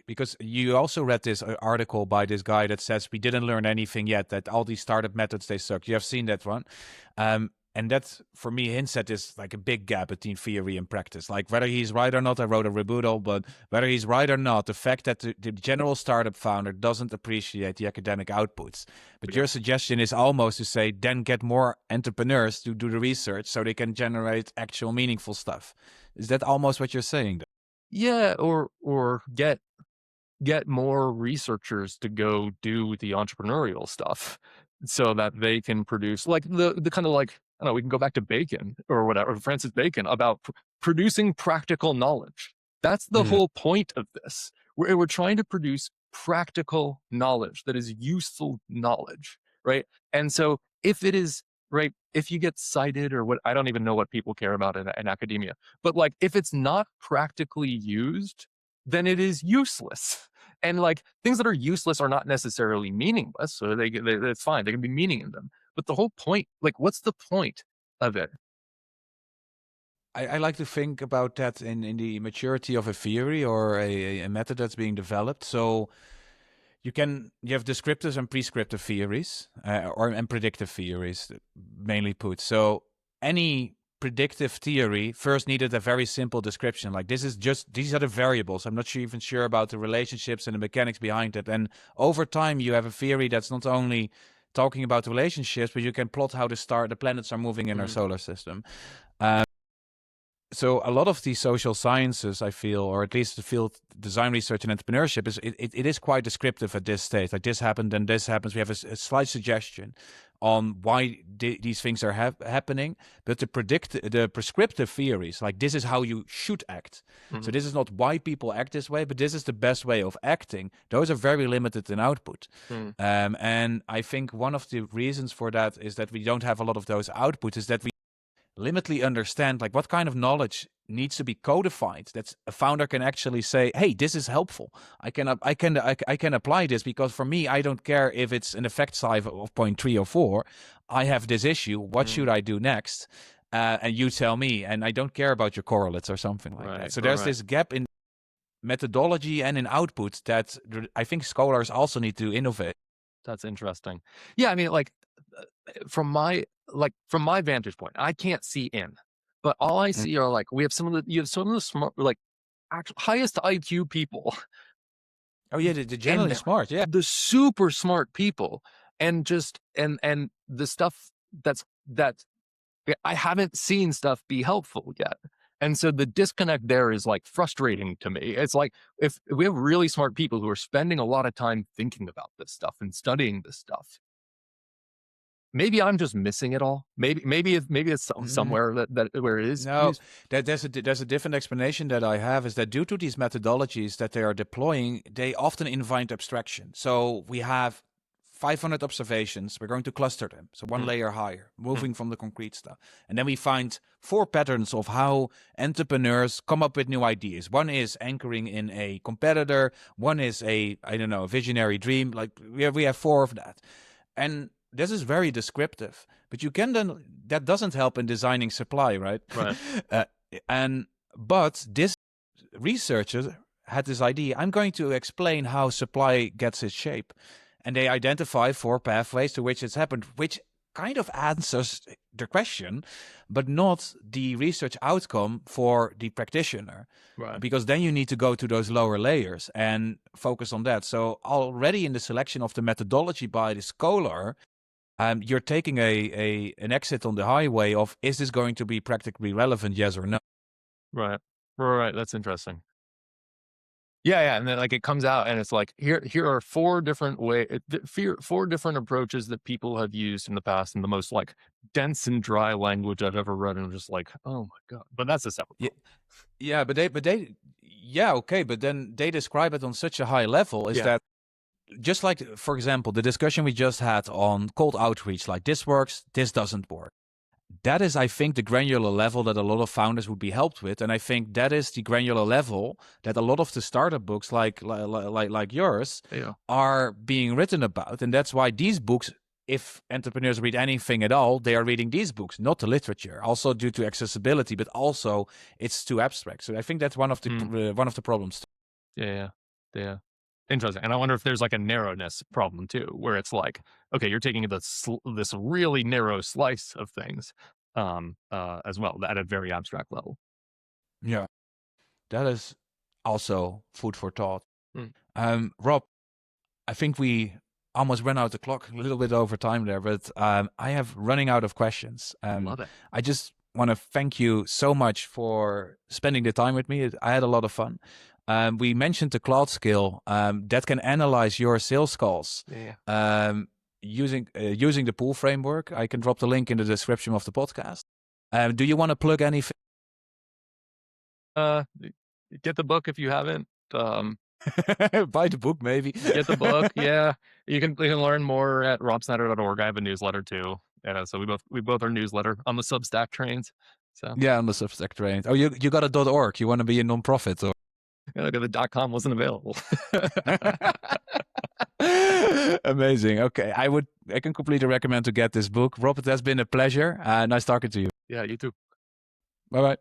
because you also read this article by this guy that says we didn't learn anything yet, that all these startup methods, they suck. You have seen that one. And that for me hints at this like a big gap between theory and practice. Like whether he's right or not, I wrote a rebuttal, but whether he's right or not, the fact that the general startup founder doesn't appreciate the academic outputs. But Yeah. your suggestion is almost to say, then get more entrepreneurs to do the research so they can generate actual meaningful stuff. Is that almost what you're saying? Yeah, or get more researchers to go do the entrepreneurial stuff so that they can produce like the kind of like I don't know, we can go back to Bacon or whatever, Francis Bacon about producing practical knowledge. That's the Mhm. whole point of this. We're trying to produce practical knowledge that is useful knowledge, right? And so if it is right, if you get cited or what, I don't even know what people care about in academia, but like if it's not practically used, then it is useless. And like things that are useless are not necessarily meaningless, so it's fine. There can be meaning in them. But the whole point, like, what's the point of it? I like to think about that in the maturity of a theory or a method that's being developed. So you have descriptive and prescriptive theories, and predictive theories, mainly put. So any predictive theory first needed a very simple description, like these are the variables. I'm not even sure about the relationships and the mechanics behind it. And over time, you have a theory that's not only talking about the relationships, but you can plot how the planets are moving in our Mm, solar system. So a lot of the social sciences, I feel, or at least the field design research and entrepreneurship, it is quite descriptive at this stage. Like this happened, then this happens. We have a slight suggestion on why these things are happening, but the prescriptive theories, like this is how you should act. So mm, this is not why people act this way, but this is the best way of acting. Those are very limited in output. mm, And I think one of the reasons for that is that we don't have a lot of those outputs, is that we limitly understand like what kind of knowledge needs to be codified that a founder can actually say, hey, this is helpful. I can apply this, because for me, I don't care if it's an effect size of 0.3 or 4. I have this issue. What should mm. I do next? And you tell me, and I don't care about your correlates or something like that. Right, So there's right. this gap in methodology and in output that I think scholars also need to innovate. That's interesting. Yeah, I mean, like from my vantage point, I can't see in, but all I Mm. see are like you have some of the smart, like highest IQ people Oh yeah, the generally and smart. Yeah. the super smart people, and just and the stuff that I haven't seen stuff be helpful yet. And so the disconnect there is like frustrating to me. It's like if we have really smart people who are spending a lot of time thinking about this stuff and studying this stuff, maybe I'm just missing it all. Maybe it's Mhm. somewhere that where it is No, used. there's a different explanation that I have, is that due to these methodologies that they are deploying, they often invite abstraction. So we have 500 observations. We're going to cluster them, so one Mm, layer higher, mm, moving from the concrete stuff. And then we find 4 patterns of how entrepreneurs come up with new ideas. One is anchoring in a competitor. One is I don't know, a visionary dream. Like we have 4 of that. And this is very descriptive, but you can then, that doesn't help in designing supply, right? right. uh, and but this researcher had this idea. I'm going to explain how supply gets its shape, and they identify 4 pathways to which it's happened, which kind of answers the question, but not the research outcome for the practitioner, Right. because then you need to go to those lower layers and focus on that. So already in the selection of the methodology by the scholar, you're taking an exit on the highway of, is this going to be practically relevant, yes or no? Right. Right. That's interesting. Yeah, and then like it comes out and it's like here are four different four different approaches that people have used in the past, in the most like dense and dry language I've ever read, and I'm just like, oh my god. But that's a separate problem. Yeah, okay, but then they describe it on such a high level is that just like, for example, the discussion we just had on cold outreach, like this works, this doesn't work. That is, I think, the granular level that a lot of founders would be helped with, and I think that is the granular level that a lot of the startup books, like yours, are being written about, and that's why these books, if entrepreneurs read anything at all, they are reading these books, not the literature. Also due to accessibility, but also it's too abstract. So I think that's one of the problems. Yeah. Interesting. And I wonder if there's like a narrowness problem too, where it's like, okay, you're taking this really narrow slice of things as well, at a very abstract level. Yeah, that is also food for thought. Rob, I think we almost ran out the clock, a little bit over time there, but I have running out of questions. Love it. I just want to thank you so much for spending the time with me. I had a lot of fun. We mentioned the cloud skill that can analyze your sales calls using the pool framework. I can drop the link in the description of the podcast. Do you want to plug anything? Get the book if you haven't. Buy the book, maybe. Get the book. Yeah, you can learn more at robsnyder.org. I have a newsletter too. So we both are newsletter on the Substack trains. So yeah, on the Substack trains. Oh, you got a .org. You want to be a nonprofit or? Yeah, the .com wasn't available. Amazing. Okay, I can completely recommend to get this book. Rob, it has been a pleasure. Nice talking to you. Yeah, you too. Bye-bye.